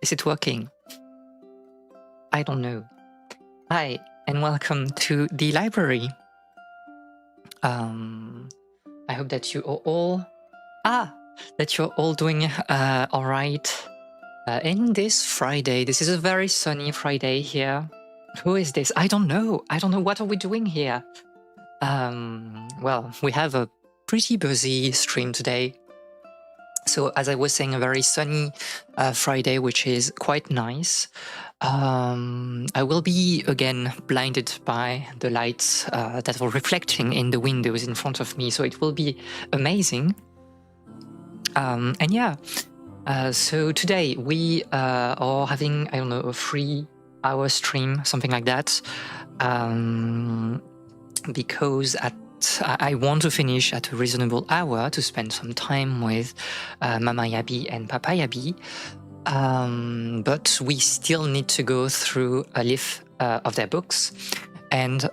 Is it working? I don't know. Hi, and welcome to the library. I hope that you are all doing all right. In this Friday, this is a very sunny Friday here. Who is this? I don't know. What are we doing here? Well, we have a pretty busy stream today. So as I was saying, a very sunny Friday, which is quite nice. I will be again blinded by the lights that are reflecting in the windows in front of me. So it will be amazing. And yeah, so today we are having, I don't know, a 3-hour stream, something like that. Because I want to finish at a reasonable hour to spend some time with Mama Yabi and Papa Yabi. But we still need to go through a leaf of their books, and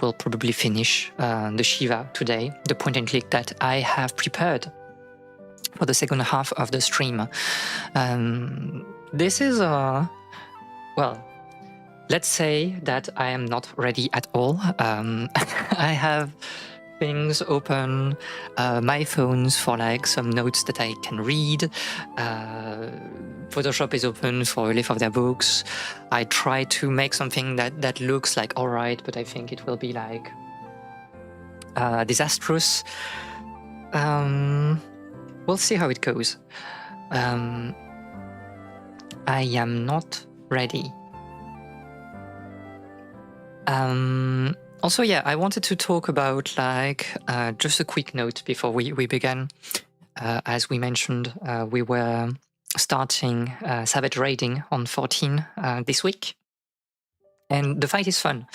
we'll probably finish the Shivah today, the point and click that I have prepared for the second half of the stream. This is well, let's say that I am not ready at all. I have things open, my phones for like some notes that I can read. Photoshop is open for a leaf of their books. I try to make something that looks like all right, but I think it will be like disastrous. We'll see how it goes. I am not ready. Also, yeah, I wanted to talk about like just a quick note before we began. As we mentioned, we were starting Savage Raiding on 14 this week, and the fight is fun.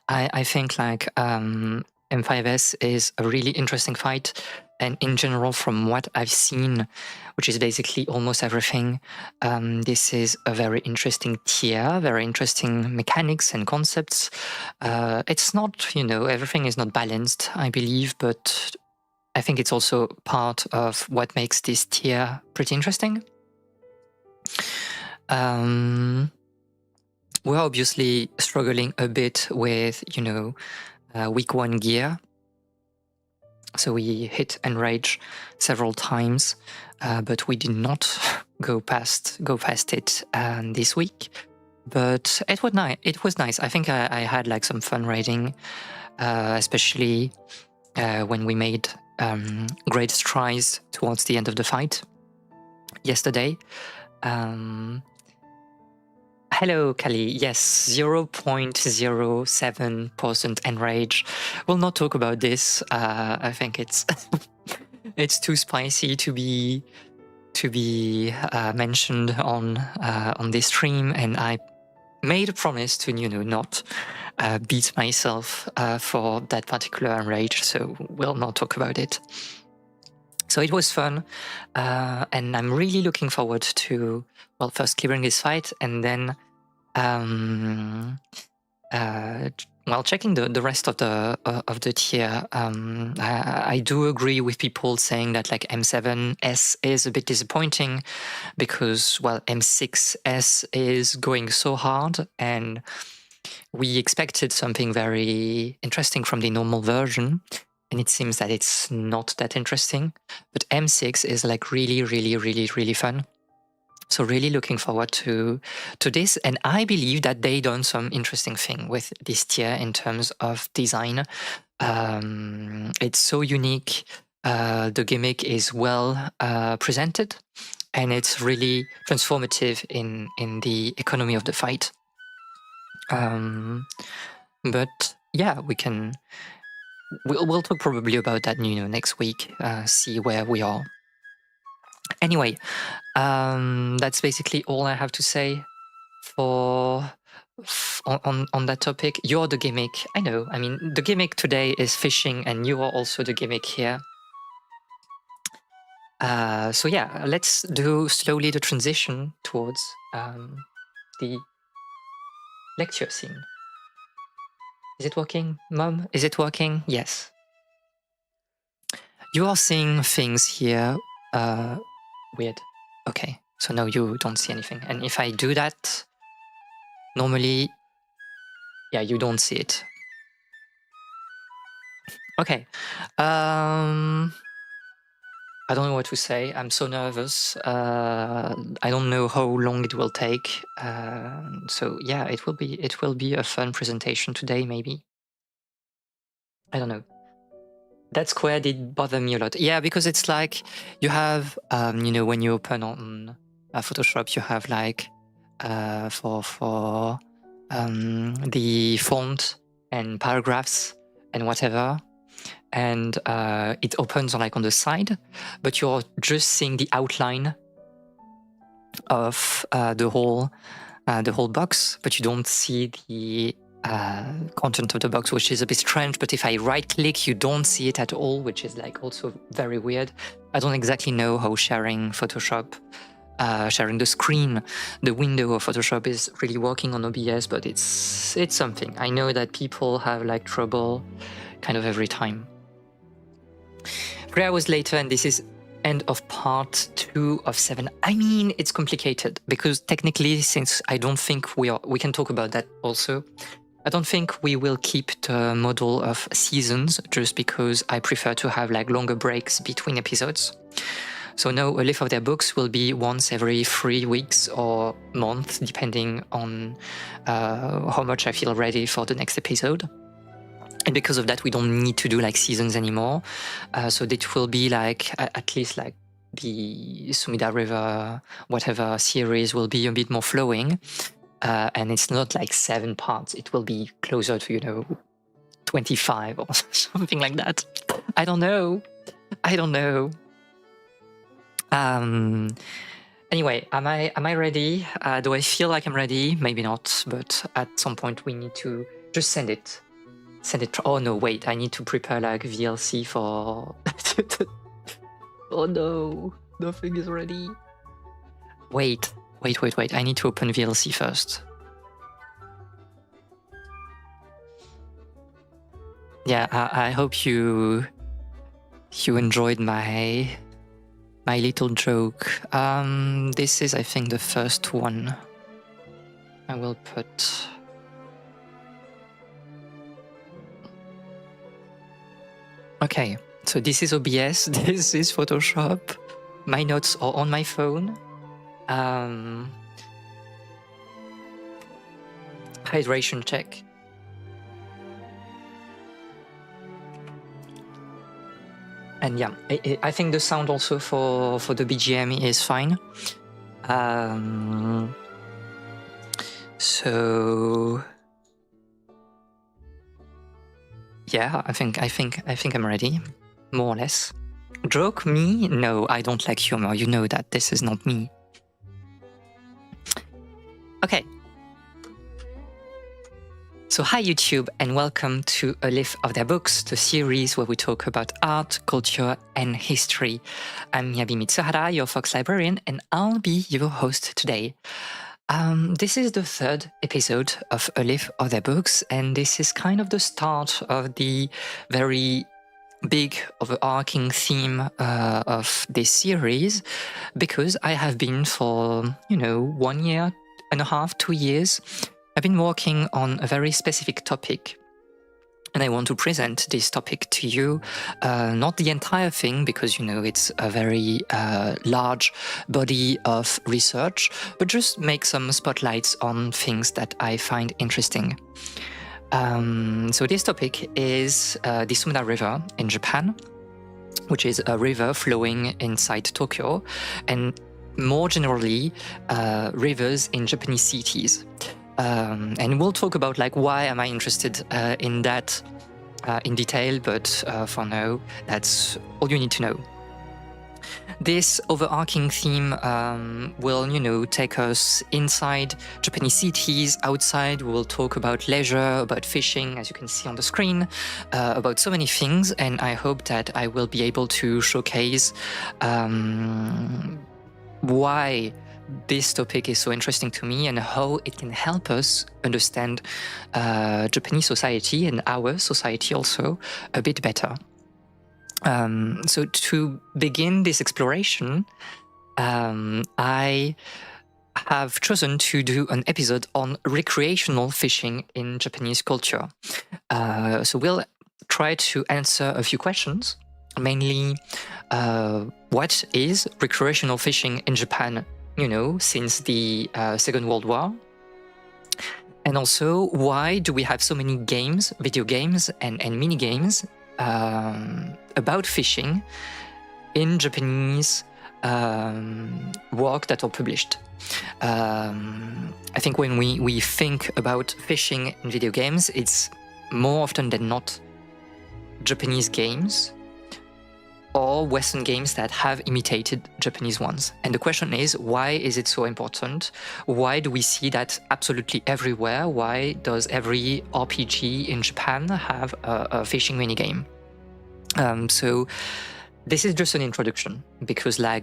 I think like M5S is a really interesting fight, and in general, from what I've seen, which is basically almost everything, this is a very interesting tier, very interesting mechanics and concepts. It's not, everything is not balanced, I believe, but I think it's also part of what makes this tier pretty interesting. We're obviously struggling a bit with, week 1 gear. So we hit Enrage several times, but we did not go past it this week. But it was nice. I think I had like some fun raiding, especially when we made great strides towards the end of the fight yesterday. Hello, Kali. Yes, 0.07% enrage. We'll not talk about this. I think it's it's too spicy to be mentioned on this stream, and I made a promise to not beat myself for that particular enrage. So we'll not talk about it. So it was fun, and I'm really looking forward to, well, first clearing this fight, and then checking the rest of the tier. I do agree with people saying that like M7S is a bit disappointing because, well, M6S is going so hard, and we expected something very interesting from the normal version. And it seems that it's not that interesting, but M6 is like really, really, really, really fun. So really looking forward to this, and I believe that they done some interesting thing with this tier in terms of design. It's so unique. The gimmick is well presented, and it's really transformative in the economy of the fight. But yeah, we'll talk probably about that next week, see where we are. Anyway, that's basically all I have to say on that topic. You're the gimmick. I know. I mean, the gimmick today is fishing, and you are also the gimmick here. So yeah, let's do slowly the transition towards the lecture scene. Is it working, Mom? Is it working? Yes. You are seeing things here. Weird. Okay. So no, you don't see anything. And if I do that, normally, yeah, you don't see it. Okay. I don't know what to say. I'm so nervous. I don't know how long it will take. So yeah, it will be a fun presentation today, maybe. I don't know. That square did bother me a lot. Yeah, because it's like you have, when you open on Photoshop, you have like for the font and paragraphs and whatever, and it opens like on the side, but you're just seeing the outline of the whole box, but you don't see the content of the box, which is a bit strange. But if I right click, you don't see it at all, which is like also very weird. I don't exactly know how sharing Photoshop, sharing the screen, the window of Photoshop is really working on OBS, but it's something. I know that people have like trouble kind of every time. 3 hours later, and this is end of part 2 of 7. I mean, it's complicated because technically, since I don't think we can talk about that also. I don't think we will keep the model of seasons just because I prefer to have like longer breaks between episodes. So now a Leaf of Their Books will be once every 3 weeks or month, depending on how much I feel ready for the next episode. And because of that, we don't need to do like seasons anymore. So it will be like at least like the Sumida River, whatever series will be a bit more flowing. And it's not like 7 parts. It will be closer to, 25 or something like that. I don't know. Anyway, am I ready? Do I feel like I'm ready? Maybe not, but at some point we need to just send it. Oh no, wait, I need to prepare like VLC for... Oh no, nothing is ready. Wait, I need to open VLC first. Yeah, I hope you enjoyed my little joke. This is, I think, the first one. I will put... Okay, so this is OBS, this is Photoshop. My notes are on my phone. Hydration check. And yeah, I think the sound also for the BGM is fine. So yeah, I think I'm ready, more or less. Joke me? No, I don't like humor. You know that this is not me. Okay. So hi YouTube, and welcome to A Leaf of Their Books, the series where we talk about art, culture, and history. I'm Miyabi Mitsuhara, your Fox librarian, and I'll be your host today. This is the 3rd episode of A Leaf of Their Books, and this is kind of the start of the very big overarching theme of this series, because I have been for, 1 year and a half, 2 years, I've been working on a very specific topic, and I want to present this topic to you. Not the entire thing, because, it's a very large body of research, but just make some spotlights on things that I find interesting. So this topic is the Sumida River in Japan, which is a river flowing inside Tokyo, and more generally, rivers in Japanese cities. And we'll talk about like why am I interested in that in detail, but for now, that's all you need to know. This overarching theme will, take us inside Japanese cities, outside. We'll talk about leisure, about fishing, as you can see on the screen, about so many things, and I hope that I will be able to showcase why this topic is so interesting to me and how it can help us understand Japanese society and our society also a bit better. So to begin this exploration, I have chosen to do an episode on recreational fishing in Japanese culture. So we'll try to answer a few questions, mainly what is recreational fishing in Japan, since the Second World War? And also, why do we have so many games, video games and mini games about fishing in Japanese work that are published? I think when we think about fishing in video games, it's more often than not Japanese games or Western games that have imitated Japanese ones. And the question is, why is it so important? Why do we see that absolutely everywhere? Why does every RPG in Japan have a fishing minigame? So this is just an introduction, because on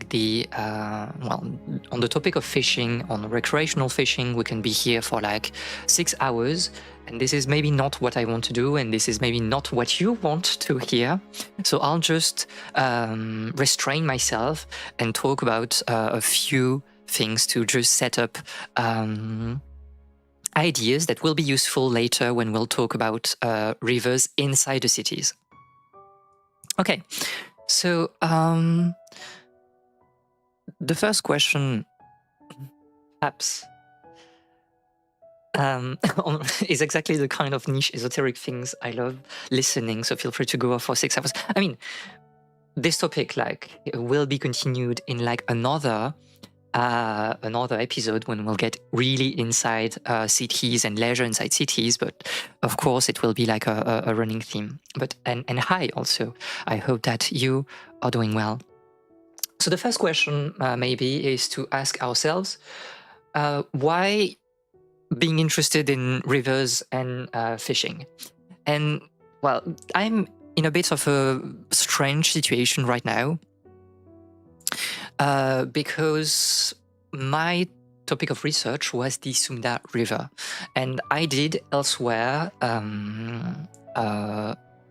the topic of fishing, on recreational fishing, we can be here for 6 hours, and this is maybe not what I want to do, and this is maybe not what you want to hear. So I'll just restrain myself and talk about a few things to just set up ideas that will be useful later when we'll talk about rivers inside the cities. Okay. So the first question, perhaps, is exactly the kind of niche esoteric things I love listening. So feel free to go off for 6 hours. I mean, this topic will be continued in another episode when we'll get really inside cities and leisure inside cities, but of course it will be a running theme. And hi also, I hope that you are doing well. So the first question maybe is to ask ourselves, why being interested in rivers and fishing? And well, I'm in a bit of a strange situation right now, because my topic of research was the Sumida River, and I did elsewhere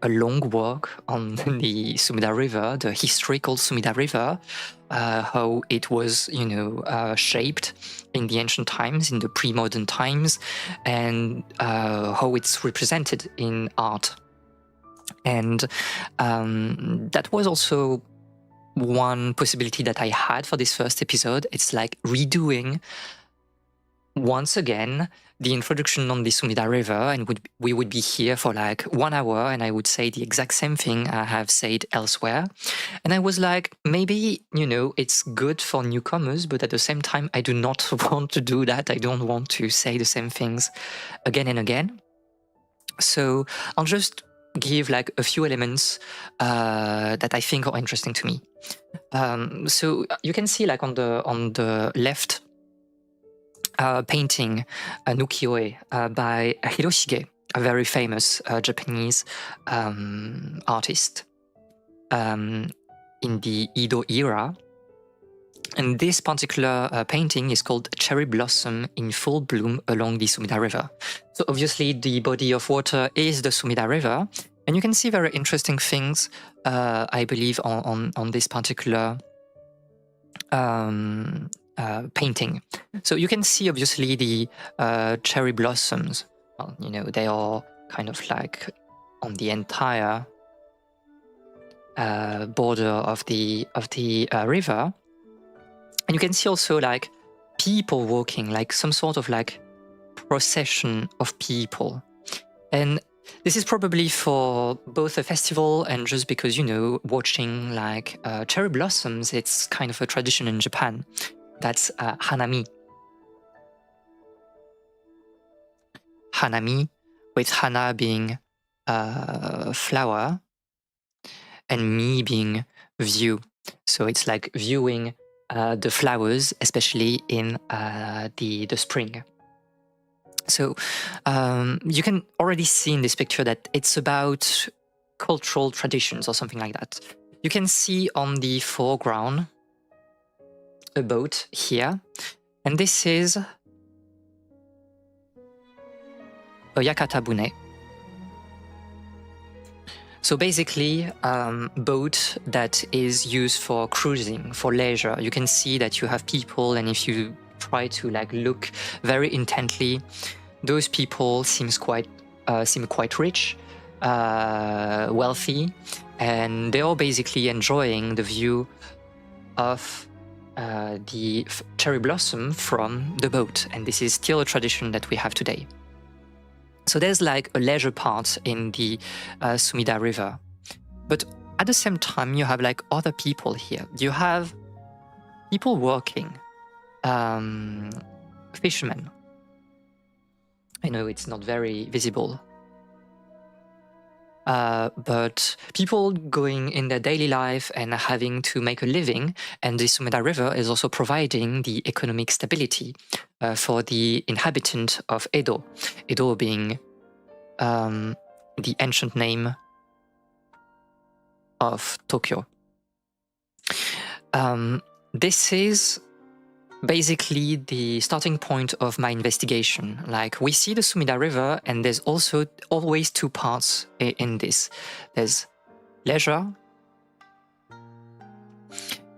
a long walk on the Sumida River, the historical Sumida River, how it was, shaped in the ancient times, in the pre-modern times, and how it's represented in art. And that was also one possibility that I had for this first episode. It's redoing once again the introduction on the Sumida River, and we would be here for 1 hour, and I would say the exact same thing I have said elsewhere. And I was maybe, it's good for newcomers, but at the same time, I do not want to do that. I don't want to say the same things again and again. So I'll just give a few elements that I think are interesting to me. So you can see on the left painting Nukiyoe by Hiroshige, a very famous Japanese artist in the Edo era. And this particular painting is called Cherry Blossom in Full Bloom Along the Sumida River. So obviously the body of water is the Sumida River, and you can see very interesting things, I believe, on this particular painting. So you can see obviously the cherry blossoms. Well, they are kind of on the entire border of the river, and you can see also people walking, some sort of procession of people. And this is probably for both a festival and just because, watching cherry blossoms, it's kind of a tradition in Japan. That's hanami. Hanami, with hana being flower and mi being view. So it's viewing the flowers, especially in the spring. So you can already see in this picture that it's about cultural traditions or something like that. You can see on the foreground a boat here, and this is a yakata bune. So basically, boat that is used for cruising, for leisure. You can see that you have people, and if you try to like look very intently, those people seem quite rich, wealthy, and they're all basically enjoying the view of the cherry blossom from the boat. And this is still a tradition that we have today. So there's like a leisure part in the Sumida River. But at the same time, you have like other people here. You have people working, fishermen. I know it's not very visible. But people going in their daily life and having to make a living, and the Sumida River is also providing the economic stability for the inhabitant of Edo. Edo being the ancient name of Tokyo. This is basically the starting point of my investigation. Like, we see the Sumida River, and there's also always two parts in this. There's leisure,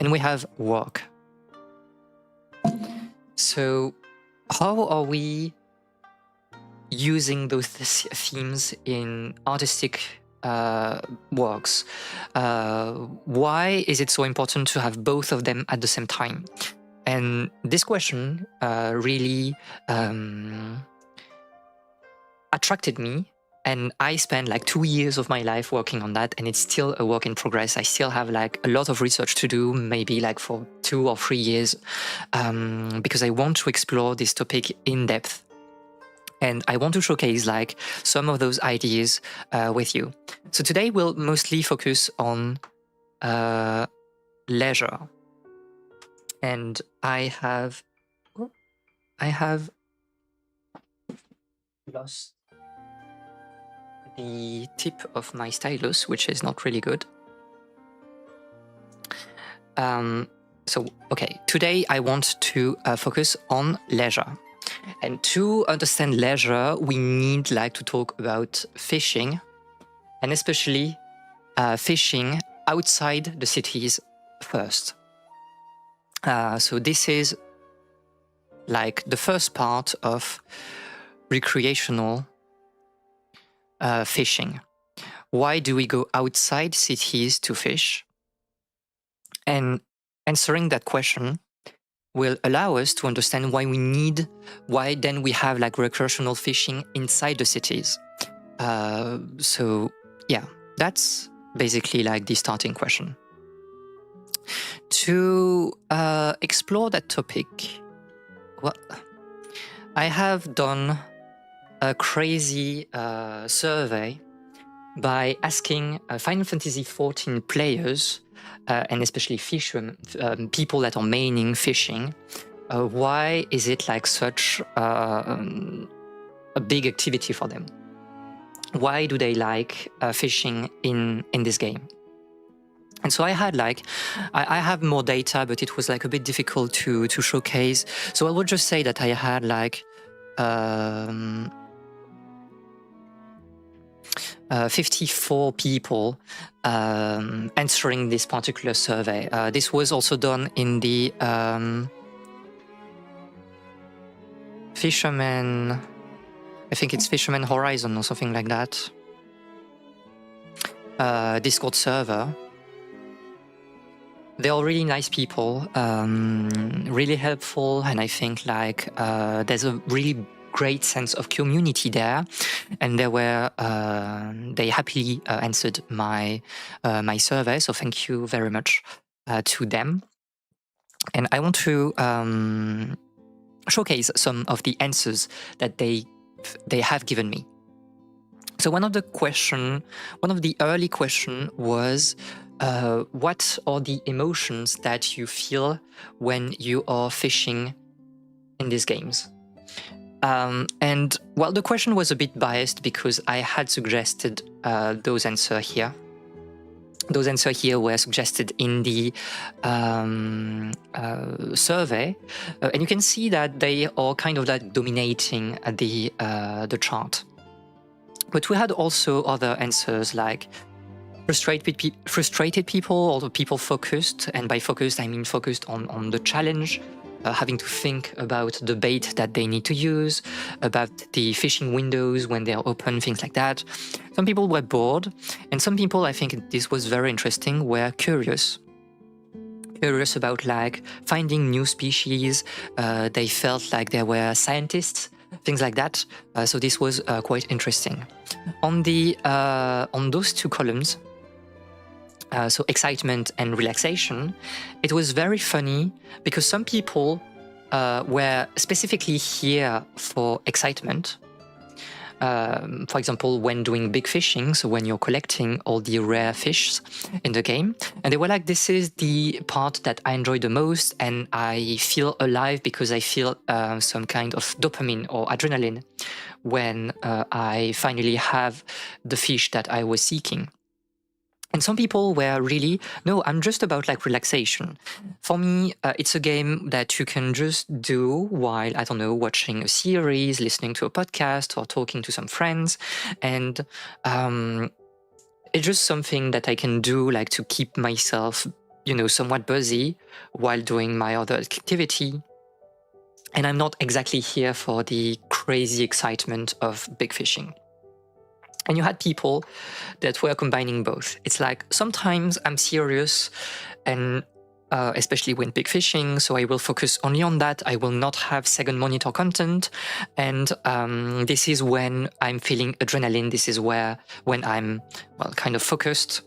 and we have work. So how are we using those themes in artistic works? Why is it so important to have both of them at the same time? And this question really attracted me, and I spent like 2 years of my life working on that, and it's still a work in progress. I still have like a lot of research to do, maybe like for 2 or 3 years, because I want to explore this topic in depth. And I want to showcase like some of those ideas with you. So today we'll mostly focus on leisure. And I have lost the tip of my stylus, which is not really good. So, okay, today I want to focus on leisure. And to understand leisure, we need like to talk about fishing, and especially fishing outside the cities first. So this is like the first part of recreational fishing. Why do we go outside cities to fish? And answering that question will allow us to understand why then we have like recreational fishing inside the cities. So yeah, that's basically like the starting question. To explore that topic, well, I have done a crazy survey by asking Final Fantasy XIV players, and especially fishermen, people that are maining fishing, why is it like such a big activity for them? Why do they like fishing in this game? And so I had like, I have more data, but it was like a bit difficult to showcase. So I would just say that I had like 54 people answering this particular survey. This was also done in the Fisherman, I think it's Fisherman Horizon or something like that, Discord server. They're all really nice people, really helpful, and I think like there's a really great sense of community there, and they happily answered my survey. So thank you very much to them. And I want to showcase some of the answers that they have given me. So one of the early question was, what are the emotions that you feel when you are fishing in these games? And well, the question was a bit biased because I had suggested those answers here. Those answers here were suggested in the survey, and you can see that they are kind of like dominating the chart. But we had also other answers like frustrated people, or the people focused, and by focused I mean focused on the challenge, having to think about the bait that they need to use, about the fishing windows when they're open, things like that. Some people were bored, and some people, I think this was very interesting, were curious about like finding new species. They felt like they were scientists, things like that. So this was quite interesting. On those two columns, so excitement and relaxation, it was very funny because some people were specifically here for excitement. For example, when doing big fishing, so when you're collecting all the rare fish in the game, and they were like, this is the part that I enjoy the most, and I feel alive because I feel some kind of dopamine or adrenaline when I finally have the fish that I was seeking. And some people were really, no, I'm just about like relaxation. For me, it's a game that you can just do while, I don't know, watching a series, listening to a podcast, or talking to some friends. And it's just something that I can do like to keep myself, somewhat busy while doing my other activity. And I'm not exactly here for the crazy excitement of big fishing. And you had people that were combining both. It's like, sometimes I'm serious, and especially when big fishing, so I will focus only on that. I will not have second monitor content. And this is when I'm feeling adrenaline. This is when I'm, kind of focused.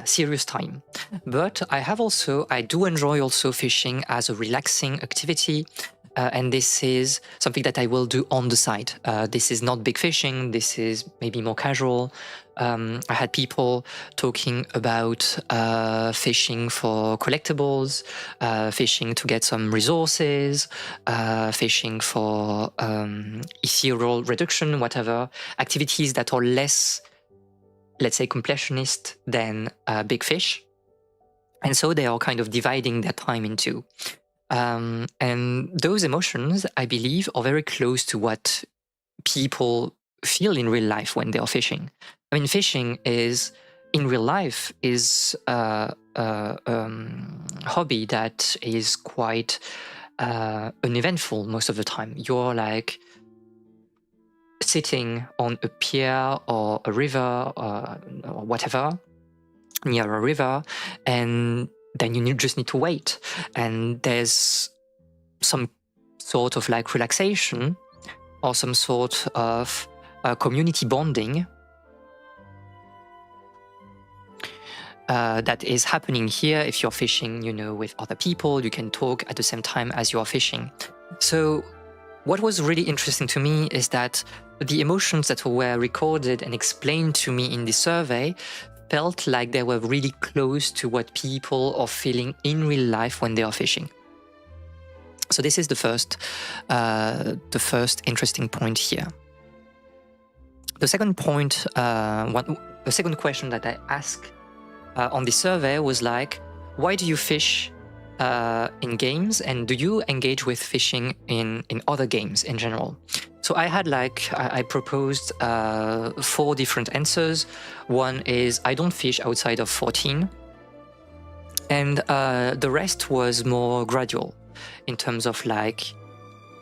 Serious time. But I do enjoy also fishing as a relaxing activity. And this is something that I will do on the side. This is not big fishing. This is maybe more casual. I had people talking about fishing for collectibles, fishing to get some resources, fishing for ethereal reduction, whatever. Activities that are less, let's say, completionist than big fish. And so they are kind of dividing their time in two. And those emotions, I believe, are very close to what people feel in real life when they are fishing. I mean, fishing in real life is a hobby that is quite uneventful most of the time. You're like sitting on a pier or a river or whatever, near a river, and then you just need to wait. And there's some sort of like relaxation or some sort of community bonding that is happening here. If you're fishing, with other people, you can talk at the same time as you are fishing. So what was really interesting to me is that the emotions that were recorded and explained to me in the survey felt like they were really close to what people are feeling in real life when they are fishing. So this is the first interesting point here. The second point, the second question that I asked on the survey was like, why do you fish in games, and do you engage with fishing in other games in general? So I had I proposed 4 different answers. One is I don't fish outside of 14. And the rest was more gradual in terms of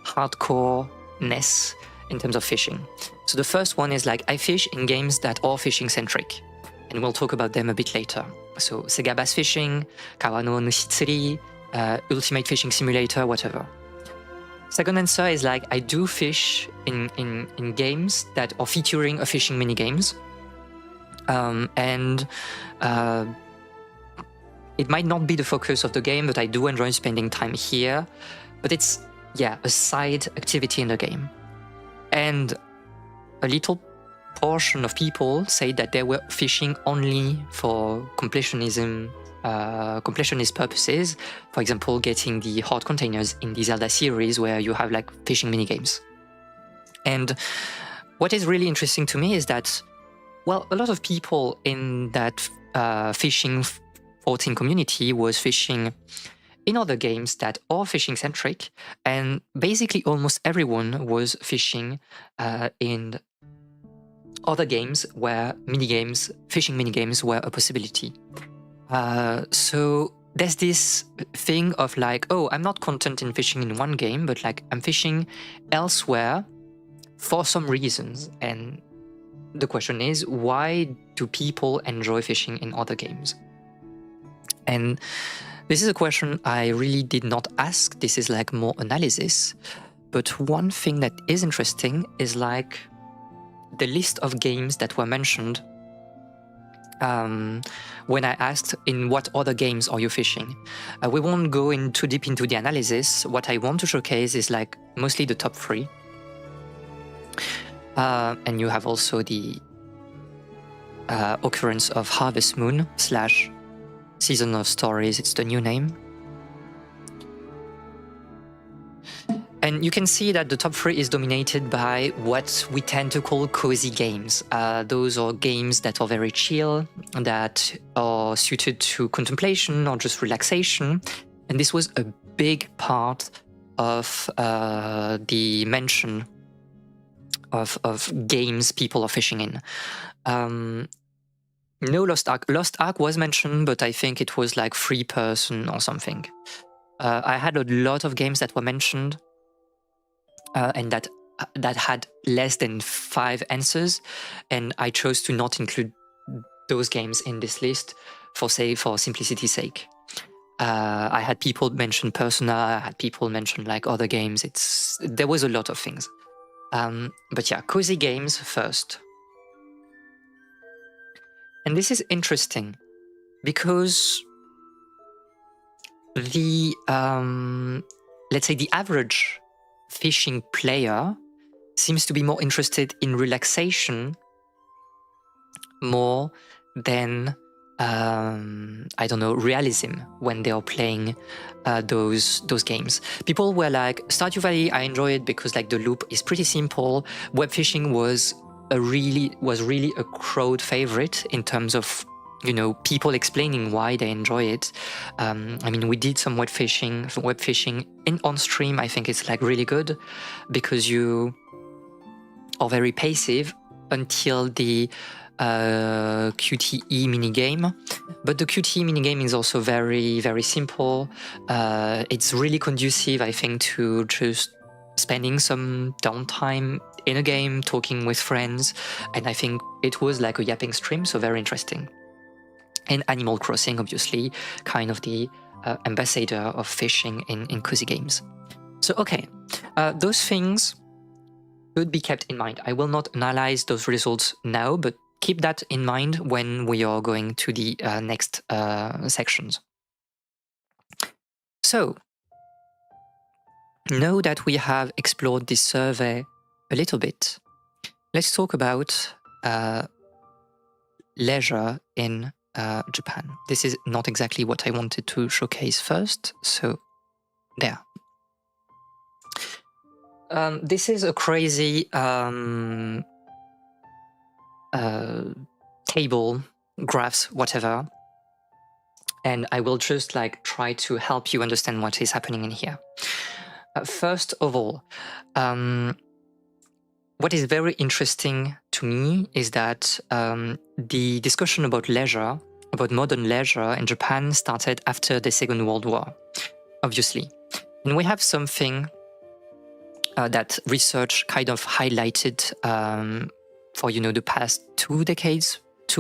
hardcore-ness in terms of fishing. So the first one is I fish in games that are fishing centric. And we'll talk about them a bit later. So Sega Bass Fishing, Kawano Nushitsuri, Ultimate Fishing Simulator, whatever. Second answer is I do fish in games that are featuring a fishing mini games. It might not be the focus of the game, but I do enjoy spending time here. But it's, a side activity in the game. And a little portion of people say that they were fishing only for completionist purposes. For example, getting the hard containers in the Zelda series where you have fishing minigames. And what is really interesting to me is that, a lot of people in that fishing 14 community was fishing in other games that are fishing centric, and basically almost everyone was fishing in other games where fishing minigames were a possibility. So there's this thing of like, oh, I'm not content in fishing in one game, but like I'm fishing elsewhere for some reasons. And the question is, why do people enjoy fishing in other games? And this is a question I really did not ask. This is like more analysis. But one thing that is interesting is like the list of games that were mentioned when I asked in what other games are you fishing. We won't go in too deep into the analysis. What I want to showcase is like mostly the top 3. And you have also the occurrence of Harvest Moon / Season of Stories, it's the new name. And you can see that the top 3 is dominated by what we tend to call cozy games. Those are games that are very chill, that are suited to contemplation or just relaxation. And this was a big part of the mention of games people are fishing in. No Lost Ark. Lost Ark was mentioned, but I think it was like 3 person or something. I had a lot of games that were mentioned and that had less than 5 answers, and I chose to not include those games in this list for simplicity's sake. I had people mention Persona, I had people mention like other games. There was a lot of things. But yeah, cozy games first. And this is interesting because the let's say the average fishing player seems to be more interested in relaxation more than I don't know, realism when they are playing those games. People were like, Stardew Valley, I enjoy it because like the loop is pretty simple. Web fishing was really a crowd favorite in terms of, you know, people explaining why they enjoy it. I mean, we did some web fishing on stream. I think it's like really good because you are very passive until the QTE minigame. But the QTE minigame is also very, very simple. It's really conducive, I think, to just spending some downtime in a game, talking with friends. And I think it was like a yapping stream, so very interesting. And Animal Crossing, obviously, kind of the ambassador of fishing in cozy games. So, okay, those things should be kept in mind. I will not analyze those results now, but keep that in mind when we are going to the next sections. So, now that we have explored this survey a little bit, let's talk about leisure in Japan. This is not exactly what I wanted to showcase first, so there. This is a crazy table, graphs, whatever, and I will just like try to help you understand what is happening in here. First of all, what is very interesting to me is that the discussion about leisure, about modern leisure in Japan started after the Second World War, obviously. And we have something that research kind of highlighted for, you know, the past 2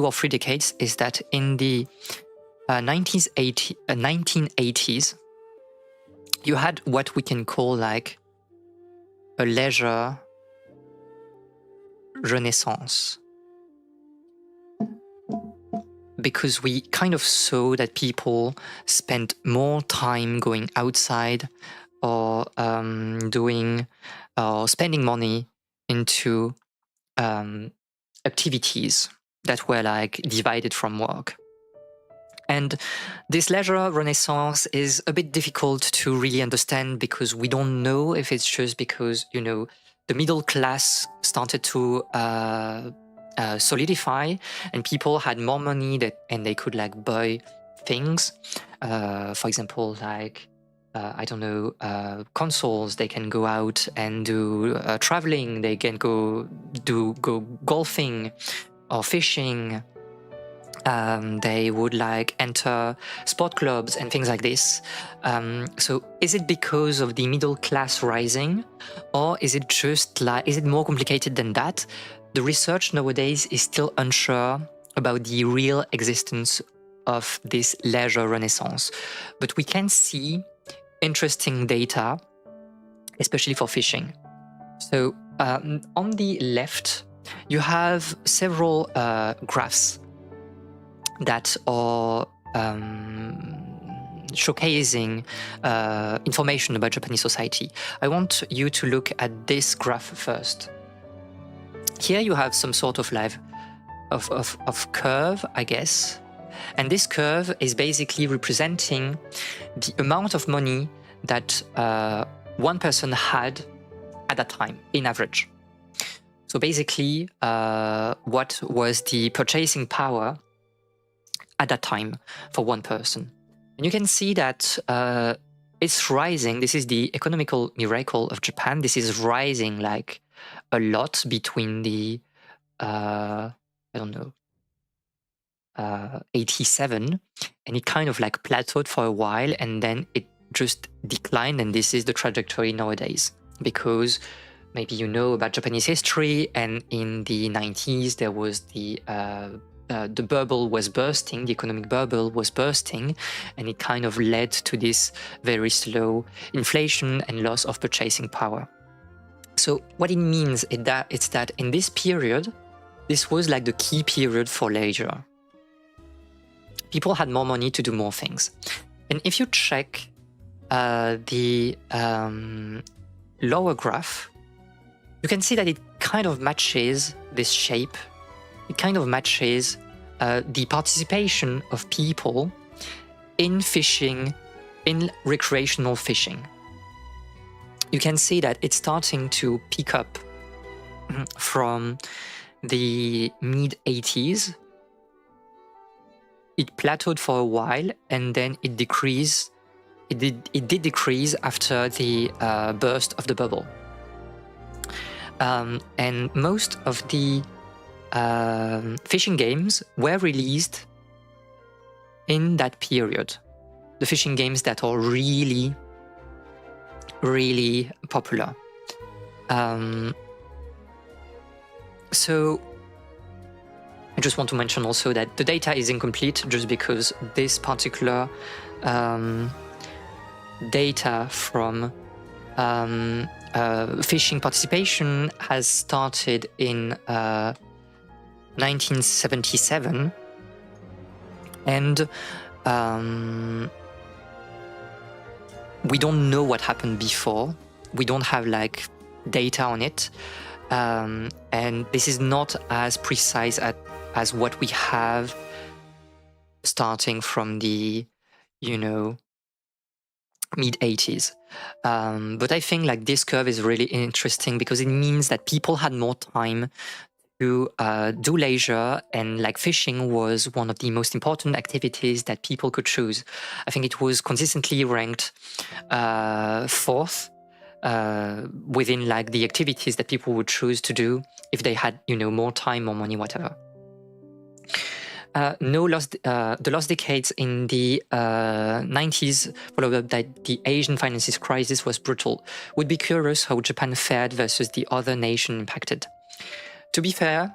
or 3 decades, is that in the 1980s, you had what we can call like a leisure renaissance, because we kind of saw that people spent more time going outside or spending money into activities that were like divided from work. And this leisure renaissance is a bit difficult to really understand because we don't know if it's just because, you know, the middle class started to solidify and people had more money and they could like buy things. For example, like I don't know, consoles. They can go out and do traveling. They can go golfing or fishing. They would like enter sport clubs and things like this. So is it because of the middle class rising, or is it just like, is it more complicated than that? The research nowadays is still unsure about the real existence of this leisure renaissance, but we can see interesting data, especially for fishing. So on the left, you have several graphs that are showcasing information about Japanese society. I want you to look at this graph first. Here you have some sort of curve, I guess. And this curve is basically representing the amount of money that one person had at that time, in average. So basically, what was the purchasing power at that time for one person? And you can see that it's rising. This is the economical miracle of Japan. This is rising like a lot between the, I don't know, 87, and it kind of like plateaued for a while, and then it just declined, and this is the trajectory nowadays. Because maybe you know about Japanese history, and in the 90s there was the bubble was bursting, the economic bubble was bursting, and it kind of led to this very slow inflation and loss of purchasing power. So what it means is that in this period, this was like the key period for leisure. People had more money to do more things. And if you check the lower graph, you can see that it kind of matches this shape. It kind of matches the participation of people in fishing, in recreational fishing. You can see that it's starting to pick up from the mid-80s. It plateaued for a while, and then it decreased. It did decrease after the burst of the bubble. And most of the fishing games were released in that period. The fishing games that are really, really popular. So I just want to mention also that the data is incomplete, just because this particular data from fishing participation has started in 1977, and we don't know what happened before. We don't have like data on it, and this is not as precise as what we have starting from the, mid-80s. But I think like this curve is really interesting because it means that people had more time to do leisure, and like fishing was one of the most important activities that people could choose. I think it was consistently ranked fourth within like the activities that people would choose to do if they had, more time, more money, whatever. The last decades in the 90s, followed up by the Asian financial crisis, was brutal. Would be curious how Japan fared versus the other nation impacted. To be fair,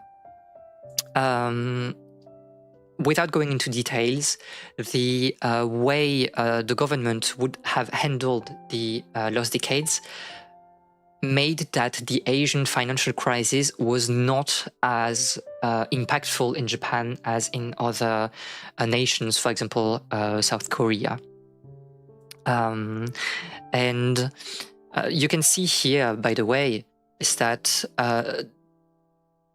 without going into details, the way the government would have handled the lost decades made that the Asian financial crisis was not as impactful in Japan as in other nations, for example, South Korea. And you can see here, by the way, is that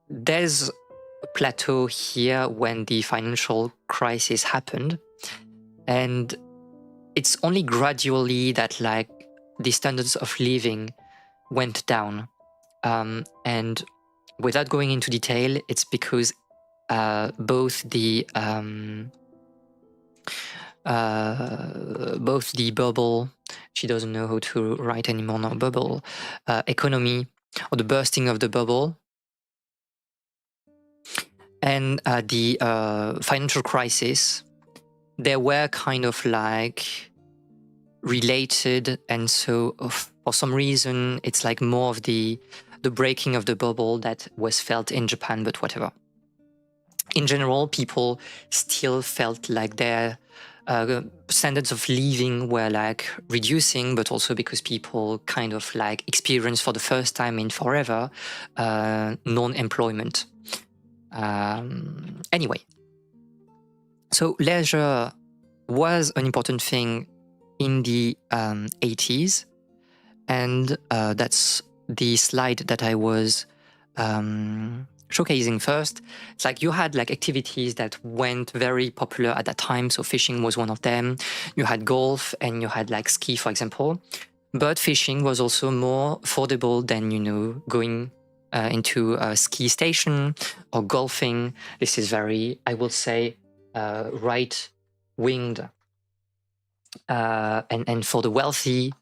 there's a plateau here when the financial crisis happened, and it's only gradually that like the standards of living went down, and without going into detail, it's because both the bubble she doesn't know how to write anymore, no bubble, economy, or the bursting of the bubble, and the financial crisis. They were kind of like related, and so for some reason it's like more of the breaking of the bubble that was felt in Japan, but whatever. In general, people still felt like their standards of living were like reducing, but also because people kind of like experienced for the first time in forever non-employment. Anyway, so leisure was an important thing in the 80s, and that's the slide that I was showcasing first. It's like you had like activities that went very popular at that time, so fishing was one of them. You had golf and you had like ski, for example, but fishing was also more affordable than, you know, going into a ski station or golfing. This is very, I will say, right-winged, and for the wealthy.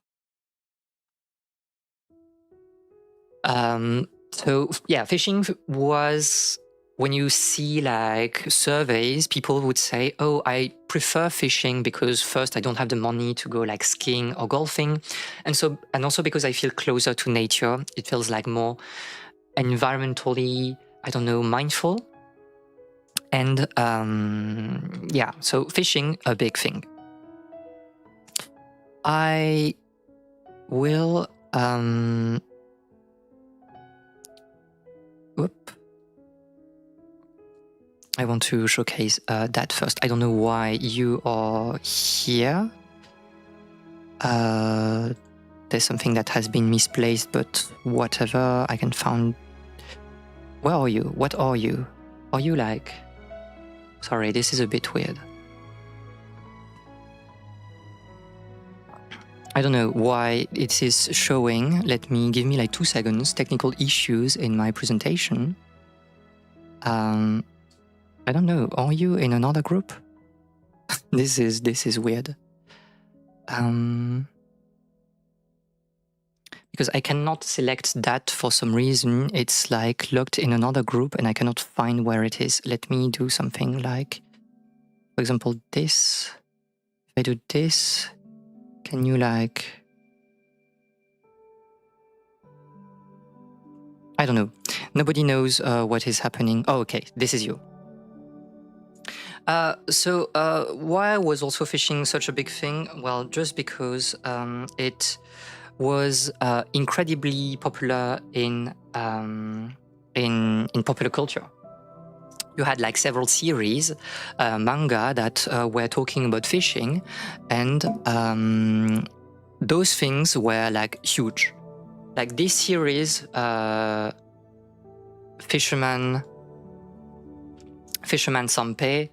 So yeah, fishing was, when you see like surveys, people would say, oh, I prefer fishing because first, I don't have the money to go like skiing or golfing. And also because I feel closer to nature. It feels like more environmentally, I don't know, mindful. And yeah, so fishing, a big thing. I will I want to showcase that first. I don't know why you are here. There's something that has been misplaced, but whatever, I can find. Where are you? What are you? Are you like... Sorry, this is a bit weird. I don't know why it is showing. Give me like 2 seconds. Technical issues in my presentation. I don't know. Are you in another group? This is weird. Because I cannot select that for some reason. It's like locked in another group and I cannot find where it is. Let me do something like, for example, this. If I do this, can you like... I don't know. Nobody knows what is happening. Oh, okay. This is you. So why was also fishing such a big thing? Well, just because it was incredibly popular in popular culture. You had like several series, manga that were talking about fishing, and those things were like huge. Like this series, Fisherman Sanpei,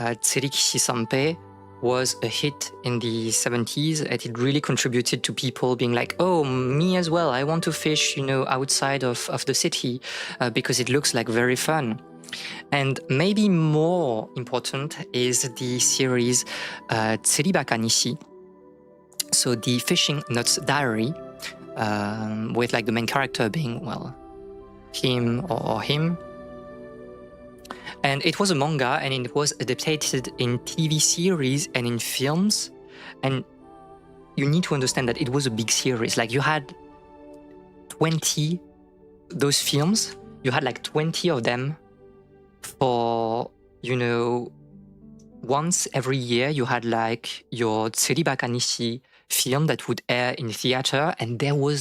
Tsurikishi Sanpei, was a hit in the 70s, and it really contributed to people being like, oh, me as well, I want to fish, you know, outside of the city because it looks like very fun. And maybe more important is the series Tsuribaka Nishi, so the Fishing Nuts Diary, with like the main character being, well, him or him. And it was a manga, and it was adapted in TV series and in films. And you need to understand that it was a big series. Like you had 20, those films, you had like 20 of them for, you know, once every year you had like your Tsuribaka Nishi film that would air in theater, and there were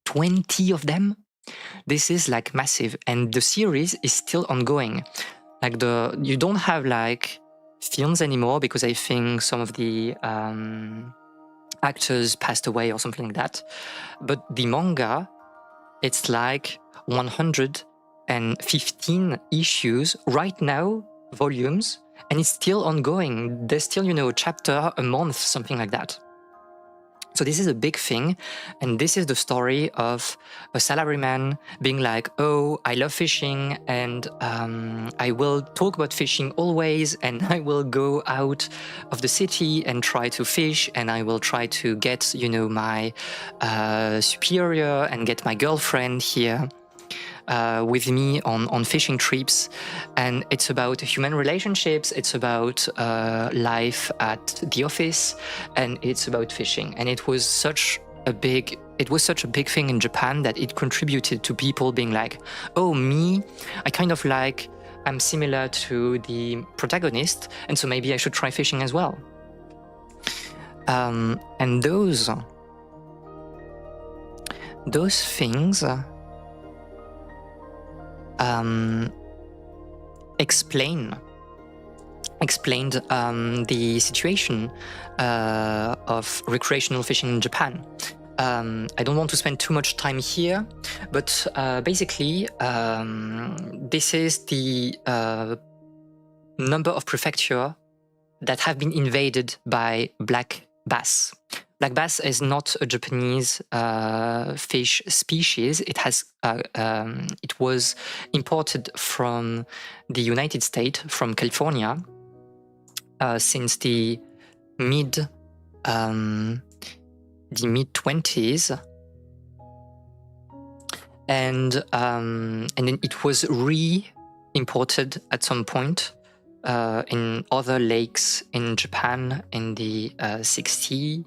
20 of them. This is like massive, and the series is still ongoing. Like you don't have like films anymore because I think some of the actors passed away or something like that. But the manga, it's like 115 issues right now, volumes, and it's still ongoing. There's still, you know, a chapter a month, something like that. So this is a big thing, and this is the story of a salaryman being like, oh, I love fishing, and I will talk about fishing always, and I will go out of the city and try to fish, and I will try to get, my superior and get my girlfriend here with me on fishing trips. And it's about human relationships, it's about life at the office, and it's about fishing. And it was such a big thing in Japan that it contributed to people being like, oh, me, I'm similar to the protagonist, and so maybe I should try fishing as well. And those things explained the situation of recreational fishing in Japan. I don't want to spend too much time here, but basically this is the number of prefectures that have been invaded by black bass. Black bass is not a Japanese fish species. It was imported from the United States, from California, since the mid 20s, and then it was re-imported at some point in other lakes in Japan in the 60s,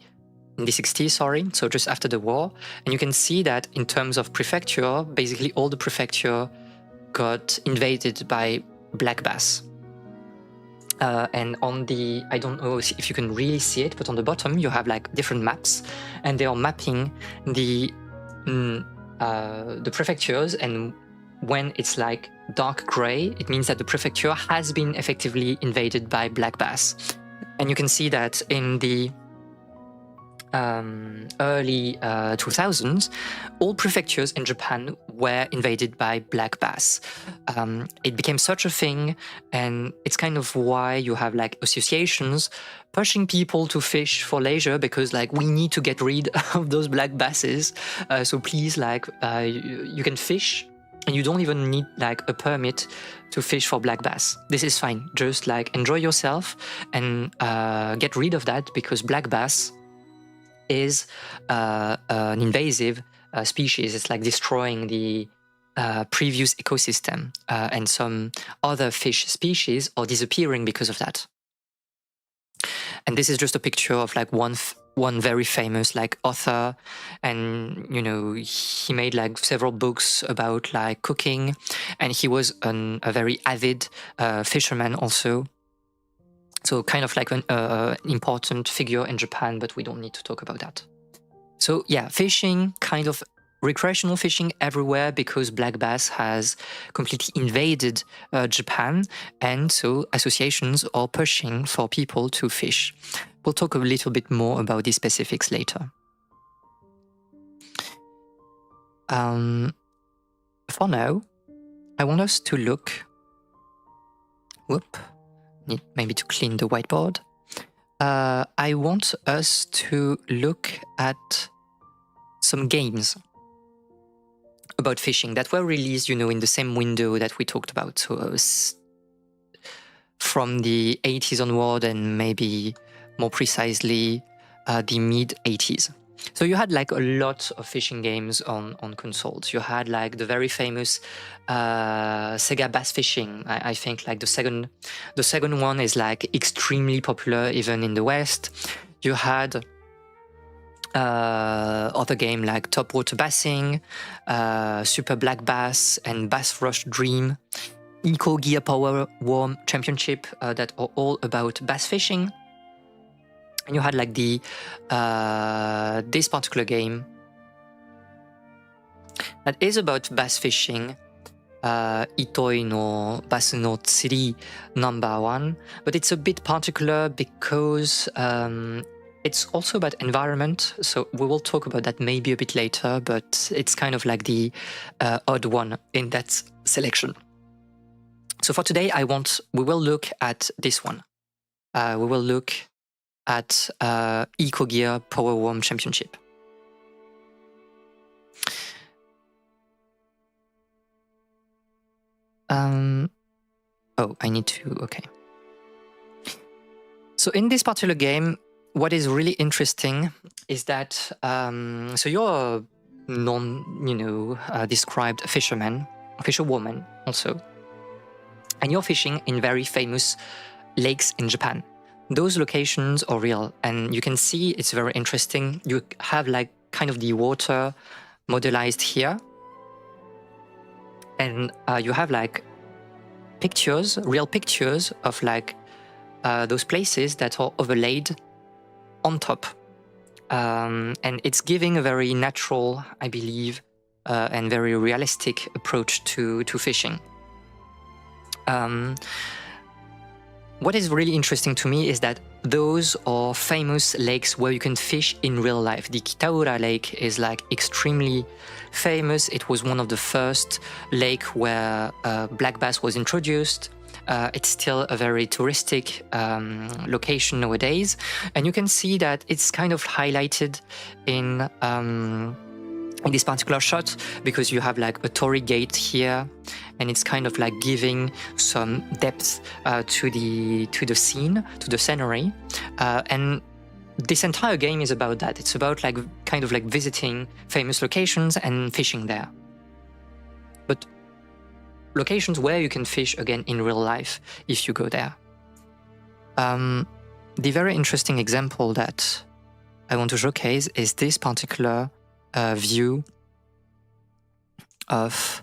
so just after the war. And you can see that in terms of prefecture, basically all the prefecture got invaded by black bass. And on the, I don't know if you can really see it, but on the bottom you have like different maps, and they are mapping the prefectures, and when it's like dark gray, it means that the prefecture has been effectively invaded by black bass. And you can see that in the early 2000s, all prefectures in Japan were invaded by black bass. It became such a thing, and it's kind of why you have like associations pushing people to fish for leisure, because like we need to get rid of those black basses. So please, like you can fish, and you don't even need like a permit to fish for black bass. This is fine. Just like enjoy yourself and get rid of that, because black bass is an invasive species. It's like destroying the previous ecosystem, and some other fish species are disappearing because of that. And this is just a picture of like one very famous like author, and he made like several books about like cooking, and he was a very avid fisherman also. So kind of like an important figure in Japan, but we don't need to talk about that. So yeah, fishing, kind of recreational fishing everywhere, because black bass has completely invaded Japan, and so associations are pushing for people to fish. We'll talk a little bit more about these specifics later. For now, I want us to look... Need maybe to clean the whiteboard. I want us to look at some games about fishing that were released, in the same window that we talked about. So from the 80s onward, and maybe more precisely the mid 80s. So you had like a lot of fishing games on consoles. You had like the very famous Sega Bass Fishing. I think like the second one is like extremely popular even in the West. You had other game like Top Water Bassing, Super Black Bass, and Bass Rush Dream, Eco Gear Power Worm Championship that are all about bass fishing. And you had like the this particular game that is about bass fishing, Itoi no Basu no Tsuri #1, but it's a bit particular because it's also about environment. So we will talk about that maybe a bit later, but it's kind of like the odd one in that selection. So for today, we will look at this one. We will look at Eco Gear Power Worm Championship. Oh, I need to, okay. So in this particular game, what is really interesting is that, so you're a described fisherman, fisherwoman also, and you're fishing in very famous lakes in Japan. Those locations are real, and you can see it's very interesting. You have like kind of the water modelized here, and you have like pictures, real pictures of like those places that are overlaid on top. And it's giving a very natural, I believe, and very realistic approach to fishing. What is really interesting to me is that those are famous lakes where you can fish in real life. The Kitaura Lake is like extremely famous. It was one of the first lake where black bass was introduced. It's still a very touristic location nowadays. And you can see that it's kind of highlighted in this particular shot, because you have like a torii gate here, and it's kind of like giving some depth to the scene, to the scenery. And this entire game is about that. It's about like kind of like visiting famous locations and fishing there. But locations where you can fish again in real life if you go there. The very interesting example that I want to showcase is this particular view of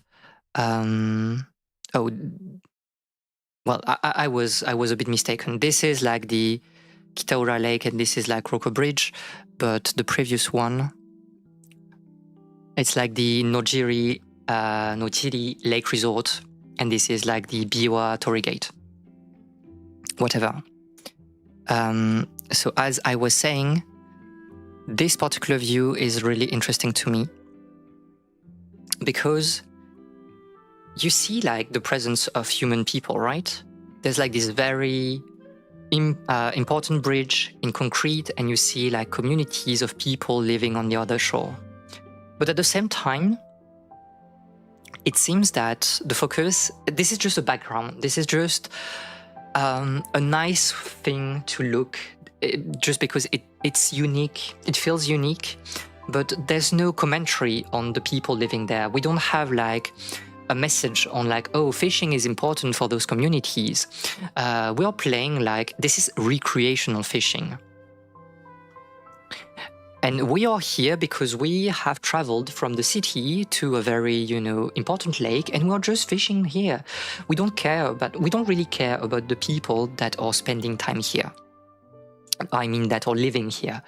oh well, I was a bit mistaken. This is like the Kitaura Lake and this is like Roko Bridge, but the previous one, it's like the Nojiri Lake Resort, and this is like the Biwa Torii Gate. Whatever. So as I was saying, this particular view is really interesting to me because you see like the presence of human people, right? There's like this very important bridge in concrete, and you see like communities of people living on the other shore. But at the same time, it seems that the focus, this is just a background. This is just a nice thing to look, just because it's unique. It feels unique, but there's no commentary on the people living there. We don't have like a message on like, oh, fishing is important for those communities. We are playing like, this is recreational fishing. And we are here because we have traveled from the city to a very, important lake, and we're just fishing here. We don't really care about the people that are spending time here. I mean, that are living here.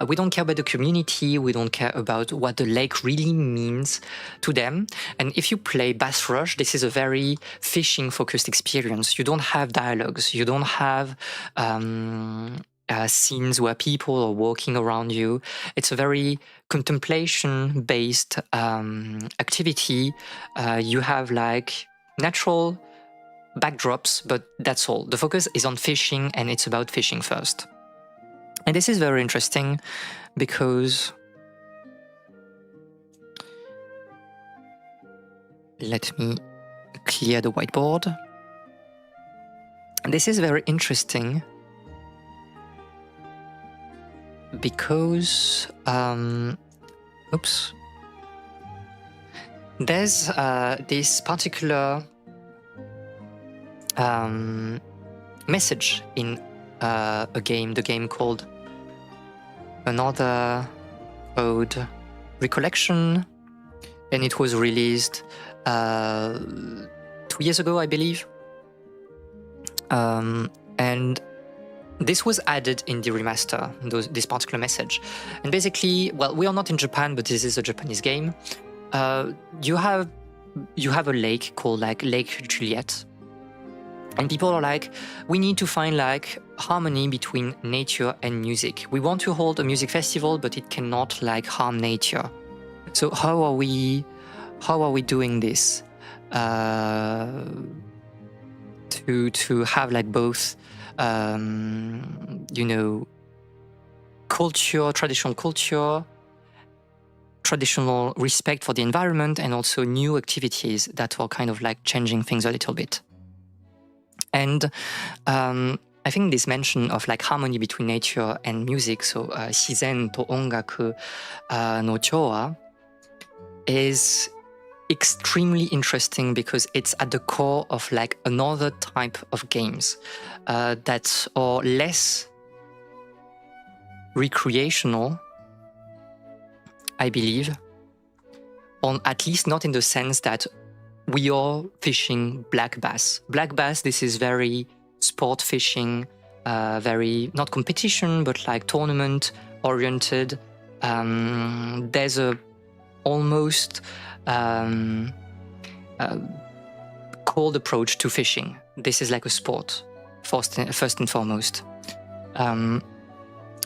We don't care about the community. We don't care about what the lake really means to them. And if you play Bass Rush, this is a very fishing-focused experience. You don't have dialogues. You don't have scenes where people are walking around you. It's a very contemplation-based activity. You have like natural backdrops, but that's all. The focus is on fishing, and it's about fishing first. And this is very interesting because let me clear the whiteboard. And this is very interesting because, there's this particular message in the game called Another Ode Recollection, and it was released 2 years ago, I believe. And this was added in the remaster, this particular message. And basically, well, we are not in Japan, but this is a Japanese game. You have a lake called like Lake Juliet. And people are like, we need to find like harmony between nature and music. We want to hold a music festival, but it cannot like harm nature. So how are we doing this? To have like both, culture, traditional respect for the environment, and also new activities that are kind of like changing things a little bit. And I think this mention of like harmony between nature and music, so shizen to ongaku no chowa, is extremely interesting because it's at the core of like another type of games that are less recreational, I believe, or at least not in the sense that we are fishing black bass. Black bass, this is very sport fishing, very not competition, but like tournament oriented. There's a almost cold approach to fishing. This is like a sport, first and foremost.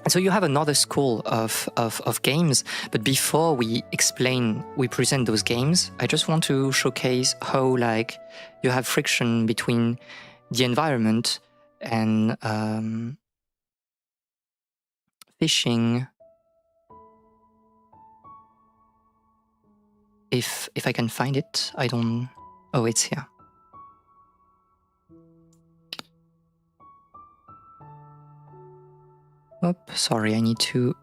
So you have another school of games, but before we present those games, I just want to showcase how like you have friction between the environment and fishing. If I can find it, I don't. Oh, it's here. Oh, sorry, I need to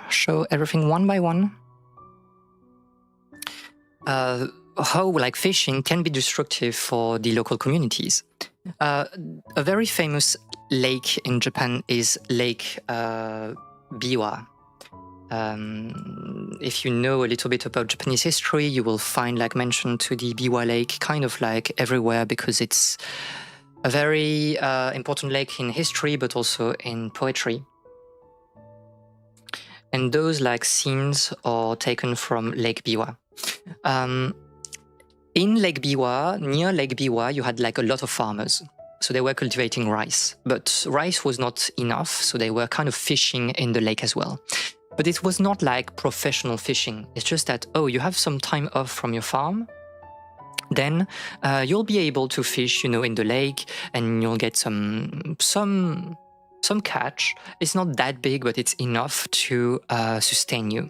show everything one by one. How like fishing can be destructive for the local communities. A very famous lake in Japan is Lake Biwa. If you know a little bit about Japanese history, you will find like mention to the Biwa Lake kind of like everywhere because it's a very important lake in history, but also in poetry. And those like scenes are taken from Lake Biwa. In Lake Biwa, near Lake Biwa, you had like a lot of farmers. So they were cultivating rice, but rice was not enough. So they were kind of fishing in the lake as well. But it was not like professional fishing. It's just that, oh, you have some time off from your farm, then you'll be able to fish, in the lake, and you'll get some catch. It's not that big, but it's enough to sustain you.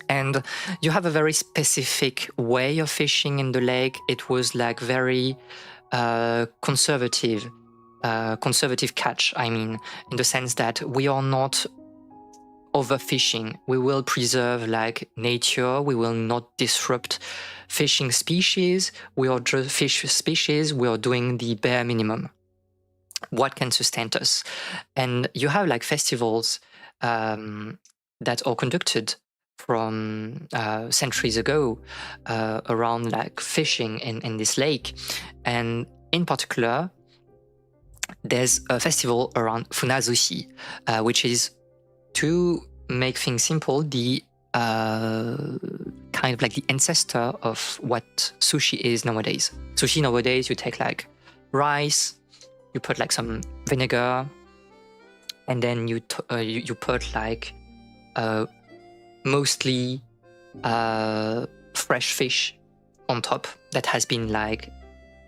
And you have a very specific way of fishing in the lake. It was like very conservative catch, in the sense that we are not overfishing. We will preserve like nature. We will not disrupt fishing species. We are just fish species. We are doing the bare minimum. What can sustain us? And you have like festivals that are conducted from centuries ago around like fishing in this lake. And in particular, there's a festival around Funazushi, which is, to make things simple, the kind of like the ancestor of what sushi is nowadays. Sushi nowadays, you take like rice, you put like some vinegar, and then you put like mostly fresh fish on top that has been like,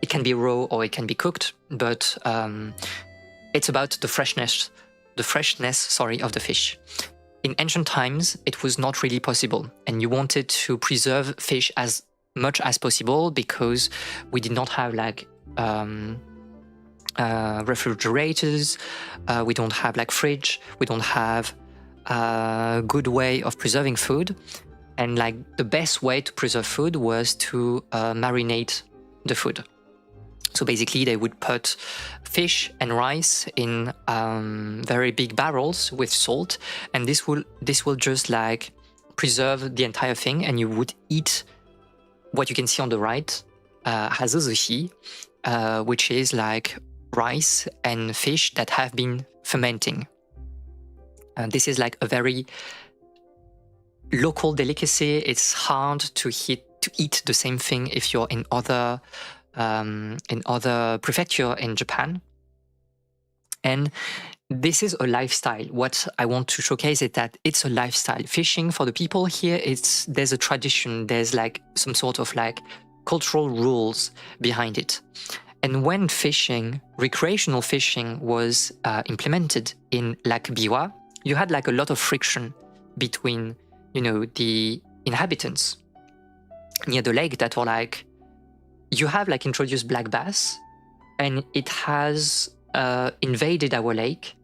it can be raw or it can be cooked, but it's about the freshness of the fish. In ancient times, it was not really possible, and you wanted to preserve fish as much as possible because we did not have like refrigerators, we don't have like fridge, we don't have a good way of preserving food, and like the best way to preserve food was to marinate the food. So basically they would put fish and rice in very big barrels with salt, and this will just like preserve the entire thing, and you would eat what you can see on the right, hazuzushi, which is like rice and fish that have been fermenting. This is like a very local delicacy. It's hard to eat the same thing if you're in other prefecture in Japan. And this is a lifestyle. What I want to showcase is that it's a lifestyle. Fishing for the people here, there's a tradition, there's like some sort of like cultural rules behind it. And when recreational fishing was implemented in Lake Biwa, you had like a lot of friction between, you know, the inhabitants near the lake that were like, you have like introduced black bass and it has invaded our lake,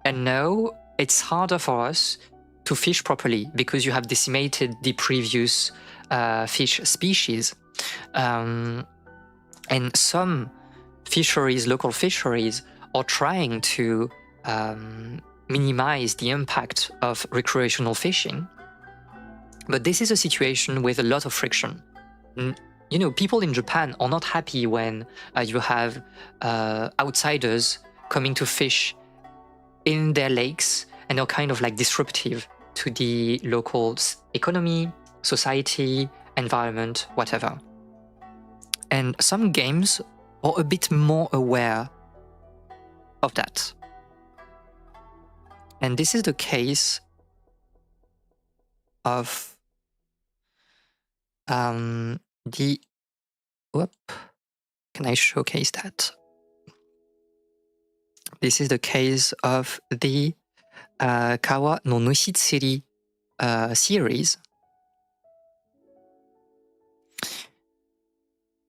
and now it's harder for us to fish properly because you have decimated the previous fish species. And some fisheries, local fisheries, are trying to minimize the impact of recreational fishing. But this is a situation with a lot of friction. You know, people in Japan are not happy when you have outsiders coming to fish in their lakes and are kind of like disruptive to the local economy, society, environment, whatever. And some games are a bit more aware of that. And this is the case of the, can I showcase that? This is the case of the Kawa no Nushitsuri series.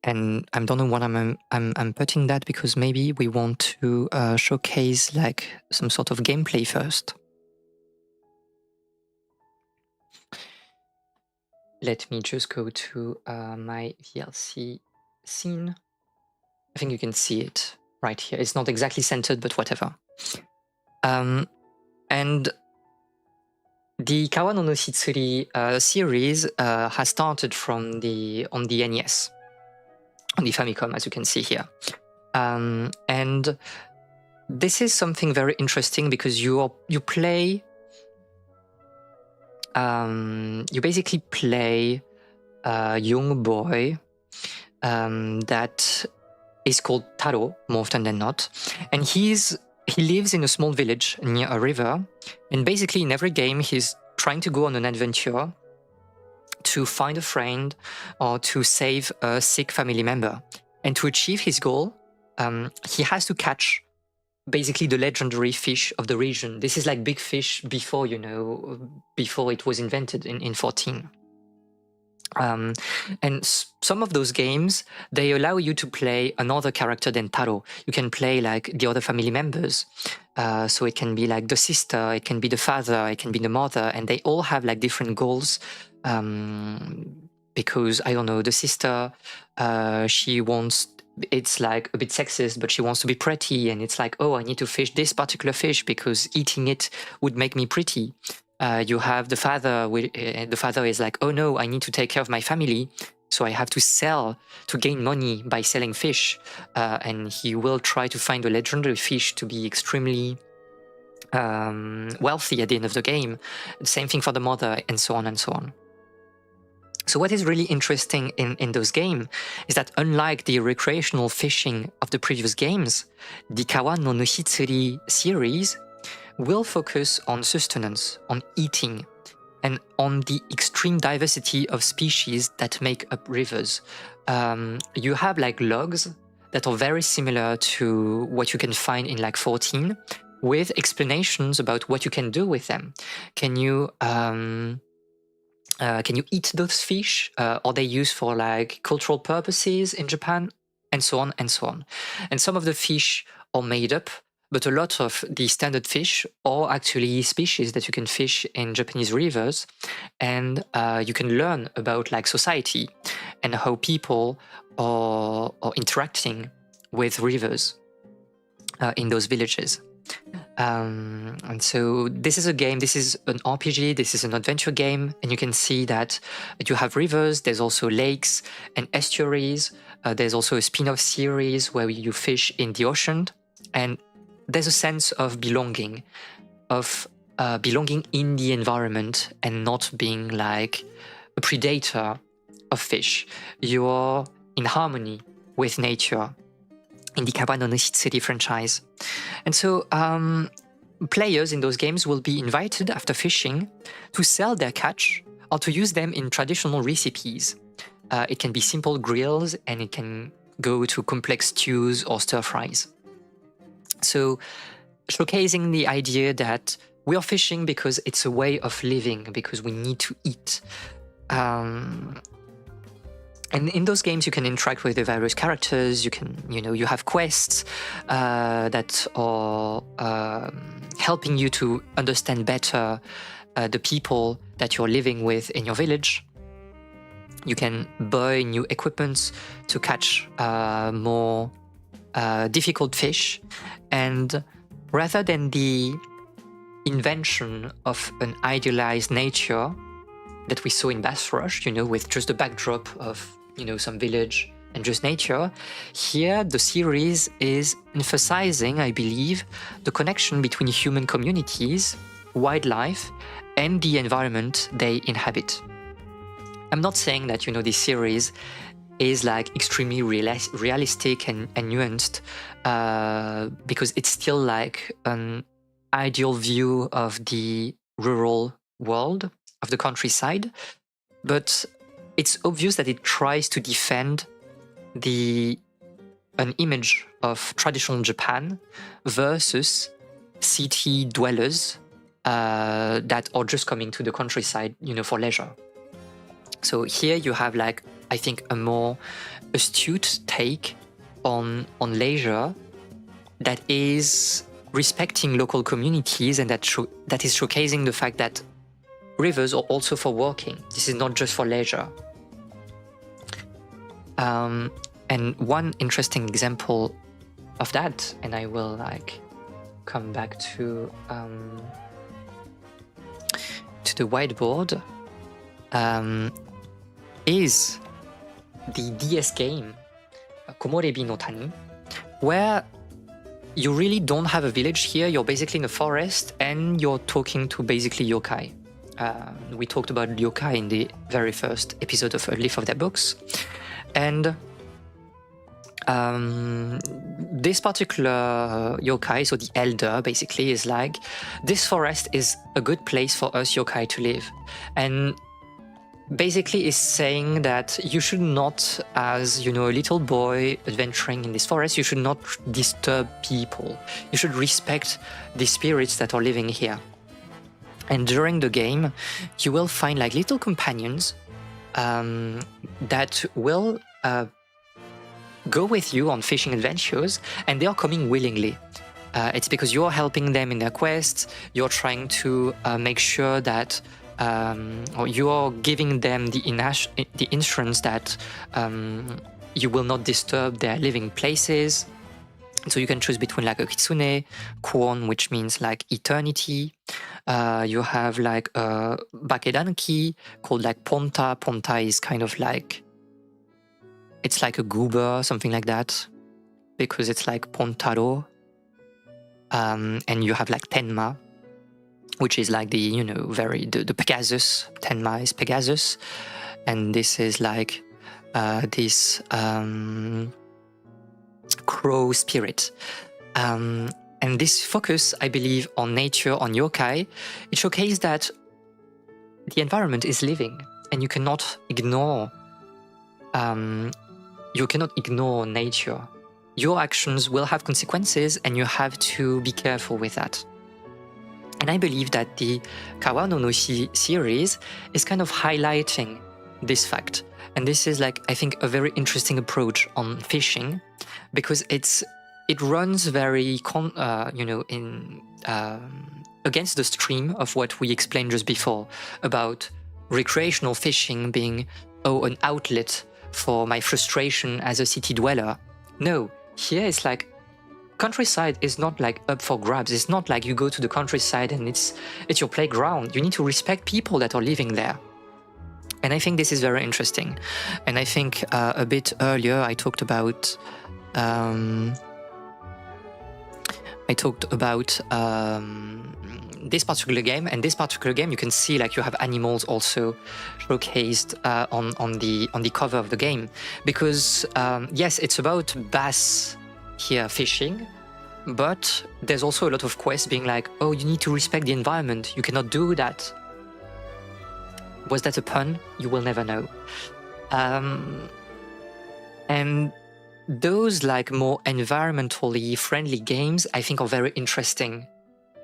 And I don't know what I'm putting that because maybe we want to showcase like some sort of gameplay first. Let me just go to my VLC scene. I think you can see it right here. It's not exactly centered, but whatever. And the Kawa no Nushitsuri series has started from on the NES, on the Famicom, as you can see here. And this is something very interesting because you play. You basically play a young boy that is called Taro, more often than not, and he lives in a small village near a river, and basically in every game he's trying to go on an adventure to find a friend or to save a sick family member. And to achieve his goal, he has to catch basically the legendary fish of the region. This is like big fish before, you know, before it was invented in 14. And some of those games, they allow you to play another character than Taro. You can play like the other family members. So it can be like the sister, it can be the father, it can be the mother, and they all have like different goals. Because, I don't know, the sister, she wants, it's like a bit sexist, but she wants to be pretty, and it's like, oh, I need to fish this particular fish because eating it would make me pretty. You have the father, the father is like, oh no, I need to take care of my family, so I have to sell to gain money by selling fish. And he will try to find a legendary fish to be extremely wealthy at the end of the game. Same thing for the mother, and so on and so on. So what is really interesting in those games is that unlike the recreational fishing of the previous games, the Kawa no Nushitsuri series will focus on sustenance, on eating, and on the extreme diversity of species that make up rivers. You have like logs that are very similar to what you can find in like 14, with explanations about what you can do with them. Can you eat those fish? Are they used for like cultural purposes in Japan? And so on and so on. And some of the fish are made up, but a lot of the standard fish are actually species that you can fish in Japanese rivers. And you can learn about like society and how people are interacting with rivers in those villages. And so this is a game, this is an RPG, this is an adventure game, and you can see that you have rivers, there's also lakes and estuaries, there's also a spin-off series where you fish in the ocean, and there's a sense of belonging in the environment and not being like a predator of fish. You are in harmony with nature in the Kawa no Nushitsuri franchise. And so players in those games will be invited after fishing to sell their catch or to use them in traditional recipes. It can be simple grills, and it can go to complex stews or stir fries. So showcasing the idea that we are fishing because it's a way of living, because we need to eat. And in those games, you can interact with the various characters. You can, you have quests that are helping you to understand better the people that you're living with in your village. You can buy new equipment to catch more difficult fish. And rather than the invention of an idealized nature that we saw in Bass Rush, with just a backdrop of, some village and just nature, here the series is emphasizing, I believe, the connection between human communities, wildlife, and the environment they inhabit. I'm not saying that, this series is like extremely realistic and nuanced, because it's still like an ideal view of the rural world, of the countryside, but it's obvious that it tries to defend an image of traditional Japan versus city dwellers that are just coming to the countryside, for leisure. So here you have like, I think, a more astute take on leisure that is respecting local communities, and that is showcasing the fact that rivers are also for walking. This is not just for leisure. And one interesting example of that, and I will come back to the whiteboard, is the DS game Komorebi no Tani, where you really don't have a village here. You're basically in a forest and you're talking to basically yokai. We talked about yokai in the very first episode of A Leaf of Their Books. And this particular yokai, so the elder, basically is like, this forest is a good place for us yokai to live. And basically is saying that you should not, as a little boy adventuring in this forest, you should not disturb people. You should respect the spirits that are living here. And during the game, you will find like little companions that will go with you on fishing adventures, and they are coming willingly. It's because you're helping them in their quests. You're trying to make sure that, or you're giving them the insurance that you will not disturb their living places. So you can choose between like a kitsune, kwon, which means like eternity. You have like a bakedanki called like ponta. Ponta is kind of like, it's like a goober, something like that, because it's like pontaro. And you have like tenma, which is like the, the Pegasus. Tenma is Pegasus. And this is like this crow spirit. And this focus, I believe, on nature, on yokai, it showcases that the environment is living, and you cannot ignore nature. Your actions will have consequences, and you have to be careful with that. And I believe that the Kawano no Shi series is kind of highlighting this fact. And this is like, I think, a very interesting approach on fishing, because it runs very, against the stream of what we explained just before about recreational fishing being, an outlet for my frustration as a city dweller. No, here it's like, countryside is not like up for grabs. It's not like you go to the countryside and it's your playground. You need to respect people that are living there. And I think this is very interesting. And I think a bit earlier I talked about this particular game. And this particular game, you can see like you have animals also showcased on the cover of the game, because yes, it's about bass here fishing, but there's also a lot of quests being like, oh, you need to respect the environment. You cannot do that. Was that a pun? You will never know. And those like more environmentally friendly games, I think, are very interesting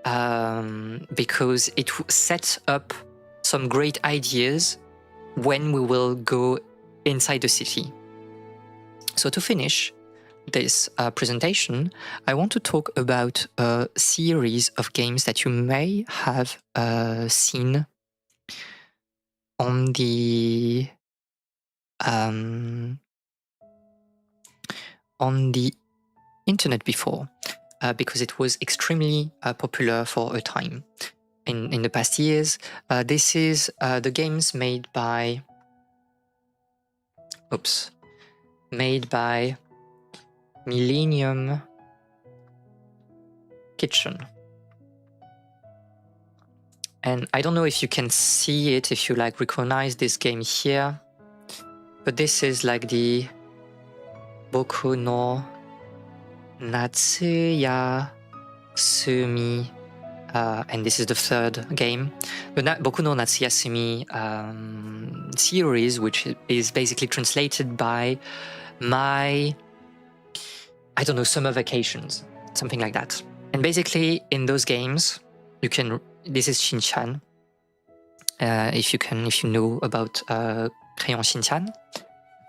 because it sets up some great ideas when we will go inside the city. So to finish this presentation, I want to talk about a series of games that you may have seen on the internet before, because it was extremely popular for a time in the past years. This is the games made by Millennium Kitchen. And I don't know if you can see it, if you like recognize this game here, but this is like the Boku no Natsuya Sumi, and this is the third game. The Boku no Natsuya Sumi series, which is basically translated by my, I don't know, summer vacations, something like that. And basically in those games, you can, this is Shinchan, if you know about Crayon Shinchan.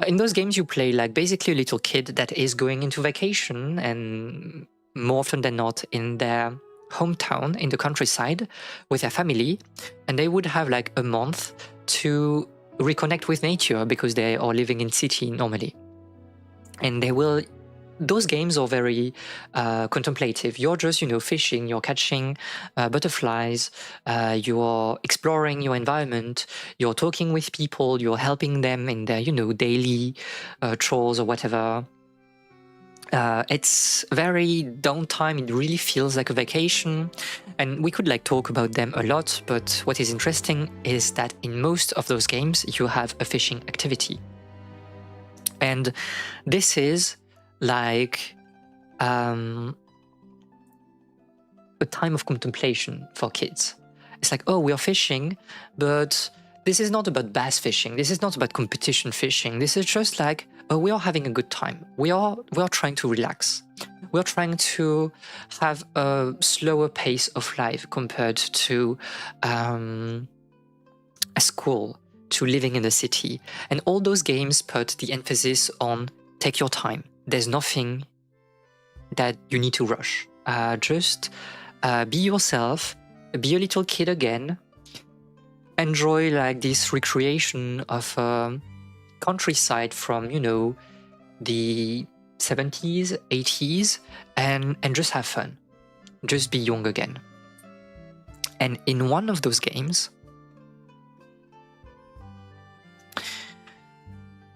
In those games, you play like basically a little kid that is going into vacation, and more often than not in their hometown in the countryside with their family, and they would have like a month to reconnect with nature because they are living in city normally. And those games are very contemplative. You're just, fishing, you're catching butterflies, you're exploring your environment, you're talking with people, you're helping them in their, daily chores or whatever. It's very downtime. It really feels like a vacation, and we could like talk about them a lot, but what is interesting is that in most of those games you have a fishing activity. And this is like a time of contemplation for kids. It's like, oh, we are fishing, but this is not about bass fishing. This is not about competition fishing. This is just like, oh, we are having a good time. We are trying to relax. We are trying to have a slower pace of life compared to a school, to living in a city. And all those games put the emphasis on take your time. There's nothing that you need to rush. Just be yourself, be a little kid again, enjoy like this recreation of countryside from, the 70s, 80s, and just have fun. Just be young again. And in one of those games,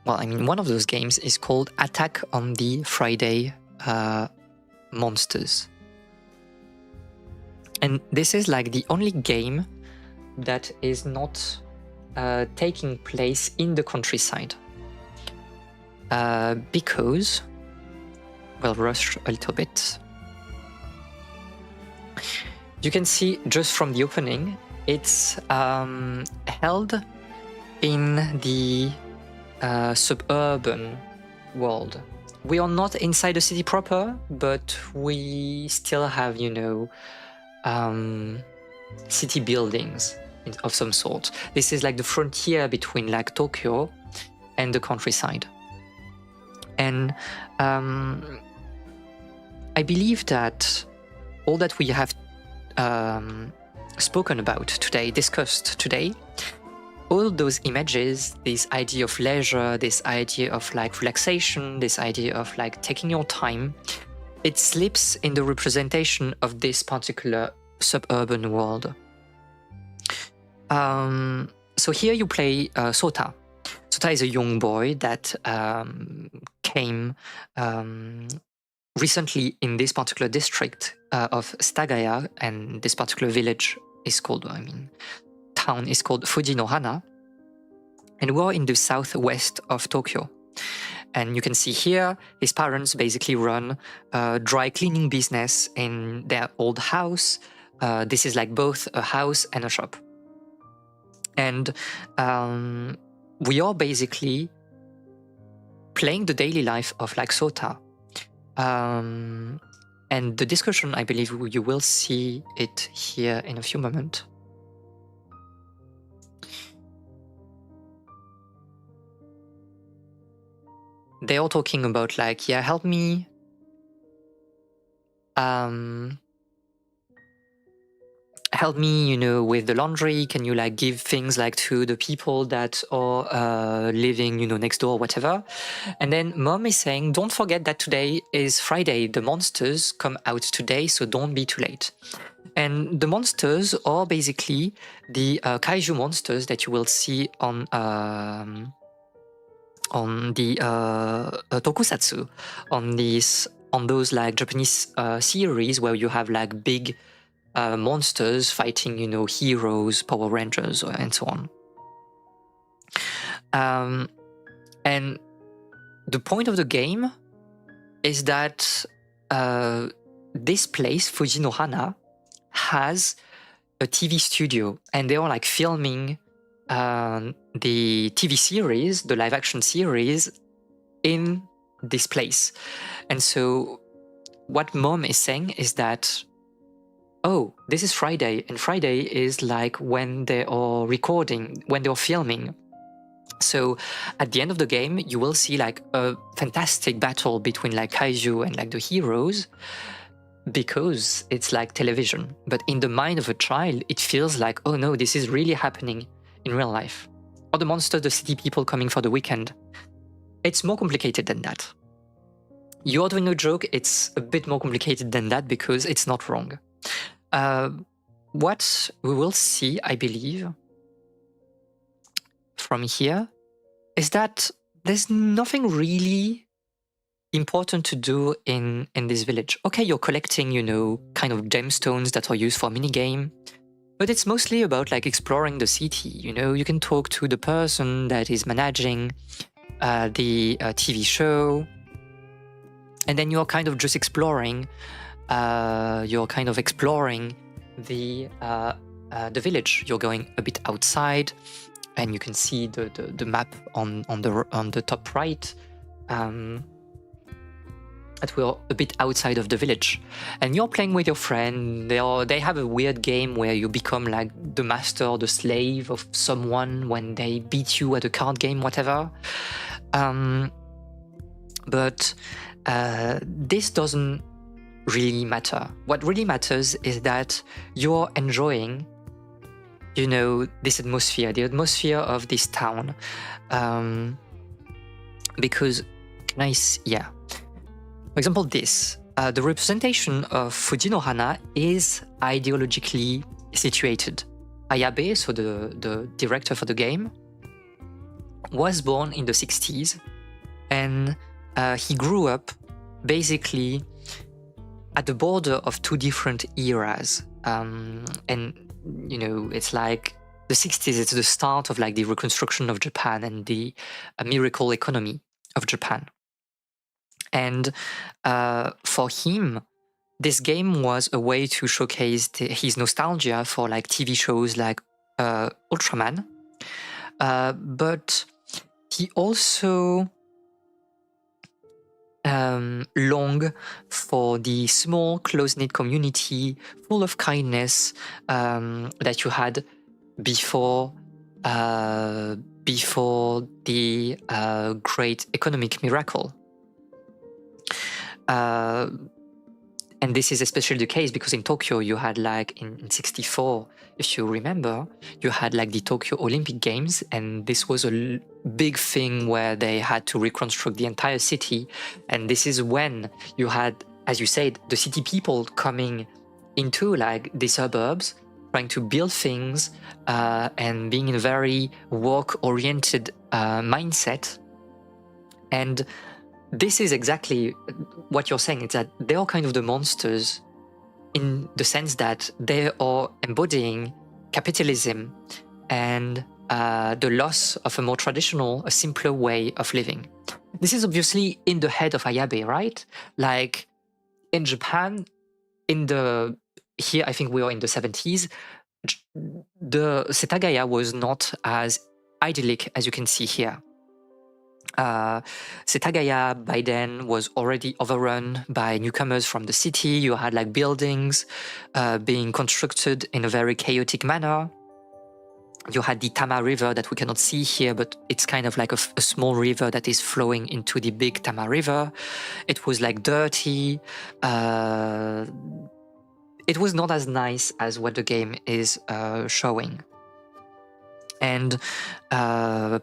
one of those games is called Attack on the Friday Monsters. And this is like the only game that is not taking place in the countryside. Because, we'll rush a little bit. You can see just from the opening, it's held in the suburban world. We are not inside the city proper, but we still have, city buildings of some sort. This is like the frontier between like Tokyo and the countryside. And I believe that all that we have spoken about today, discussed today, all those images, this idea of leisure, this idea of like relaxation, this idea of like taking your time, it slips in the representation of this particular suburban world. So here you play Sota. Sota is a young boy that came recently in this particular district of Stagaya, and this particular village is called, town is called Fujinohana, and we're in the southwest of Tokyo. And you can see here, his parents basically run a dry cleaning business in their old house. This is like both a house and a shop. And we are basically playing the daily life of like Sota. And the discussion, I believe you will see it here in a few moments. They are talking about like, yeah, help me. Help me, with the laundry. Can you like give things like to the people that are living, next door, whatever. And then mom is saying, don't forget that today is Friday. The monsters come out today, so don't be too late. And the monsters are basically the kaiju monsters that you will see on the tokusatsu, on those like Japanese series where you have like big monsters fighting, heroes, Power Rangers, and so on. And the point of the game is that this place, Fujinohana, has a TV studio, and they are like filming the TV series, the live action series, in this place. And so what mom is saying is that, oh, this is Friday, and Friday is like when they are recording, when they are filming. So at the end of the game, you will see like a fantastic battle between like kaiju and like the heroes, because it's like television. But in the mind of a child, it feels like, oh no, this is really happening in real life. Or the monster, the city people coming for the weekend. It's more complicated than that. You're doing a joke, it's a bit more complicated than that because it's not wrong. What we will see, I believe, from here is that there's nothing really important to do in this village. Okay, you're collecting, kind of gemstones that are used for a minigame, but it's mostly about like exploring the city. You can talk to the person that is managing the TV show, and then you're kind of just exploring. You're kind of exploring the village. You're going a bit outside, and you can see the map on the top right. That we're a bit outside of the village, and you're playing with your friend. They have a weird game where you become like the master or the slave of someone when they beat you at a card game, whatever. But this doesn't really matter. What really matters is that you're enjoying, this atmosphere, the atmosphere of this town. Because, yeah. For example, this. The representation of Fujinohana is ideologically situated. Ayabe, so the director for the game, was born in the 60s, and he grew up basically at the border of two different eras. And, it's like the 60s, it's the start of like the reconstruction of Japan and the miracle economy of Japan. And for him, this game was a way to showcase his nostalgia for like TV shows like Ultraman. But he also longed for the small, close-knit community full of kindness that you had before the great economic miracle. And this is especially the case because in Tokyo you had like in 64, if you remember, you had like the Tokyo Olympic Games, and this was a big thing where they had to reconstruct the entire city. And this is when you had, as you said, the city people coming into like the suburbs, trying to build things and being in a very work-oriented mindset. And this is exactly what you're saying. It's that they are kind of the monsters in the sense that they are embodying capitalism and the loss of a more traditional, a simpler way of living. This is obviously in the head of Ayabe, right? Like in Japan, here I think we are in the 70s, the Setagaya was not as idyllic as you can see here. Setagaya by then was already overrun by newcomers from the city. You had like buildings being constructed in a very chaotic manner. You had the Tama River that we cannot see here, but it's kind of like a small river that is flowing into the big Tama River. It was like dirty. It was not as nice as what the game is showing. And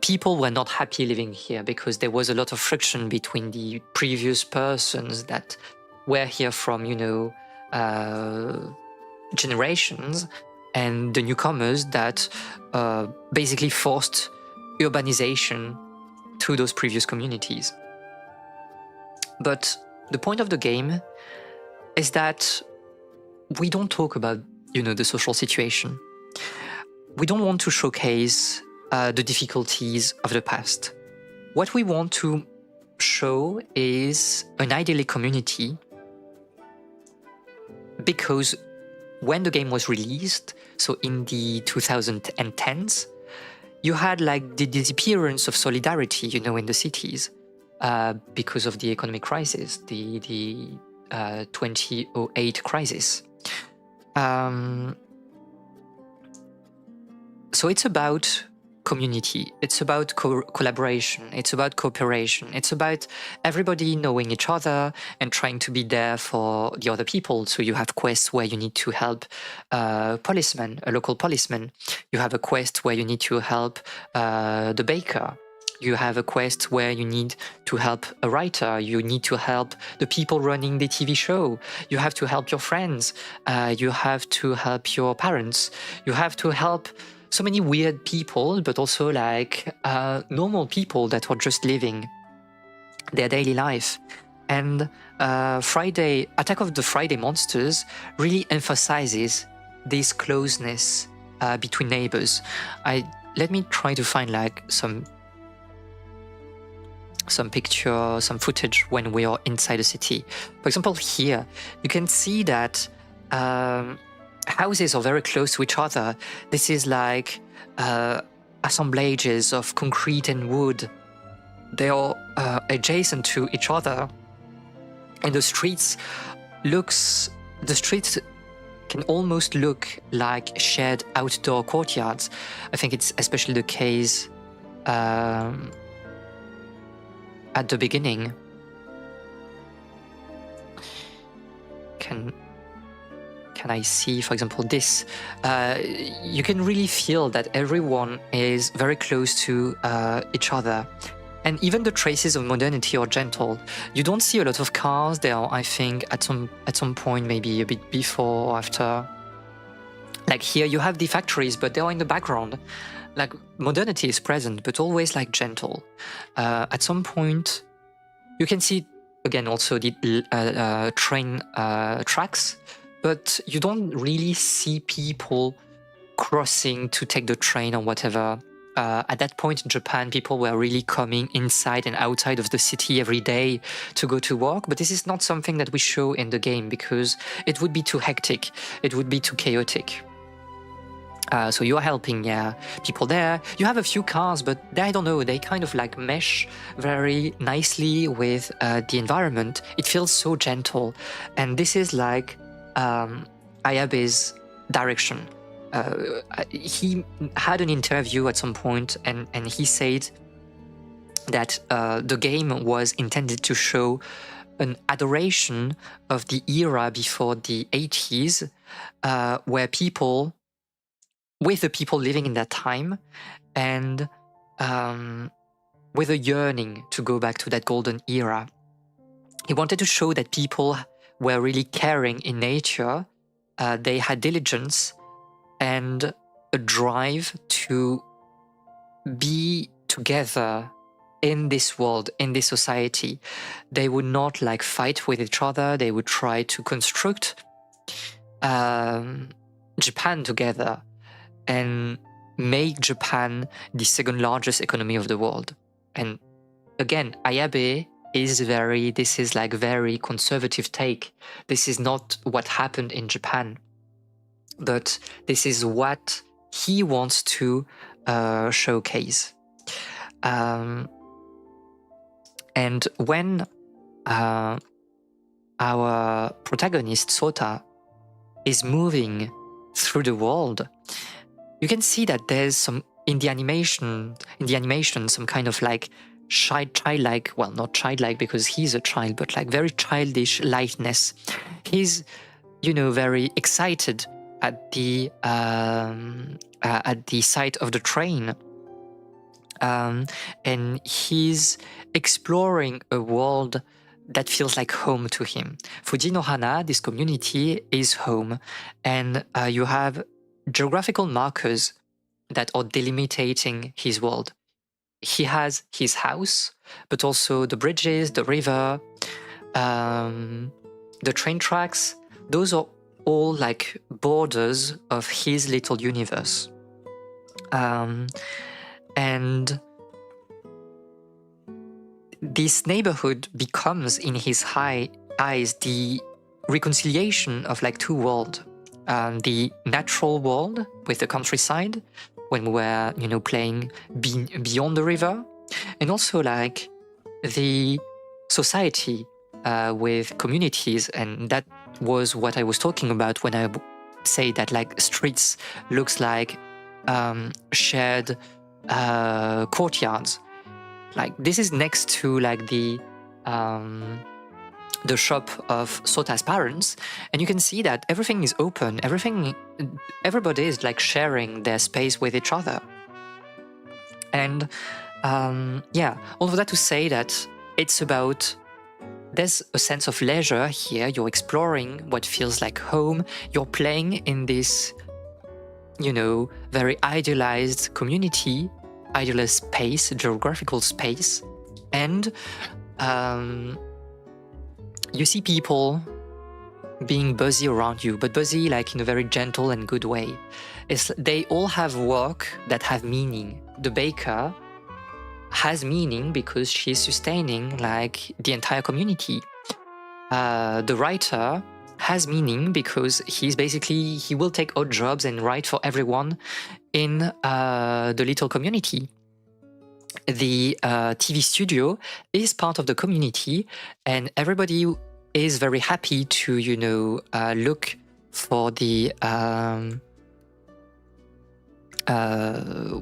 people were not happy living here because there was a lot of friction between the previous persons that were here from, generations, and the newcomers that basically forced urbanization to those previous communities. But the point of the game is that we don't talk about, the social situation. We don't want to showcase the difficulties of the past. What we want to show is an idyllic community, because when the game was released, so in the 2010s, you had like the disappearance of solidarity, in the cities because of the economic crisis, the 2008 crisis. So it's about community, it's about collaboration, it's about cooperation, it's about everybody knowing each other and trying to be there for the other people. So you have quests where you need to help a local policeman. You have a quest where you need to help the baker. You have a quest where you need to help a writer. You need to help the people running the TV show. You have to help your friends. You have to help your parents. You have to help so many weird people, but also like normal people that are just living their daily life. And Attack of the Friday Monsters really emphasizes this closeness between neighbors. Let me try to find like some picture, some footage when we are inside a city. For example, here you can see that houses are very close to each other. This is like assemblages of concrete and wood. They are adjacent to each other, and the streets can almost look like shared outdoor courtyards. I think it's especially the case at the beginning. Can I see, for example, this? You can really feel that everyone is very close to each other. And even the traces of modernity are gentle. You don't see a lot of cars. They are, I think, at some point, maybe a bit before or after. Like here, you have the factories, but they are in the background. Like modernity is present, but always like gentle. At some point, you can see again also the train tracks, but you don't really see people crossing to take the train or whatever. At that point in Japan, people were really coming inside and outside of the city every day to go to work. But this is not something that we show in the game because it would be too hectic. It would be too chaotic. So you're helping people there. You have a few cars, but I don't know, they kind of like mesh very nicely with the environment. It feels so gentle. And this is like Ayabe's direction. He had an interview at some point and he said that the game was intended to show an adoration of the era before the 80s, where with the people living in that time, and with a yearning to go back to that golden era. He wanted to show that people were really caring in nature. They had diligence and a drive to be together in this world, in this society. They would not like fight with each other. They would try to construct Japan together and make Japan the second largest economy of the world. And again, Ayabe this is like very conservative take. This is not what happened in Japan, but this is what he wants to showcase. And when our protagonist Sota is moving through the world, you can see that there's some in the animation some kind of like childlike, well, not childlike because he's a child, but like very childish lightness. He's, very excited at the sight of the train, and he's exploring a world that feels like home to him. Fuji no Hana, this community, is home, and you have geographical markers that are delimiting his world. He has his house, but also the bridges, the river, the train tracks. Those are all like borders of his little universe. And this neighborhood becomes, in his eyes, the reconciliation of like two worlds. The natural world with the countryside, when we were, playing beyond the river, and also like the society with communities. And that was what I was talking about when I say that like streets looks like shared courtyards. Like this is next to like the shop of Sota's parents, and you can see that everything is open. Everybody is like sharing their space with each other. And all of that to say that it's about, there's a sense of leisure here. You're exploring what feels like home. You're playing in this, very idealized community, idealized space, geographical space, and you see people being busy around you, but busy like in a very gentle and good way. They all have work that have meaning. The baker has meaning because she's sustaining like the entire community. The writer has meaning because he will take odd jobs and write for everyone in the little community. The TV studio is part of the community, and everybody is very happy to, look for the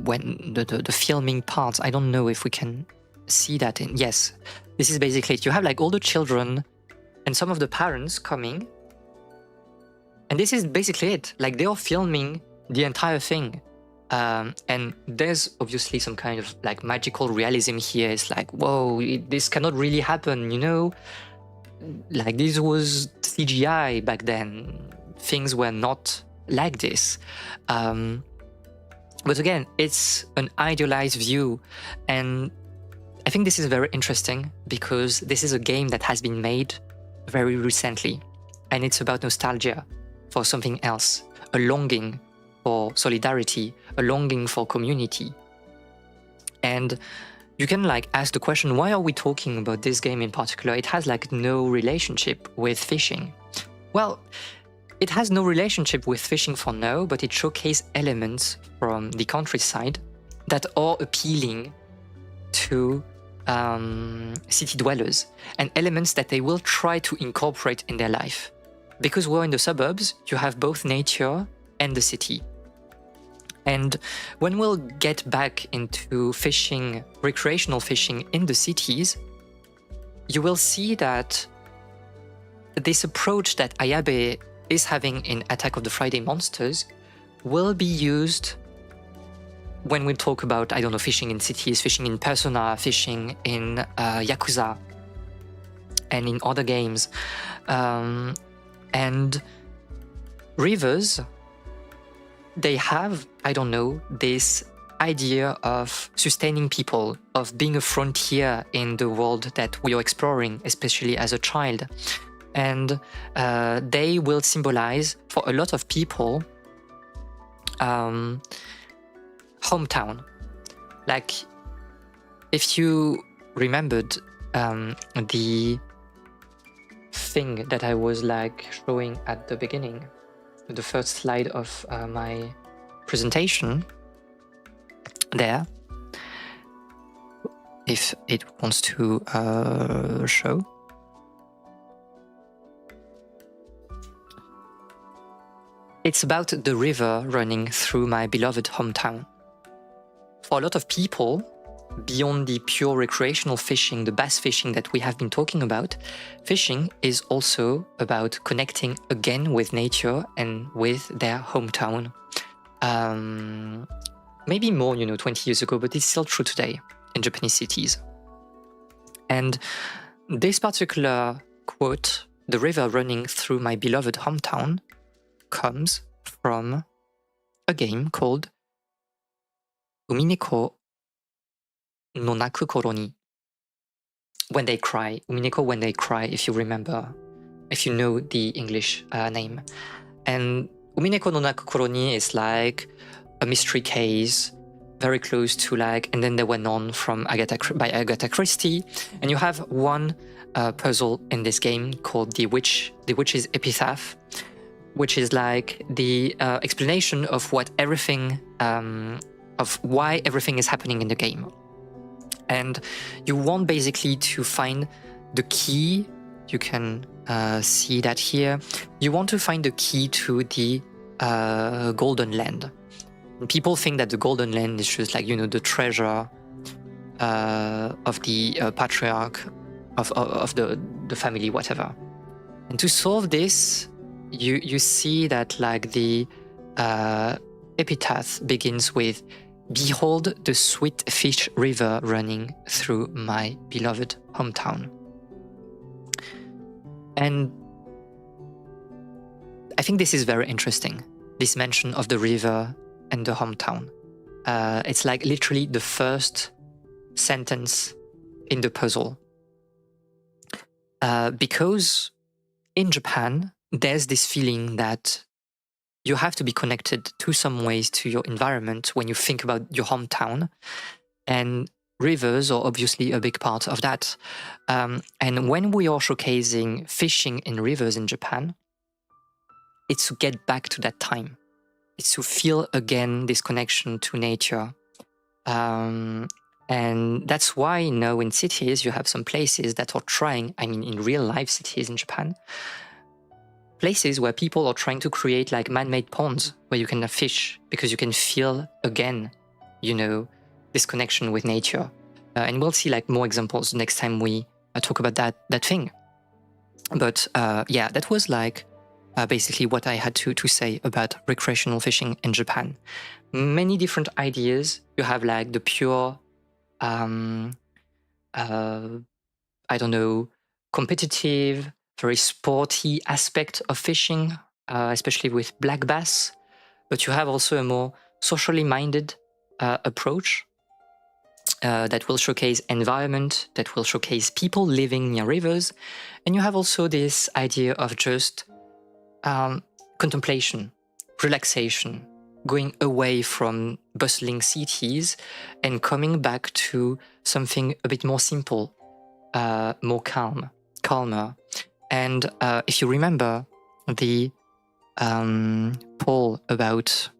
when the filming parts. I don't know if we can see that. Yes, this is basically it. You have like all the children and some of the parents coming, and this is basically it. Like they are filming the entire thing. And there's obviously some kind of like magical realism here. It's like, whoa, this cannot really happen, Like this was CGI back then. Things were not like this. But again, it's an idealized view. And I think this is very interesting because this is a game that has been made very recently. And it's about nostalgia for something else, a longing for solidarity, a longing for community. And you can like ask the question, why are we talking about this game in particular? It has like no relationship with fishing. Well, it has no relationship with fishing for now, but it showcases elements from the countryside that are appealing to city dwellers, and elements that they will try to incorporate in their life. Because we're in the suburbs, you have both nature and the city. And when we'll get back into fishing, recreational fishing in the cities, you will see that this approach that Ayabe is having in Attack of the Friday Monsters will be used when we talk about, I don't know, fishing in cities, fishing in Persona, fishing in Yakuza, and in other games. And rivers, they have, I don't know, this idea of sustaining people, of being a frontier in the world that we are exploring, especially as a child. And they will symbolize, for a lot of people, hometown. Like, if you remembered the thing that I was like showing at the beginning, the first slide of my presentation there, if it wants to show. It's about the river running through my beloved hometown. For a lot of people, beyond the pure recreational fishing, the bass fishing that we have been talking about, fishing is also about connecting again with nature and with their hometown. Maybe more, 20 years ago, but it's still true today in Japanese cities. And this particular quote, the river running through my beloved hometown, comes from a game called Umineko no naku koro ni. When they cry. Umineko, when they cry, if you remember, if you know the English name. And Umineko no naku koro ni is like a mystery case, very close to and then they went on from by Agatha Christie. And you have one puzzle in this game called the Witch's Epitaph, which is like the explanation of what everything, of why everything is happening in the game. And you want basically to find the key. You can see that here. You want to find the key to the Golden Land. And people think that the Golden Land is just the treasure of the patriarch of the family, whatever. And to solve this, you see that the epitaph begins with, "Behold the sweet fish river running through my beloved hometown." And I think this is very interesting, this mention of the river and the hometown. It's literally the first sentence in the puzzle. Because in Japan, there's this feeling that you have to be connected to some ways to your environment when you think about your hometown. And rivers are obviously a big part of that. And when we are showcasing fishing in rivers in Japan, it's to get back to that time. It's to feel again this connection to nature. And that's why now in cities, you have some places that are trying, in real life cities in Japan, places where people are trying to create man-made ponds where you can fish because you can feel again, this connection with nature. And we'll see more examples next time we talk about that thing. But yeah, that was basically what I had to say about recreational fishing in Japan. Many different ideas. You have the pure, competitive, very sporty aspect of fishing, especially with black bass. But you have also a more socially minded approach that will showcase environment, that will showcase people living near rivers. And you have also this idea of just contemplation, relaxation, going away from bustling cities and coming back to something a bit more simple, more calmer. And if you remember the poll about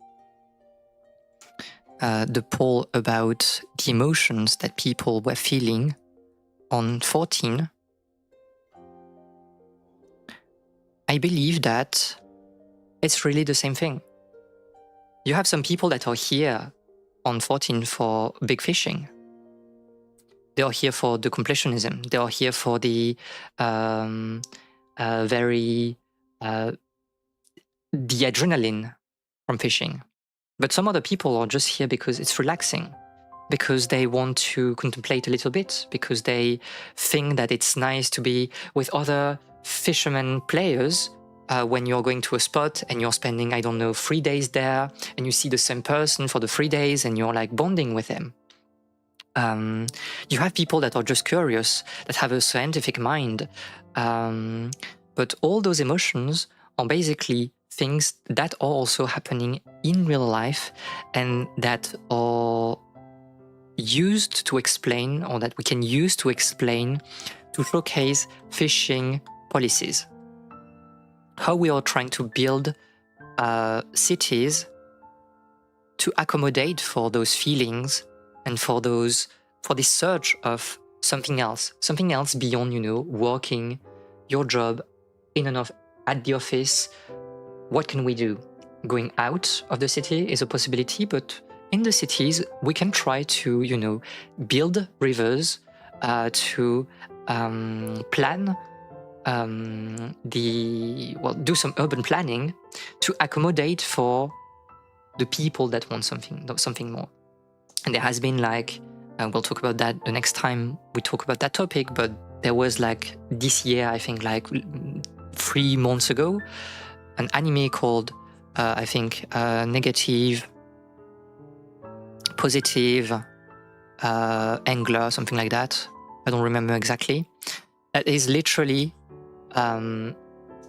the emotions that people were feeling on 14, I believe that it's really the same thing. You have some people that are here on 14 for big fishing. They are here for the completionism. They are here for the the adrenaline from fishing. But some other people are just here because it's relaxing, because they want to contemplate a little bit, because they think that it's nice to be with other fishermen players when you're going to a spot and you're spending, 3 days there, and you see the same person for the 3 days and you're bonding with them. You have people that are just curious, that have a scientific mind. But all those emotions are basically things that are also happening in real life and that are used to explain, or that we can use to explain, to showcase fishing policies. How we are trying to build cities to accommodate for those feelings and for this surge of something else beyond, working your job in and of at the office. What can we do? Going out of the city is a possibility, but in the cities, we can try to, build rivers, to plan do some urban planning to accommodate for the people that want something more. And there has been we'll talk about that the next time we talk about that topic, but there was this year, I think 3 months ago, an anime called I think Negative, Positive, Angler, something like that. I don't remember exactly. That is literally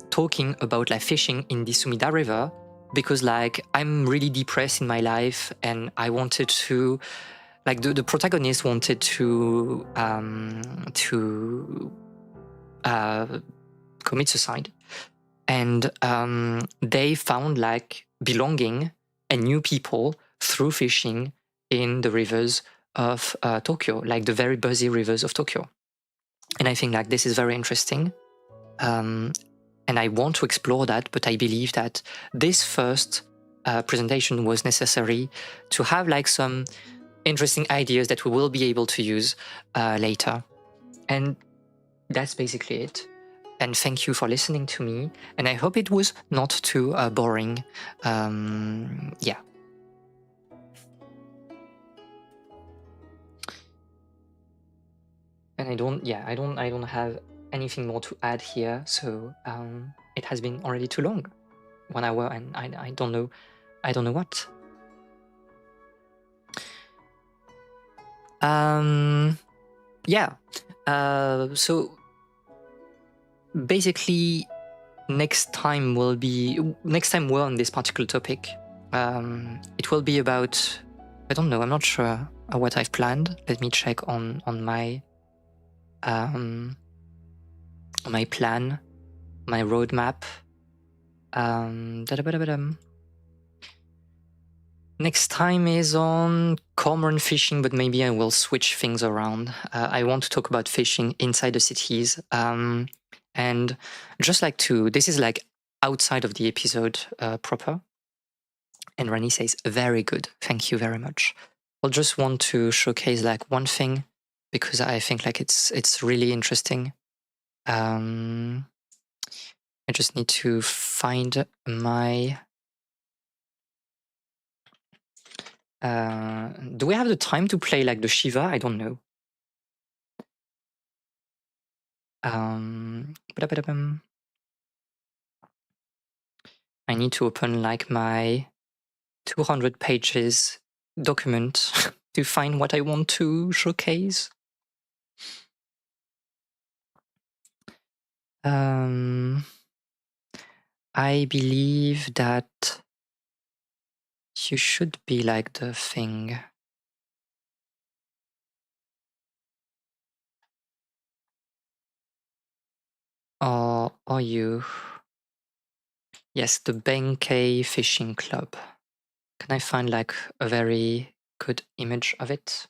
talking about fishing in the Sumida River, because I'm really depressed in my life, and I wanted to the protagonist wanted to commit suicide, and they found belonging and new people through fishing in the rivers of Tokyo, the very busy rivers of Tokyo. And I think this is very interesting, and I want to explore that, but I believe that this first presentation was necessary to have some interesting ideas that we will be able to use later. And that's basically it. And thank you for listening to me, and I hope it was not too boring. Yeah. And I don't have anything more to add here, so it has been already too long, 1 hour, and I don't know what. Yeah. So basically, next time we're on this particular topic, it will be about, I don't know, I'm not sure what I've planned. Let me check on my my plan, my roadmap. Next time is on cormorant fishing, but maybe I will switch things around. I want to talk about fishing inside the cities, and just this is outside of the episode proper. And Rani says, very good, thank you very much. I'll just want to showcase one thing, because I think it's really interesting. I just need to find my do we have the time to play the Shivah? I don't know. I need to open my 200 pages document to find what I want to showcase. I believe that you should be the thing. Or are you? Yes, the Benkei Fishing Club. Can I find a very good image of it?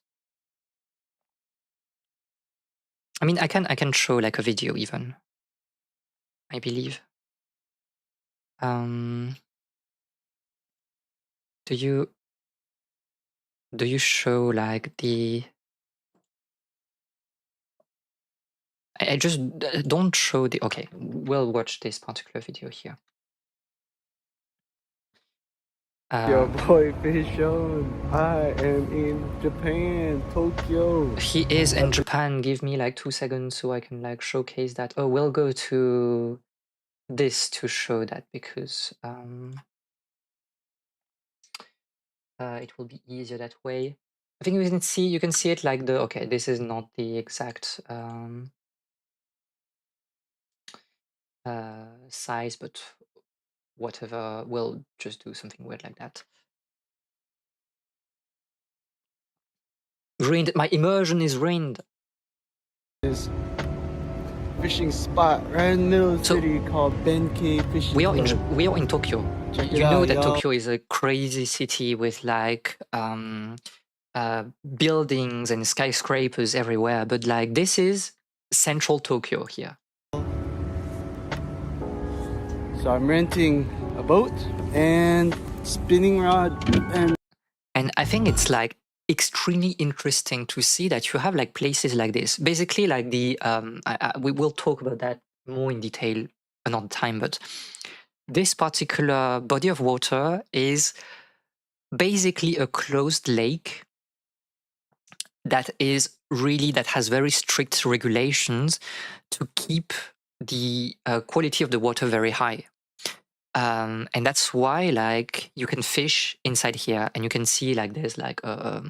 I mean, I can show a video even, I believe. Do you show the? I just don't show the. Okay, we'll watch this particular video here. Your boy Fish on. I am in Japan, Tokyo. He is in Japan. Give me 2 seconds so I can showcase that. Oh, we'll go to this to show that, because it will be easier that way. I think you can see it okay, this is not the exact size, but whatever, we'll just do something weird like that. Ruined. My immersion is ruined. This fishing spot right in the middle of the city called Benkei Fishing we are Club. we are in Tokyo. You know that Tokyo is a crazy city with buildings and skyscrapers everywhere, but like this is central Tokyo here. So I'm renting a boat and spinning rod and I think it's like extremely interesting to see that you have like places like this. Basically, like we will talk about that more in detail another time, but this particular body of water is basically a closed lake that has very strict regulations to keep the quality of the water very high. And that's why like you can fish inside here, and you can see like there's like a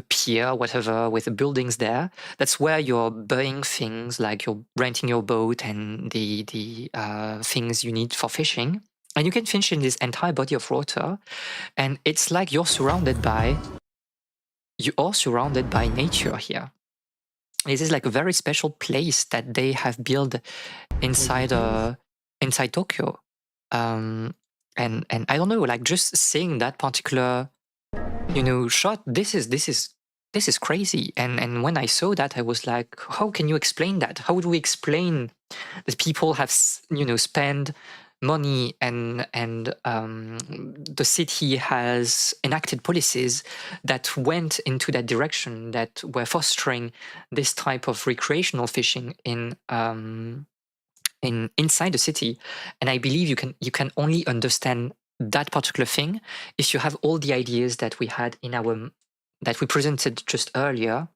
pier, whatever, with the buildings there. That's where you're buying things, like you're renting your boat and the things you need for fishing. And you can fish in this entire body of water, and it's like you are surrounded by nature here. This is like a very special place that they have built inside Tokyo. And I don't know, like just seeing that particular, shot, this is crazy. And when I saw that, I was like, how can you explain that? How would we explain that people have, spent money and the city has enacted policies that went into that direction, that were fostering this type of recreational fishing inside the city? And I believe you can only understand that particular thing if you have all the ideas that we had that we presented just earlier,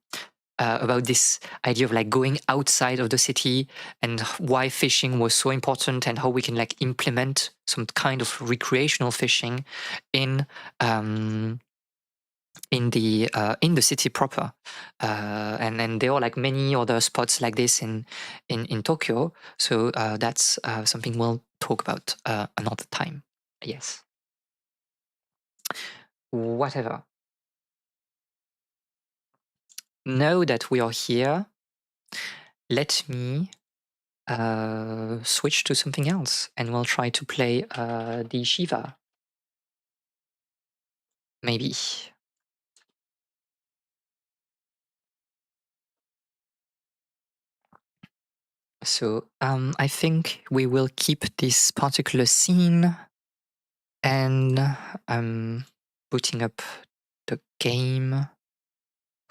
about this idea of like going outside of the city and why fishing was so important, and how we can like implement some kind of recreational fishing in the city proper. And there are like many other spots like this in Tokyo. So that's something we'll talk about another time. Yes. Whatever. Now that we are here, let me switch to something else, and we'll try to play the Shivah. Maybe. So I think we will keep this particular scene, and I'm booting up the game.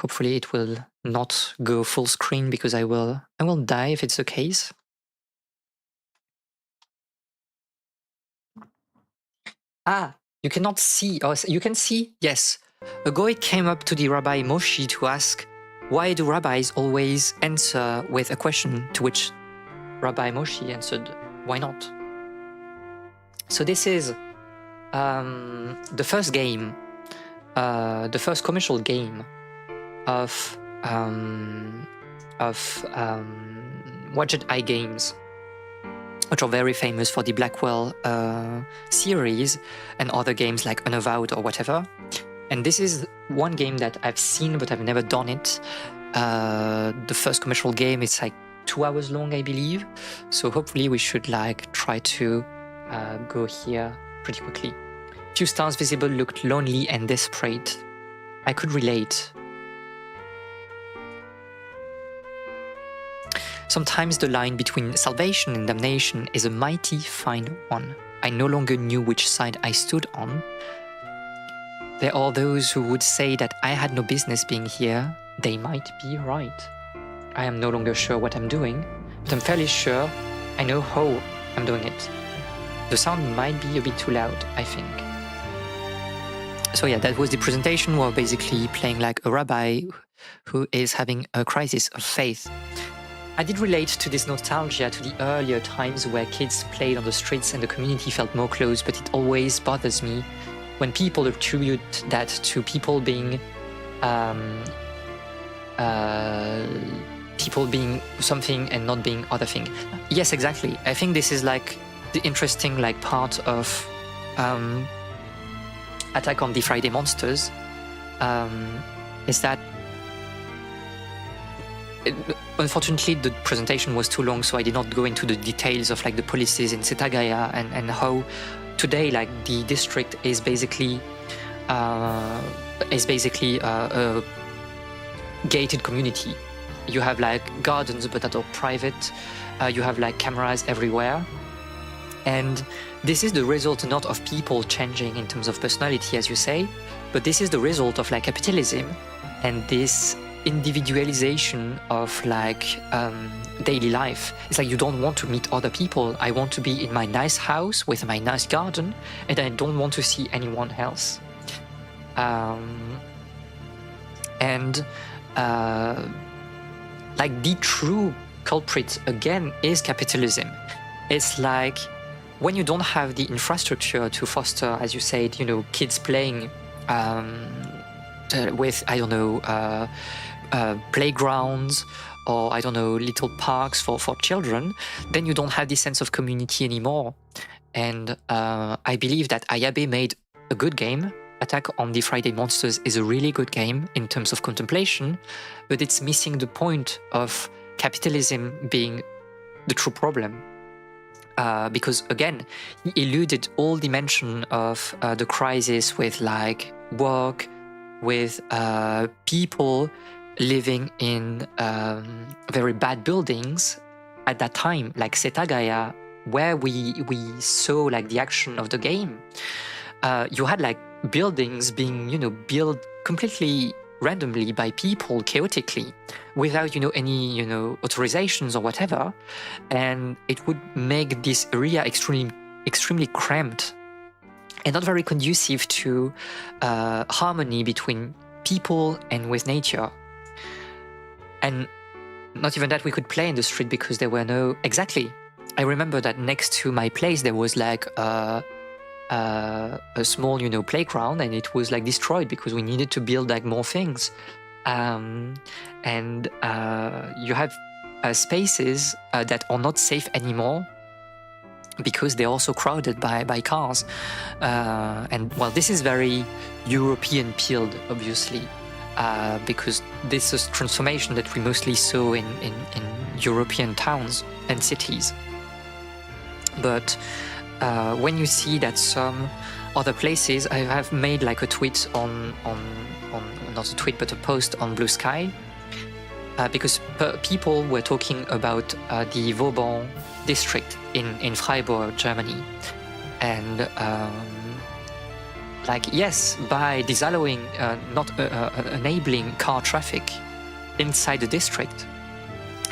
Hopefully it will not go full screen, because I will die if it's the case. You cannot see. Oh, you can see? Yes. A guy came up to the Rabbi Moshe to ask, why do rabbis always answer with a question, to which Rabbi Moshe answered, why not? So this is the first game, the first commercial game of Widget Eye Games, which are very famous for the Blackwell series and other games like Unavowed or whatever. And this is one game that I've seen, but I've never done it. The first commercial game is like 2 hours long, I believe. So hopefully we should like try to go here pretty quickly. Few stars visible, looked lonely and desperate. I could relate. Sometimes the line between salvation and damnation is a mighty fine one. I no longer knew which side I stood on. There are those who would say that I had no business being here. They might be right. I am no longer sure what I'm doing, but I'm fairly sure I know how I'm doing it. The sound might be a bit too loud, I think. So yeah, that was the presentation. We're basically playing like a rabbi who is having a crisis of faith. I did relate to this nostalgia to the earlier times where kids played on the streets and the community felt more close, but it always bothers me when people attribute that to people being something and not being other thing. Yes, exactly. I think this is like the interesting like part of Attack on the Friday Monsters, is that unfortunately the presentation was too long, so I did not go into the details of like the policies in Setagaya and how today like the district is basically is basically a gated community. You have like gardens, but that are private. You have like cameras everywhere. And this is the result not of people changing in terms of personality, as you say, but this is the result of like capitalism and this individualization of like daily life. It's like you don't want to meet other people. I want to be in my nice house with my nice garden, and I don't want to see anyone else. Like the true culprit again is capitalism. It's like when you don't have the infrastructure to foster, as you said, you know, kids playing with, I don't know, playgrounds or, I don't know, little parks for children, then you don't have this sense of community anymore. And I believe that Ayabe made a good game. Attack on the Friday Monsters is a really good game in terms of contemplation, but it's missing the point of capitalism being the true problem. Because again, he eluded all dimension of the crisis with like work, with people living in very bad buildings at that time, like Setagaya, where we saw like the action of the game. You had like buildings being, you know, built completely randomly by people chaotically without, you know, any, you know, authorizations or whatever, and it would make this area extremely cramped and not very conducive to harmony between people and with nature. And not even that we could play in the street because there were no... Exactly. I remember that next to my place there was like a small, you know, playground, and it was like destroyed because we needed to build like more things. And you have spaces that are not safe anymore because they're also crowded by cars. And well, this is very European peeled, obviously, because this is transformation that we mostly saw in European towns and cities. But when you see that some other places, I have made like a tweet on not a tweet but a post on Blue Sky, because people were talking about the Vauban district in Freiburg, Germany, and like yes, by disallowing, not enabling car traffic inside the district,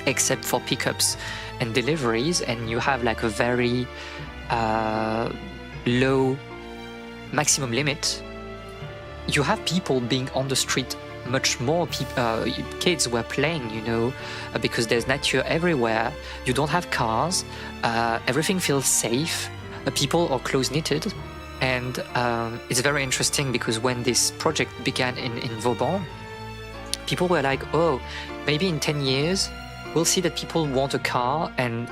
except for pickups and deliveries, and you have like a very low maximum limit, you have people being on the street much more. Kids were playing, you know, because there's nature everywhere. You don't have cars. Everything feels safe. People are close-knitted. And it's very interesting because when this project began in Vauban, people were like, oh, maybe in 10 years, we'll see that people want a car and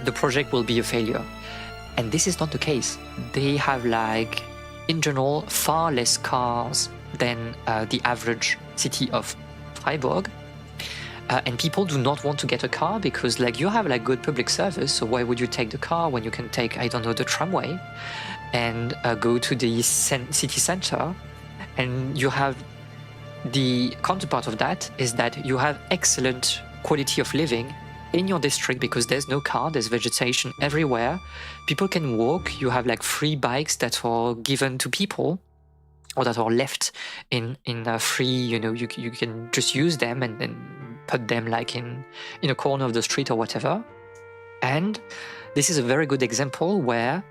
the project will be a failure. And this is not the case. They have like, in general, far less cars than the average city of Freiburg. And people do not want to get a car because like you have like good public service. So why would you take the car when you can take, I don't know, the tramway and go to the city center? And you have the counterpart of that is that you have excellent quality of living in your district because there's no car, there's vegetation everywhere. People can walk. You have like free bikes that are given to people or that are left in free, you know, you can just use them and then put them like in a corner of the street or whatever. And this is a very good example where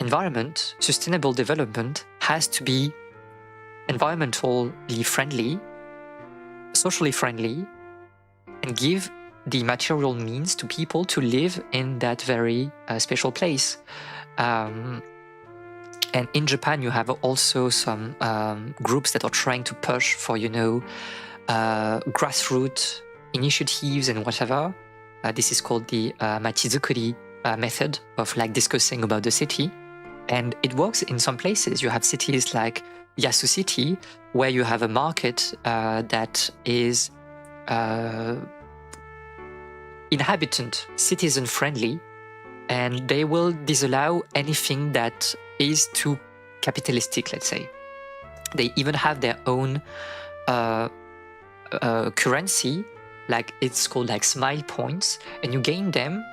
environment, sustainable development has to be environmentally friendly, socially friendly, and give the material means to people to live in that very special place. And in Japan, you have also some groups that are trying to push for, you know, grassroots initiatives and whatever. This is called the Machizukuri method of like discussing about the city. And it works in some places. You have cities like Yasu City, where you have a market that is inhabitant, citizen friendly, and they will disallow anything that is too capitalistic, let's say. They even have their own currency, like it's called like smile points, and you gain them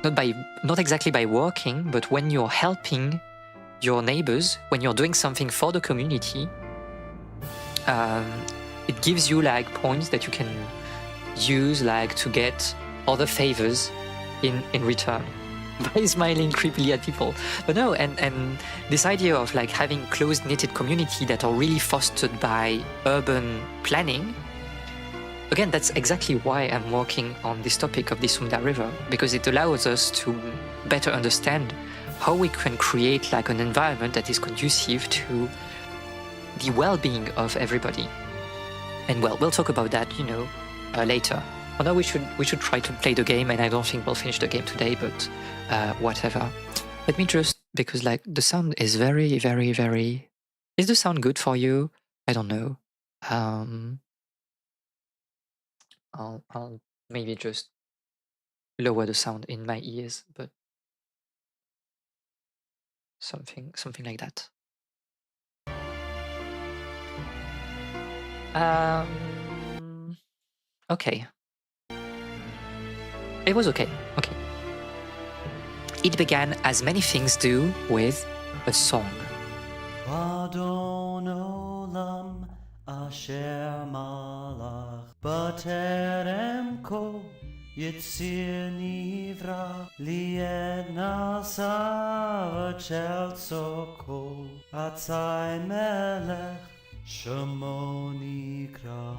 not exactly by working, but when you're helping your neighbors, when you're doing something for the community. It gives you like points that you can use like to get other favors in return by smiling creepily at people. But no, and this idea of like having close knitted community that are really fostered by urban planning, again, that's exactly why I'm working on this topic of the Sunda River, because it allows us to better understand how we can create like an environment that is conducive to the well-being of everybody. And well, we'll talk about that, later. Although we should try to play the game, and I don't think we'll finish the game today, but whatever. Let me just, because like the sound is very, very, very... Is the sound good for you? I don't know. I'll maybe just lower the sound in my ears, but something like that. Okay. It was okay. Okay. It began as many things do with a song. Adon olam asher malach b'terem kol yitzir nivra lied nasa v'cheltso kol atzai melech shemo nikra.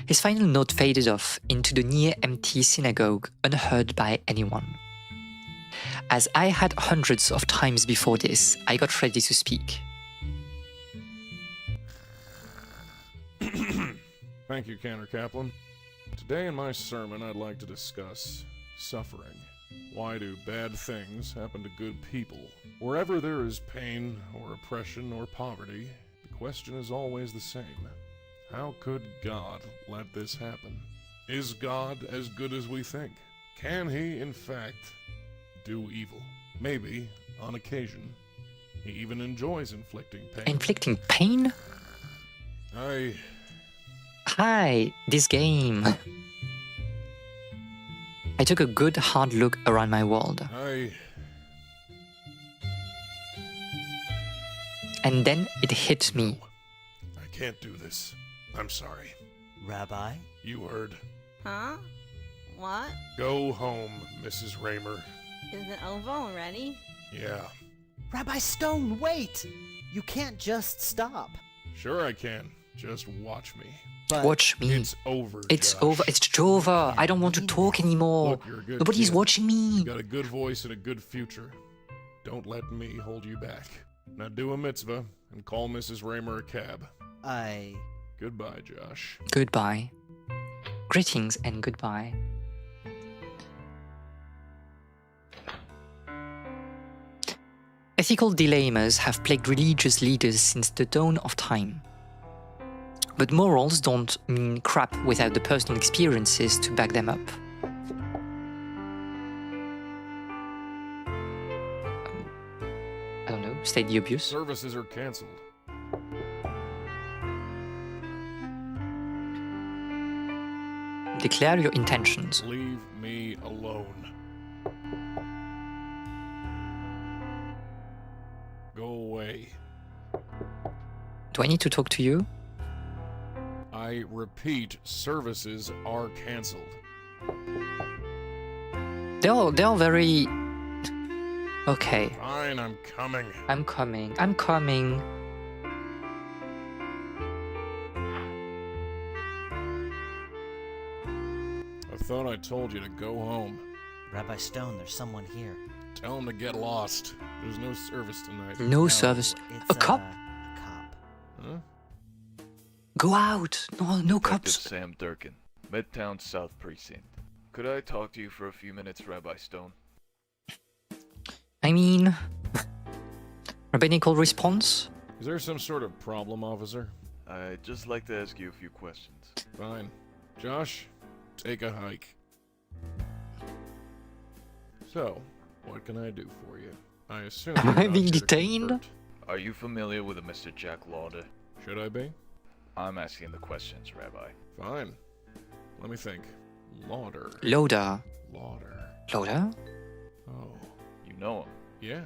His final note faded off into the near-empty synagogue, unheard by anyone. As I had hundreds of times before this, I got ready to speak. Thank you, Cantor Kaplan. Today in my sermon, I'd like to discuss suffering. Why do bad things happen to good people? Wherever there is pain or oppression or poverty, the question is always the same. How could God let this happen? Is God as good as we think? Can he, in fact, do evil? Maybe, on occasion, he even enjoys inflicting pain. Inflicting pain? Hi, this game. I took a good hard look around my world. And then it hit me. I can't do this. I'm sorry. Rabbi? You heard. Huh? What? Go home, Mrs. Raymer. Is it over already? Yeah. Rabbi Stone, wait! You can't just stop. Sure I can. Just watch me. But Watch me. It's over, It's Josh. over. It's over. I don't want to talk anymore. Look, you're a good Nobody's kid. watching me. You got a good voice and a good future. Don't let me hold you back. Now do a mitzvah and call Mrs. Raymer a cab. Goodbye, Josh. Goodbye. Greetings and goodbye. Ethical dilemmas have plagued religious leaders since the dawn of time. But morals don't mean crap without the personal experiences to back them up. I don't know, state the obvious. Services are canceled. Declare your intentions. Leave me alone. Go away. Do I need to talk to you? I repeat, services are canceled. They're all very... Okay. Fine, I'm coming. I'm coming. I thought I told you to go home. Rabbi Stone, there's someone here. Tell him to get lost. There's no service tonight. No service. It's A cop? A cop. Huh? Go out. No Detective cops. Sam Durkin, Midtown South Precinct. Could I talk to you for a few minutes, Rabbi Stone? I mean... rabbinical response? Is there some sort of problem, officer? I'd just like to ask you a few questions. Fine. Josh, take a hike. So, what can I do for you? I assume you're Am I not being here to detained? convert. Are you familiar with a Mr. Jack Lauder? Should I be? I'm asking the questions, Rabbi. Fine. Let me think. Lauder. Loader. Lauder. Loader? Oh. You know him. Yeah.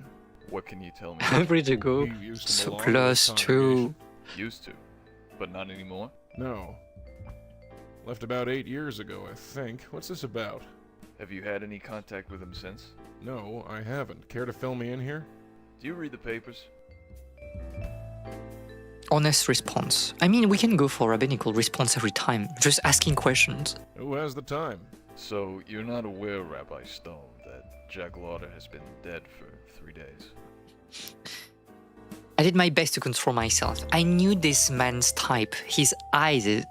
What can you tell me? Where to go? He used to So belong to the close to... congregation. Used to, but not anymore? No. Left about 8 years ago, I think. What's this about? Have you had any contact with him since? No, I haven't. Care to fill me in here? Do you read the papers? Honest response. I mean, we can go for rabbinical response every time. Just asking questions. Who has the time? So, you're not aware, Rabbi Stone, that Jack Lauder has been dead for 3 days? I did my best to control myself. I knew this man's type. His eyes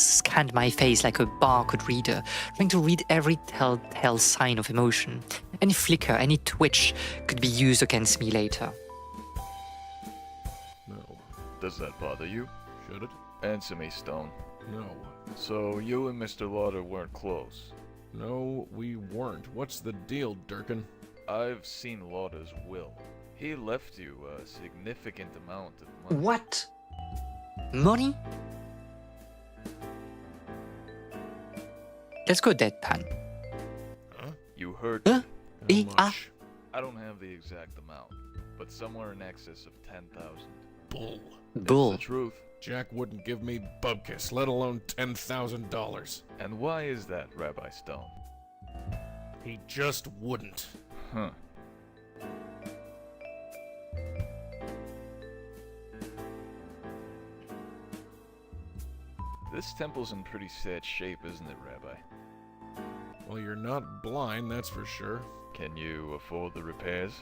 scanned my face like a barcode reader, trying to read every telltale sign of emotion. Any flicker, any twitch could be used against me later. No. Does that bother you? Should it? Answer me, Stone. No. So, you and Mr. Lauder weren't close? No, we weren't. What's the deal, Durkin? I've seen Lauder's will. He left you a significant amount of money. What? Money? Let's go deadpan. Huh? You heard Huh? me. How Ah. much? I don't have the exact amount, but somewhere in excess of 10,000. Bull. Bull. It's the truth. Jack wouldn't give me bubkiss, let alone $10,000. And why is that, Rabbi Stone? He just wouldn't. Huh. This temple's in pretty sad shape, isn't it, Rabbi? Well, you're not blind, that's for sure. Can you afford the repairs?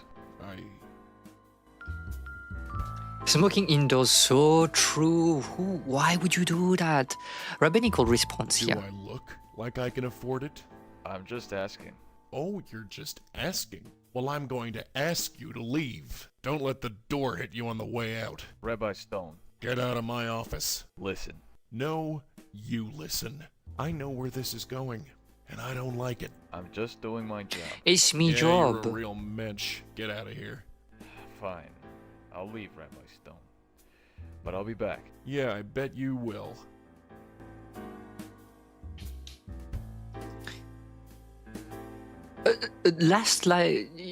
Smoking indoors, so true. Why would you do that? Rabbinical response Do here. I look like I can afford it? I'm just asking. Oh, you're just asking. Well, I'm going to ask you to leave. Don't let the door hit you on the way out. Rabbi Stone, Get out of my office. listen. No, you listen. I know where this is going, and I don't like it. I'm just doing my job. It's me Yeah, job. you're a real mensch. Get out of here. Fine. I'll leave, Rabbi Stone. But I'll be back. Yeah, I bet you will.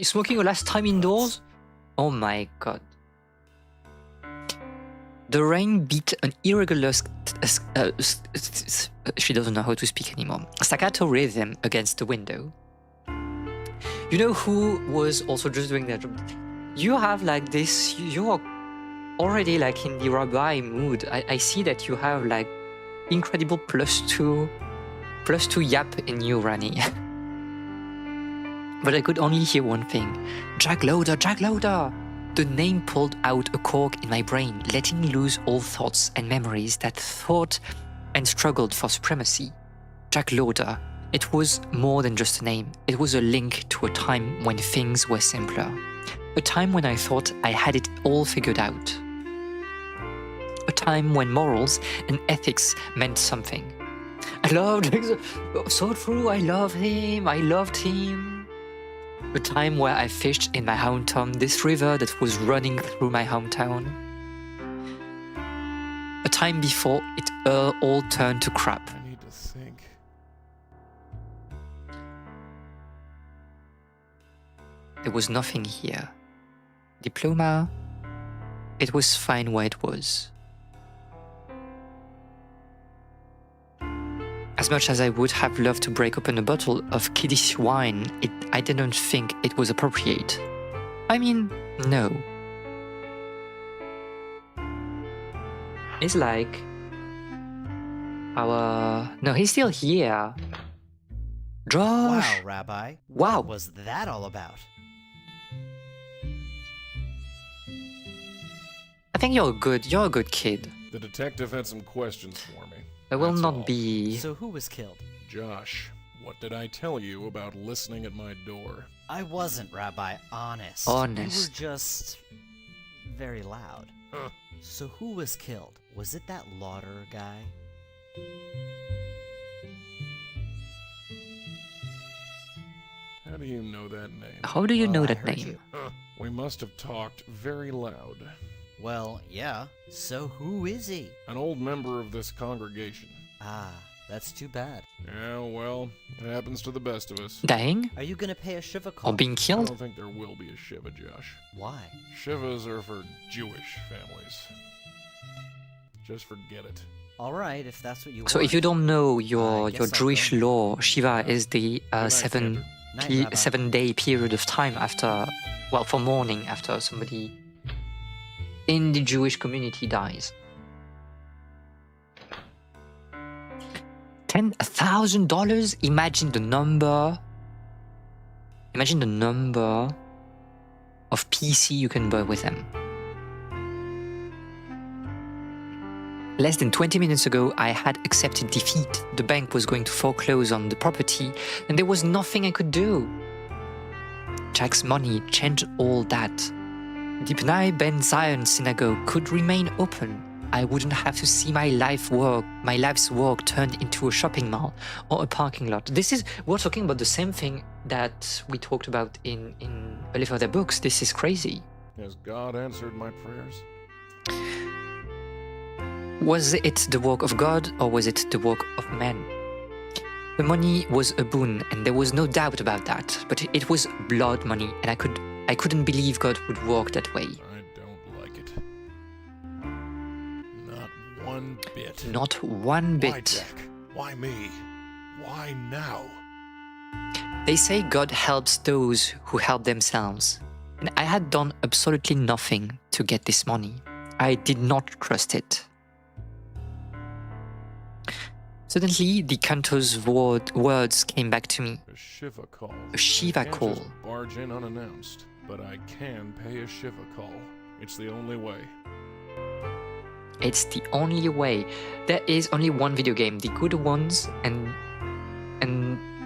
Smoking a last time indoors? Oh my god. The rain beat an irregular she doesn't know how to speak anymore. Staccato rhythm against the window. You know who was also just doing that job? You have like this, you are already like in the rabbi mood. I see that you have like incredible +2 yap in you, Rani. But I could only hear one thing. Jack Lauder, Jack Lauder! The name pulled out a cork in my brain, letting loose all thoughts and memories that thought and struggled for supremacy. Jack Lauder. It was more than just a name. It was a link to a time when things were simpler. A time when I thought I had it all figured out. A time when morals and ethics meant something. I loved so true, I loved him. A time where I fished in my hometown, this river that was running through my hometown. A time before it all turned to crap. I need to think. There was nothing here. Diploma, it was fine where it was. As much as I would have loved to break open a bottle of kiddish wine, I didn't think it was appropriate. I mean, no. It's like... No, he's still here. Josh! Wow, Rabbi. Wow. What was that all about? I think you're a good kid. The detective had some questions for me. I will That's not all. be... So who was killed? Josh, what did I tell you about listening at my door? I wasn't, Rabbi. Honest. Honest. You were just very loud. Huh. So who was killed? Was it that Lauder guy? How do you know that name? How do you Well, know I that heard name? you. We must have talked very loud. Well, yeah. So who is he? An old member of this congregation. Ah, that's too bad. Yeah, well, it happens to the best of us. Dying? Are you gonna pay a Shiva Or call? being I killed? don't think there will be a Shiva, Josh. Why? Shivas are for Jewish families. Just forget it. Alright, if that's what you So want. if you don't know I your guess I'll Jewish go. law, Shiva is the Good night, seven Xander. Night, Rabbi. 7 day period of time after, well, for mourning after somebody in the Jewish community dies. $10,000? Imagine the number. Imagine the number of PC you can buy with them. Less than 20 minutes ago, I had accepted defeat. The bank was going to foreclose on the property, and there was nothing I could do. Jack's money changed all that. The Bnai Ben Zion synagogue could remain open. I wouldn't have to see my life's work turned into a shopping mall or a parking lot. We're talking about the same thing that we talked about in a lot of their books. This is crazy. Has God answered my prayers? Was it the work of God or was it the work of man? The money was a boon, and there was no doubt about that. But it was blood money, and I couldn't believe God would work that way. I don't like it. Not one bit. Not one Why, bit. Jack? Why me? Why now? They say God helps those who help themselves. And I had done absolutely nothing to get this money. I did not trust it. Suddenly, the cantor's words came back to me. A Shiva call. A Shiva I can't call. just barge in unannounced, but I can pay a Shiva call. It's the only way. It's the only way. There is only one video game, the good ones, and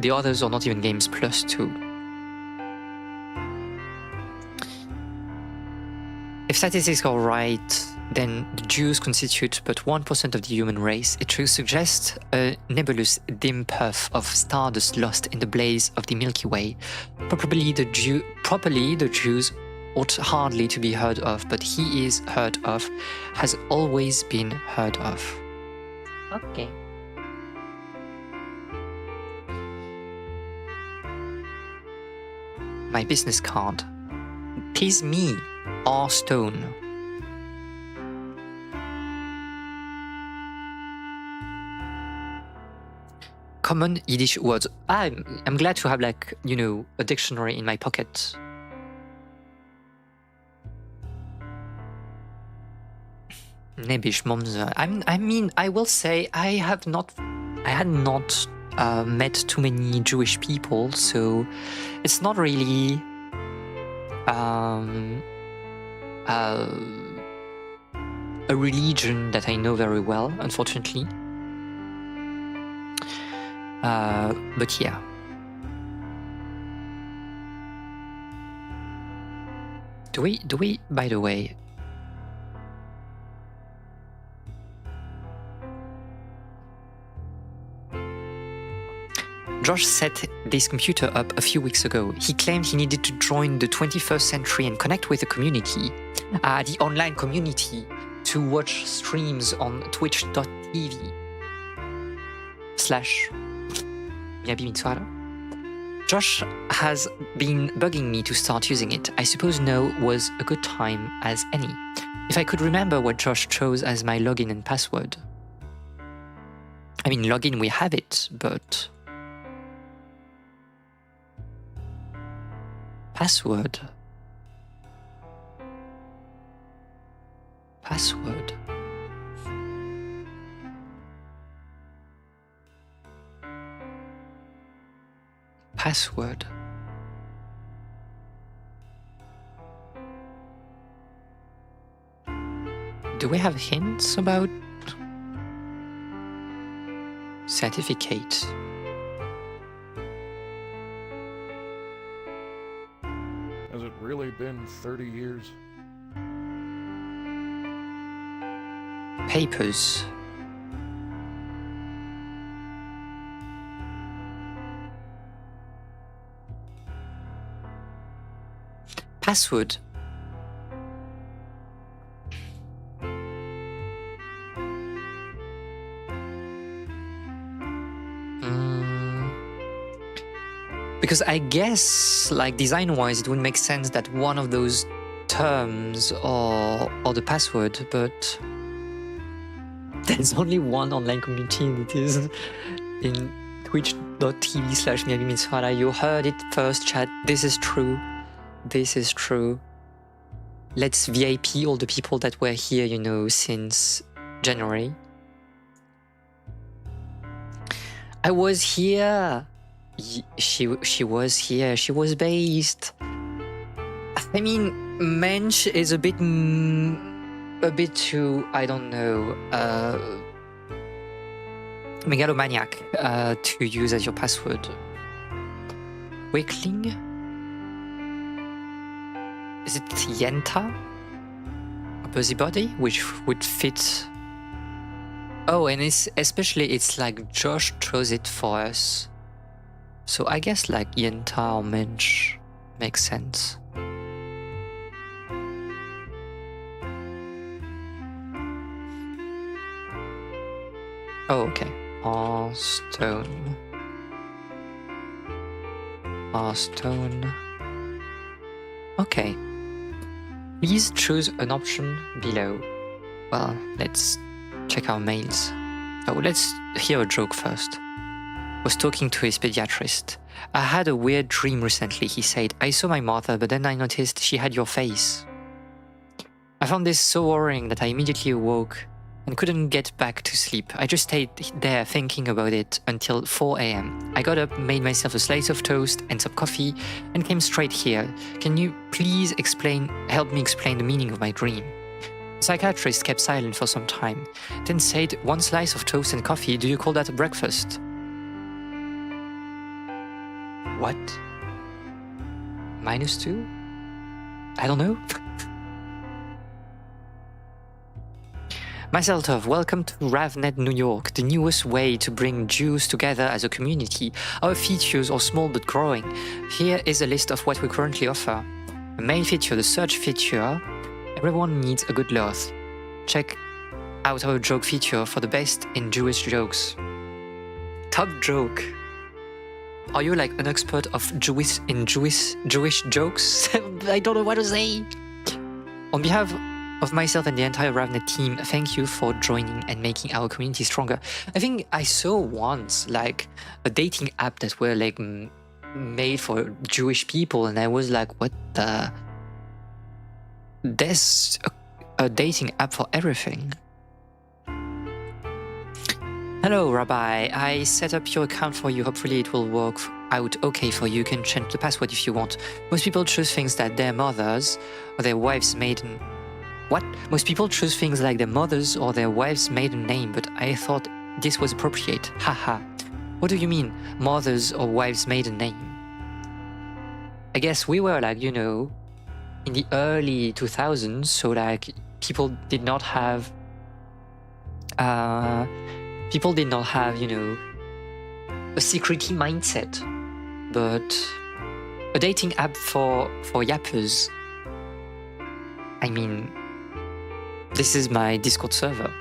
the others are not even games plus 2. If statistics are right, then the Jews constitute but 1% of the human race. It should suggest a nebulous dim puff of stardust lost in the blaze of the Milky Way. Properly, the Jews ought hardly to be heard of, but he is heard of, has always been heard of. Okay. My business card. Please me, R. Stone. Common Yiddish words. I'm glad to have, like, a dictionary in my pocket. Nebish Momza. I mean, I will say I had not met too many Jewish people, so it's not really a religion that I know very well, unfortunately. But yeah. Do we, by the way, Josh set this computer up a few weeks ago. He claimed he needed to join the 21st century and connect with the community, the online community, to watch streams on twitch.tv/ Yabi Mitswara. Josh has been bugging me to start using it. I suppose now was a good time as any. If I could remember what Josh chose as my login and password. I mean, login, we have it, but password. Password. Password. Do we have hints about certificate? Has it really been 30 years? Papers. password. Because I guess, like, design-wise, it would make sense that one of those terms or the password, but there's only one online community, and it is in twitch.tv/miyagimisfara. You heard it first, chat. This is true. This is true. Let's VIP all the people that were here, you know, since January. I was here. She was here. She was based. I mean, mensch is a bit too, I don't know, megalomaniac to use as your password. Wickling? Is it Yenta? A busybody, which would fit. Oh, and it's like Josh chose it for us. So I guess like Yenta or Mensch makes sense. Oh, okay. Stone. Okay. Please choose an option below. Well, let's check our mails. Oh, let's hear a joke first. Was talking to his pediatrist. I had a weird dream recently, he said. I saw my mother, but then I noticed she had your face. I found this so worrying that I immediately awoke and couldn't get back to sleep. I just stayed there thinking about it until 4 a.m. I got up, made myself a slice of toast and some coffee, and came straight here. Can you please help me explain the meaning of my dream? The psychiatrist kept silent for some time, then said, 1 slice of toast and coffee, do you call that a breakfast? What? -2? I don't know. Myself, welcome to RavNet New York, the newest way to bring Jews together as a community. Our features are small but growing. Here is a list of what we currently offer. The main feature, the search feature. Everyone needs a good laugh. Check out our joke feature for the best in Jewish jokes. Top joke. Are you like an expert of Jewish jokes? I don't know what to say. On behalf of myself and the entire RavNet team, thank you for joining and making our community stronger. I think I saw once like a dating app that were like made for Jewish people, and I was like, what the? There's a dating app for everything. Hello, Rabbi. I set up your account for you. Hopefully it will work out okay for you. You can change the password if you want. Most people choose things that their mothers or their wives' maiden... What? Most people choose things like their mothers or their wives' maiden name, but I thought this was appropriate. Haha. What do you mean, mothers or wives' maiden name? I guess we were like, you know, in the early 2000s, so like people did not have, you know, a security mindset, but a dating app for yappers. I mean, this is my Discord server.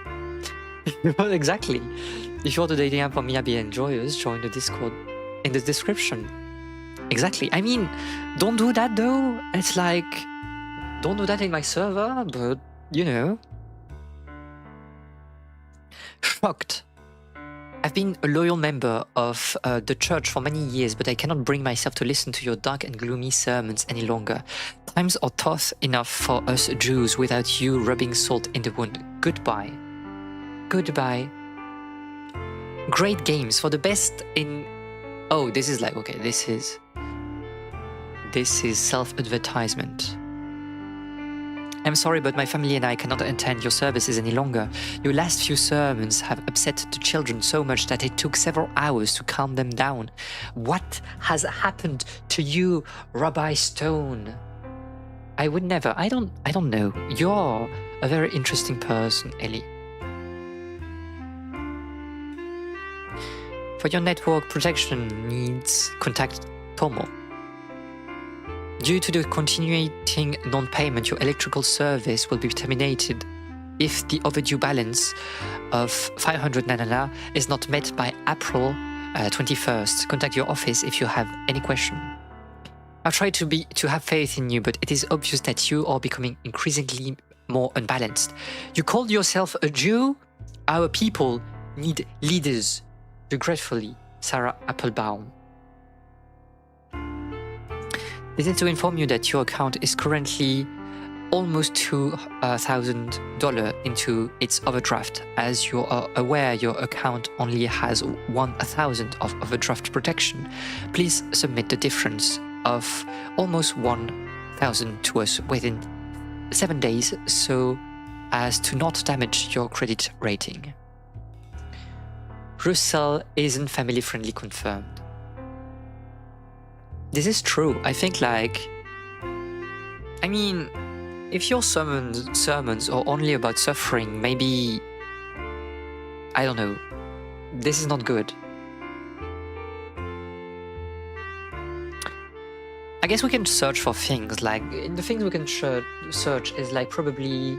Exactly. If you want a dating app for Miyabi enjoyers, join the Discord in the description. Exactly. I mean, don't do that though. It's like, don't do that in my server, but you know. Shocked. I've been a loyal member of the church for many years, but I cannot bring myself to listen to your dark and gloomy sermons any longer. Times are tough enough for us Jews without you rubbing salt in the wound. Goodbye. Goodbye. Great games for the best in... Oh, this is like, okay, this is self-advertisement. I'm sorry, but my family and I cannot attend your services any longer. Your last few sermons have upset the children so much that it took several hours to calm them down. What has happened to you, Rabbi Stone? I would never. I don't know. You're a very interesting person, Ellie. For your network protection needs, contact Tomo. Due to the continuing non-payment, your electrical service will be terminated if the overdue balance of 500 nanana is not met by April 21st. Contact your office if you have any question. I try to have faith in you, but it is obvious that you are becoming increasingly more unbalanced. You call yourself a Jew? Our people need leaders. Regretfully, Sarah Applebaum. This is to inform you that your account is currently almost $2,000 into its overdraft. As you are aware, your account only has 1,000 of overdraft protection. Please submit the difference of almost 1,000 to us within 7 days so as to not damage your credit rating. Russell isn't family friendly confirmed. This is true. I think if your sermons are only about suffering, maybe, I don't know, this is not good. I guess we can search for things, the things we can search is probably,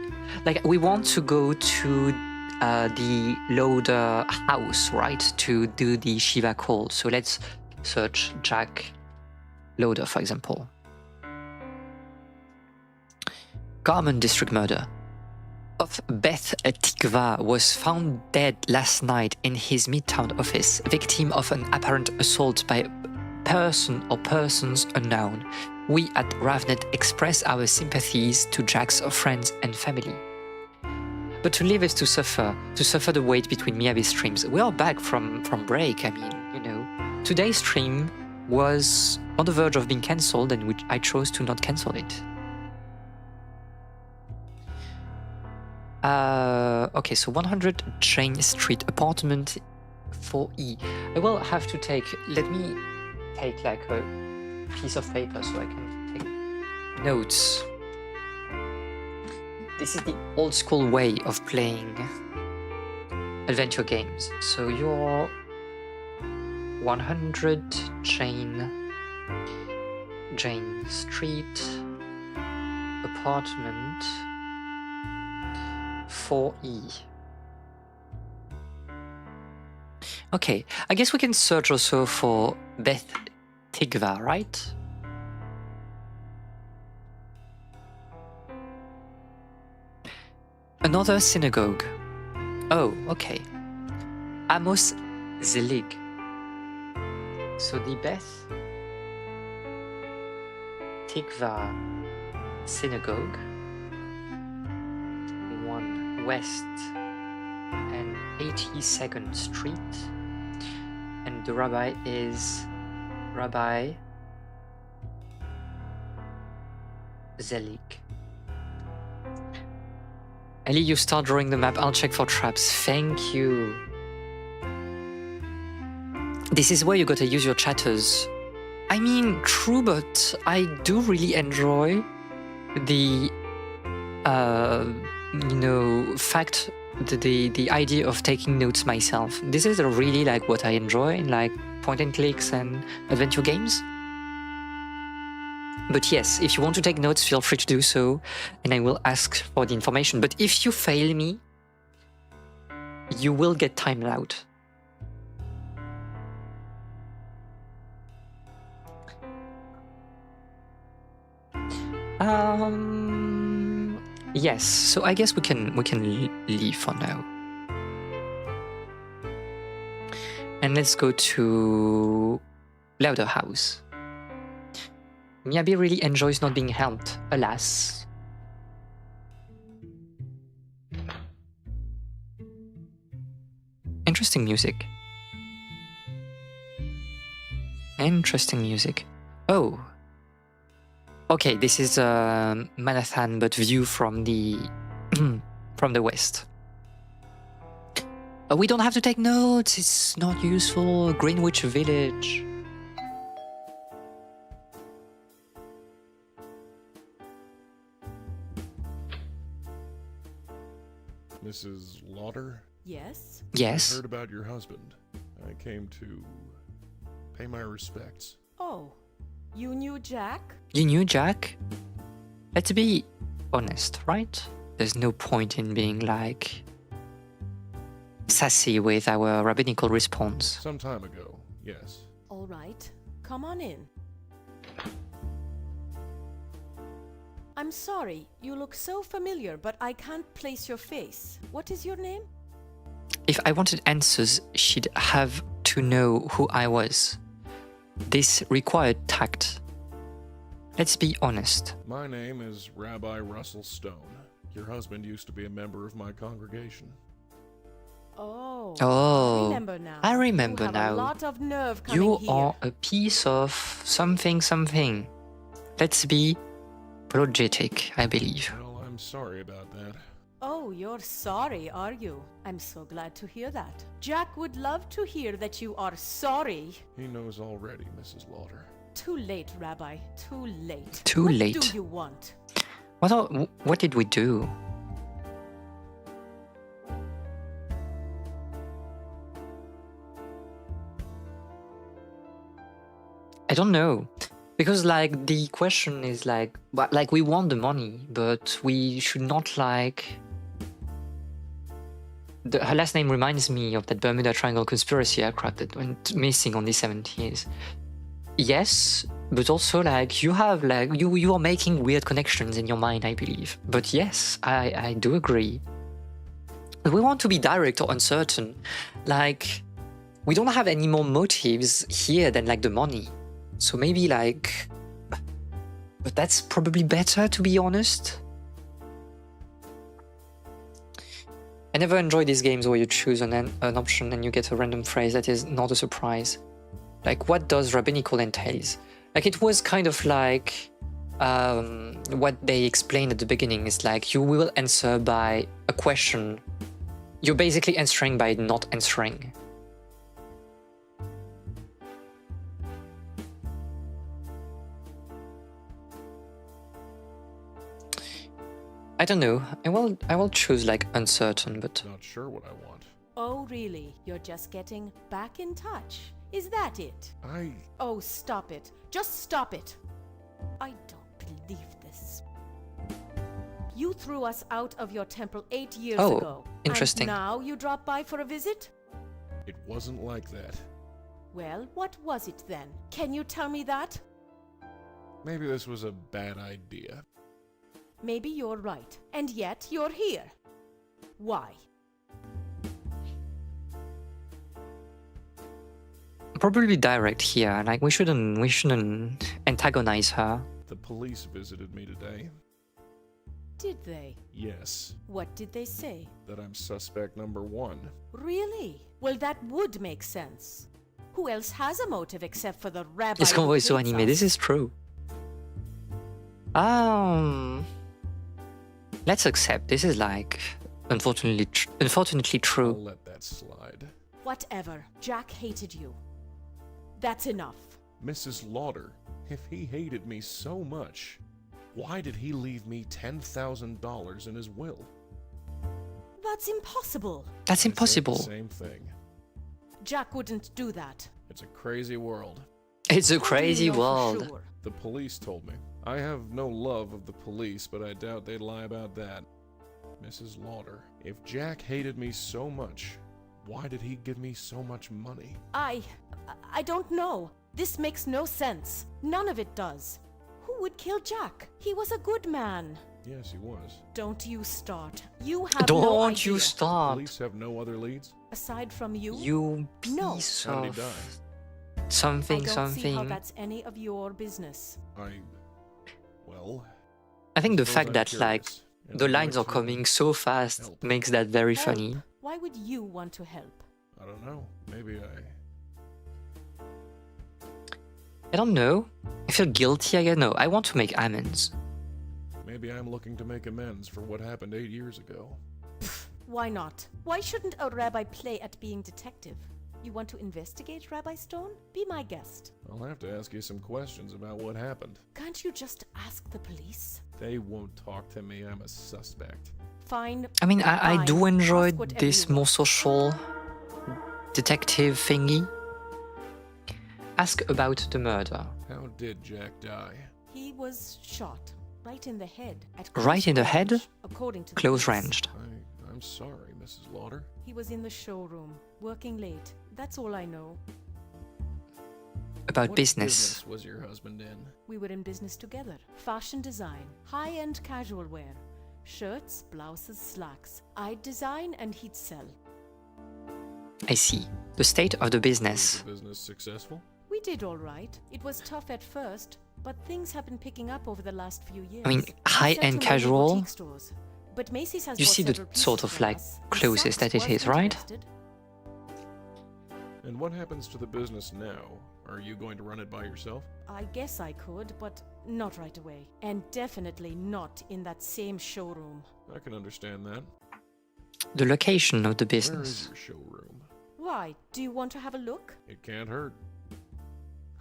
we want to go to the loader house, right, to do the Shivah call. So let's search Jack Loader, for example. Garment district murder. Of Beth Tikva was found dead last night in his Midtown office, victim of an apparent assault by a person or persons unknown. We at Ravnet express our sympathies to Jack's friends and family. But to live is to suffer the wait between Miyabi streams. We are back from break. Today's stream was on the verge of being cancelled, and I chose to not cancel it. Okay, so 100 Jane Street, apartment 4E. I will have to let me take a piece of paper so I can take notes. This is the old school way of playing adventure games. So you're 100 Jane Street, apartment 4E. Okay, I guess we can search also for Beth Tikva, right? Another synagogue. Oh, okay. Amos Zelig. So the Beth Tikva synagogue, 1 West and 82nd Street, and the rabbi is Rabbi Zelig. Ellie, you start drawing the map. I'll check for traps. Thank you. This is where you gotta use your chatters. I mean, true, but I do really enjoy the, fact, the idea of taking notes myself. This is really what I enjoy in point and clicks and adventure games. But yes, if you want to take notes, feel free to do so, and I will ask for the information. But if you fail me, you will get timed out. Yes, so I guess we can leave for now. And let's go to Louder House. Miyabi really enjoys not being helped, alas. Interesting music. Interesting music. Oh. Okay, this is Manhattan, but view from the from the west. We don't have to take notes. It's not useful. Greenwich Village. Mrs. Lauder? Yes? Yes. I heard about your husband. I came to pay my respects. Oh, You knew Jack? You knew Jack? Let's be honest, right? There's no point in being like sassy with our rabbinical response. Some time ago, yes. All right, come on in. I'm sorry, you look so familiar, but I can't place your face. What is your name? If I wanted answers, she'd have to know who I was. This required tact. Let's be honest. My name is Rabbi Russell Stone. Your husband used to be a member of my congregation. Oh, Oh, I remember now. I remember you have now. A lot of nerve coming You here. are a piece of something something. Let's be apologetic, I believe. Well, I'm sorry about that. Oh, you're sorry, are you? I'm so glad to hear that. Jack would love to hear that you are sorry. He knows already, Mrs. Lauder. Too late, Rabbi. Too late. Too what late. do you want? What did we do? I don't know. Because like the question is like we want the money, but we should not like her last name reminds me of that Bermuda Triangle conspiracy aircraft that went missing on the 70s. Yes, but also like you have like you are making weird connections in your mind, I believe. But yes, I do agree. But we want to be direct or uncertain. Like we don't have any more motives here than like the money. So maybe like, but that's probably better, to be honest. I never enjoy these games where you choose an option and you get a random phrase that is not a surprise. Like, what does rabbinical entails? Like, it was kind of like what they explained at the beginning. Is like you will answer by a question. You're basically answering by not answering. I don't know. I will choose like uncertain, but Not sure what I want. Oh, really? You're just getting back in touch? Is that it? Oh, stop it. Just stop it. I don't believe this. You threw us out of your temple 8 years Oh, ago. interesting. And now you drop by for a visit? It wasn't like that. Well, what was it then? Can you tell me that? Maybe this was a bad idea. Maybe you're right. And yet you're here. Why? probably direct here. Like we shouldn't antagonize her. The police visited me today. Did they? Yes, What did they say? that I'm suspect number one. Really? Well, that would make sense. Who else has a motive except for the rabbi? This who convo is so hates anime. us? This is true. Let's accept. This is like unfortunately I'll true. let that slide. Whatever. Jack hated you. That's enough. Mrs. Lauder, if he hated me so much, why did he leave me $10,000 in his will? That's impossible. That's I said impossible. the same thing. Jack wouldn't do that. It's a crazy world. It's a How do you crazy know for world. sure? The police told me. I have no love of the police, but I doubt they'd lie about that. Mrs. Lauder, if Jack hated me so much, why did he give me so much money? I don't know. This makes no sense. None of it does. Who would kill Jack? He was a good man. Yes, he was. Don't you start. You have no Don't idea. you stop. Police have no other leads? Aside from you, You No. piece How did he of die? I something don't see how something. that's any of your business. Well, I think the suppose fact I'm that like curious, and the I'd lines are like to coming so fast help. makes that very Help? funny. Why would you want to help? I don't know. Maybe I don't know. I feel guilty. I don't know. I want to make amends. maybe I'm looking to make amends for what happened 8 years ago. Why not? Why shouldn't a rabbi play at being detective? You want to investigate, Rabbi Stone? Be my guest. I'll have to ask you some questions about what happened. Can't you just ask the police? They won't talk to me. I'm a suspect. Fine. I mean, I Fine. do enjoy Ask whatever this you more want. social detective thingy. Ask about the murder. How did Jack die? He was shot right in the head. At Right in the head? range, according to the Close police. ranged. I'm sorry, Mrs. Lauder. He was in the showroom, working late. That's all I know. About What business. was your husband in? We were in business together. Fashion design, high-end casual wear. Shirts, blouses, slacks. I'd design and he'd sell. I see. The state of the Was business. the business successful? We did all right. It was tough at first, but things have been picking up over the last few years. I mean, We high-end sell to mainly casual. boutique stores, but Macy's has You bought see the several pieces sort of from like us. closest Saks that it was is, right? interested. And what happens to the business now? Are you going to run it by yourself? I guess I could, but not right away. And definitely not in that same showroom. I can understand that. The location of the Where is business. your showroom? Why? Do you want to have a look? It can't hurt.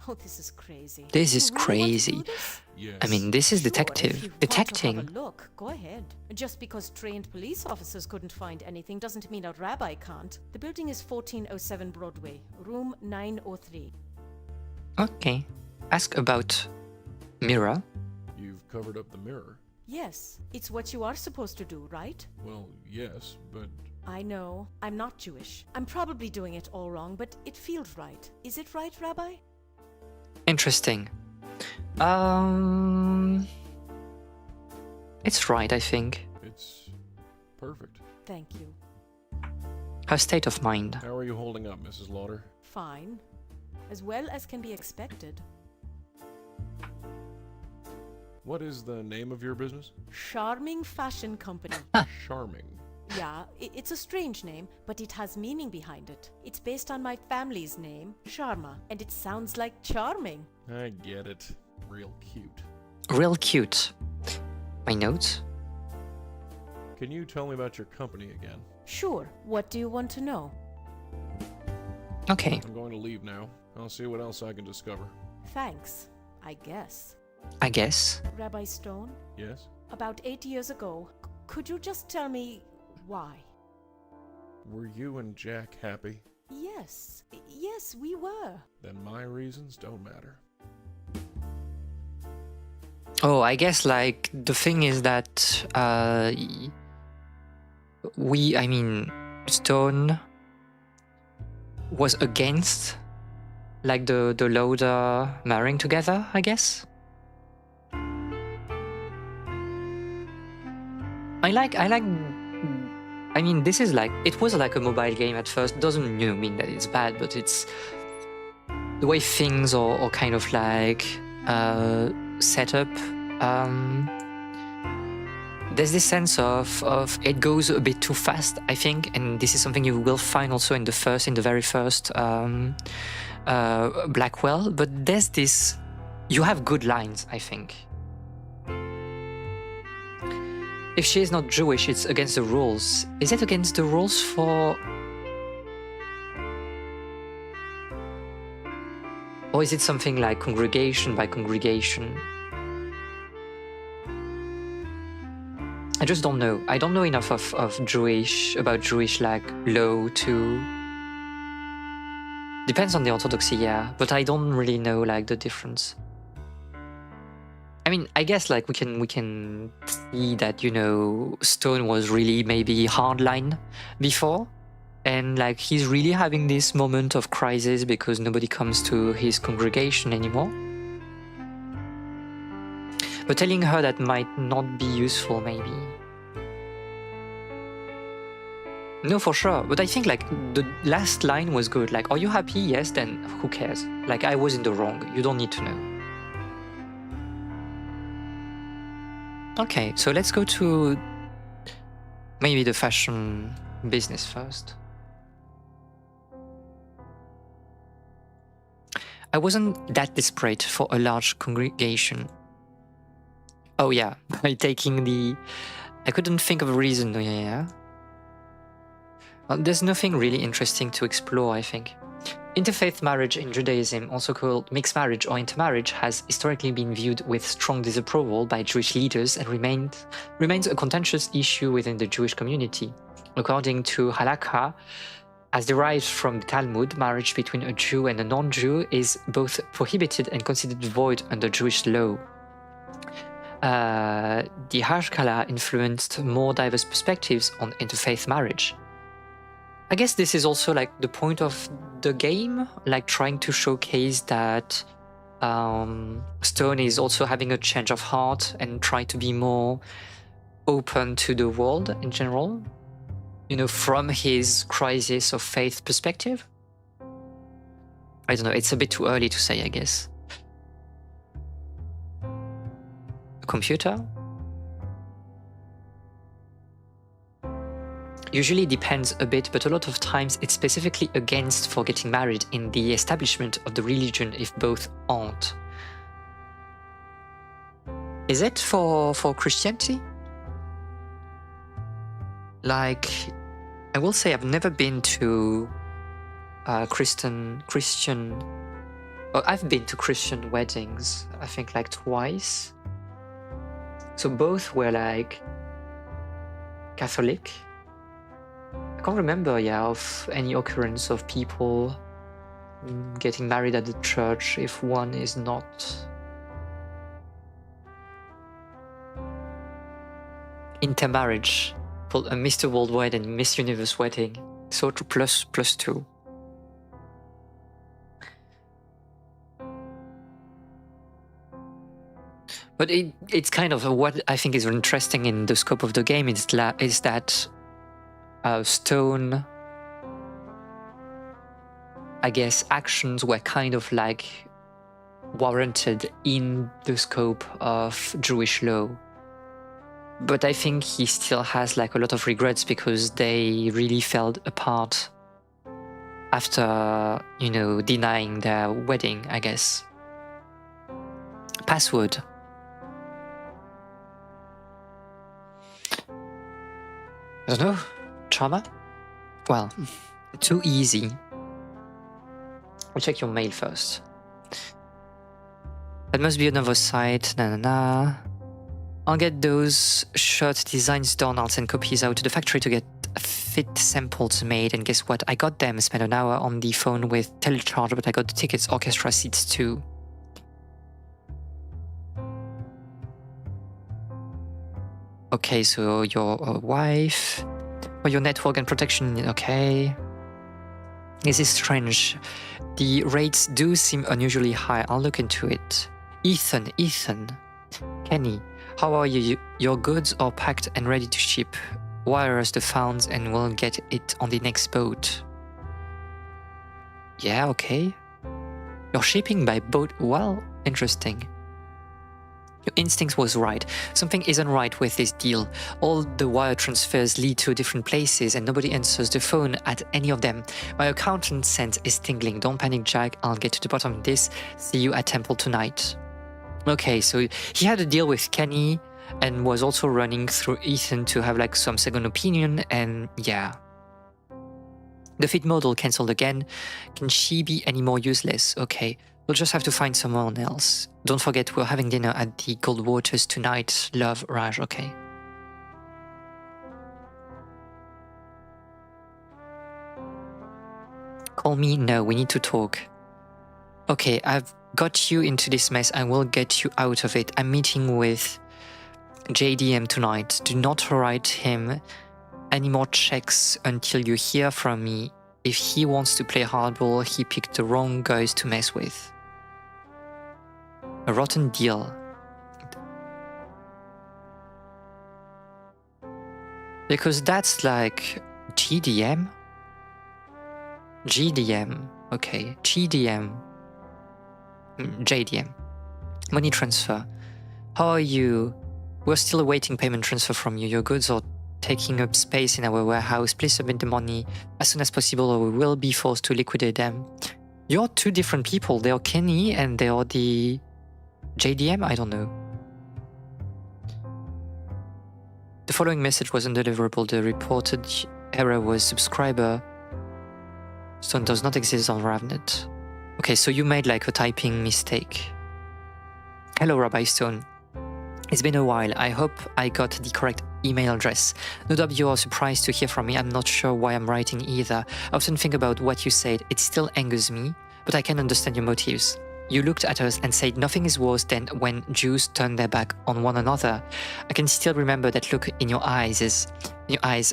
Oh, this is crazy. This You is really want to do crazy. this? Yes. I mean, this is Sure, if detective. you want to have Detecting. a look, go ahead. Just because trained police officers couldn't find anything doesn't mean a rabbi can't. The building is 1407 Broadway, room 903. Okay. Ask about mirror. You've covered up the mirror. Yes, it's what you are supposed to do, right? Well, yes, but I know. I'm not Jewish. I'm probably doing it all wrong, but it feels right. Is it right, Rabbi? Interesting. It's right, I think. it's perfect. Thank you. Her state of mind. How are you holding up, Mrs. Lauder? Fine. As well as can be expected. What is the name of your business? Charming Fashion Company. Charming. Yeah, it's a strange name, but it has meaning behind it. It's based on my family's name, Sharma, and it sounds like charming. I get it. Real cute. Real cute. My notes. Can you tell me about your company again? Sure, what do you want to know? Okay, I'm going to leave now. I'll see what else I can discover. Thanks, I guess. I guess. Rabbi Stone, Yes? about 8 years ago, could you just tell me why? Were you and Jack happy? Yes, yes, we were. Then my reasons don't matter. Oh, I guess like the thing is that Stone was against like the Lauder marrying together, I guess. I mean, this is like, it was like a mobile game at first. Doesn't mean that it's bad, but it's the way things are kind of like set up. There's this sense of it goes a bit too fast, I think, and this is something you will find also in the very first Blackwell. But there's this, you have good lines, I think. If she is not Jewish, it's against the rules. Is it against the rules for... Or is it something like congregation by congregation? I just don't know. I don't know enough about Jewish like law to... Depends on the Orthodoxy, yeah, but I don't really know like the difference. I mean, I guess like we can see that, you know, Stone was really maybe hardline before, and like he's really having this moment of crisis because nobody comes to his congregation anymore. But telling her that might not be useful, maybe. No, for sure. But I think like the last line was good. Like, are you happy? Yes, then who cares? Like, I was in the wrong. You don't need to know. Okay, so let's go to maybe the fashion business first. I wasn't that desperate for a large congregation. Oh yeah, by taking the... I couldn't think of a reason, yeah. Well, there's nothing really interesting to explore, I think. Interfaith marriage in Judaism, also called mixed marriage or intermarriage, has historically been viewed with strong disapproval by Jewish leaders and remains a contentious issue within the Jewish community. According to Halakha, As derived from the Talmud, marriage between a Jew and a non-Jew is both prohibited and considered void under Jewish law. The Hashkalah influenced more diverse perspectives on interfaith marriage. I guess this is also like the point of the game, like trying to showcase that Stone is also having a change of heart and try to be more open to the world in general, you know, from his crisis of faith perspective. I don't know, it's a bit too early to say, I guess. A computer? Usually depends a bit, but a lot of times it's specifically against for getting married in the establishment of the religion if both aren't. Is it for Christianity? Like, I will say I've never been to Christian. Well, I've been to Christian weddings, I think like twice. So both were like Catholic. I can't remember, of any occurrence of people getting married at the church if one is not. Intermarriage, called a Mr. Worldwide and Miss Universe wedding. So +2. But it's kind of what I think is interesting in the scope of the game is that Stone, I guess, actions were kind of like warranted in the scope of Jewish law. But I think he still has like a lot of regrets because they really fell apart after, you know, denying their wedding, I guess. Password. I don't know. Trauma? Well, too easy. I'll check your mail first. That must be another site. I'll get those shirt designs done. I'll send copies out to the factory to get fit samples made. And guess what? I got them. I spent an hour on the phone with Telecharge, but I got the tickets, orchestra seats too. Okay, so your wife, or your network and protection, okay. This is strange. The rates do seem unusually high. I'll look into it. Ethan. Kenny, how are you? Your goods are packed and ready to ship. Wire us the funds and we'll get it on the next boat. Yeah, okay. You're shipping by boat? Well, interesting. Your instinct was right. Something isn't right with this deal. All the wire transfers lead to different places and nobody answers the phone at any of them. My accountant sense is tingling. Don't panic, Jack. I'll get to the bottom of this. See you at Temple tonight. Okay, so he had a deal with Kenny and was also running through Ethan to have like some second opinion, and yeah. The fit model cancelled again. Can she be any more useless? Okay. We'll just have to find someone else. Don't forget, we're having dinner at the Goldwaters tonight. Love, Raj, okay. Call me? No, we need to talk. Okay, I've got you into this mess. I will get you out of it. I'm meeting with JDM tonight. Do not write him any more checks until you hear from me. If he wants to play hardball, he picked the wrong guys to mess with. A rotten deal. Because that's like GDM? GDM. Okay. GDM. JDM. Money transfer. How are you? We're still awaiting payment transfer from you. Your goods are taking up space in our warehouse. Please submit the money as soon as possible or we will be forced to liquidate them. You're two different people. They are Kenny and they are the JDM? I don't know. The following message was undeliverable. The reported error was subscriber. Stone does not exist on Ravnet. Okay, so you made like a typing mistake. Hello, Rabbi Stone. It's been a while. I hope I got the correct email address. No doubt you are surprised to hear from me. I'm not sure why I'm writing either. I often think about what you said. It still angers me, but I can understand your motives. You looked at us and said nothing is worse than when Jews turn their back on one another. I can still remember that look in your eyes,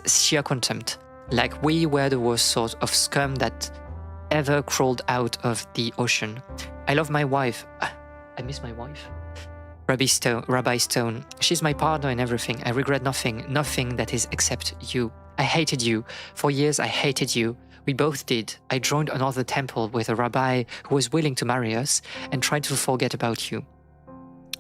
sheer contempt, like we were the worst sort of scum that ever crawled out of the ocean. I love my wife. I miss my wife. Rabbi Stone. She's my partner in everything. I regret nothing that is except you. I hated you. For years I hated you. We both did. I joined another temple with a rabbi who was willing to marry us and tried to forget about you.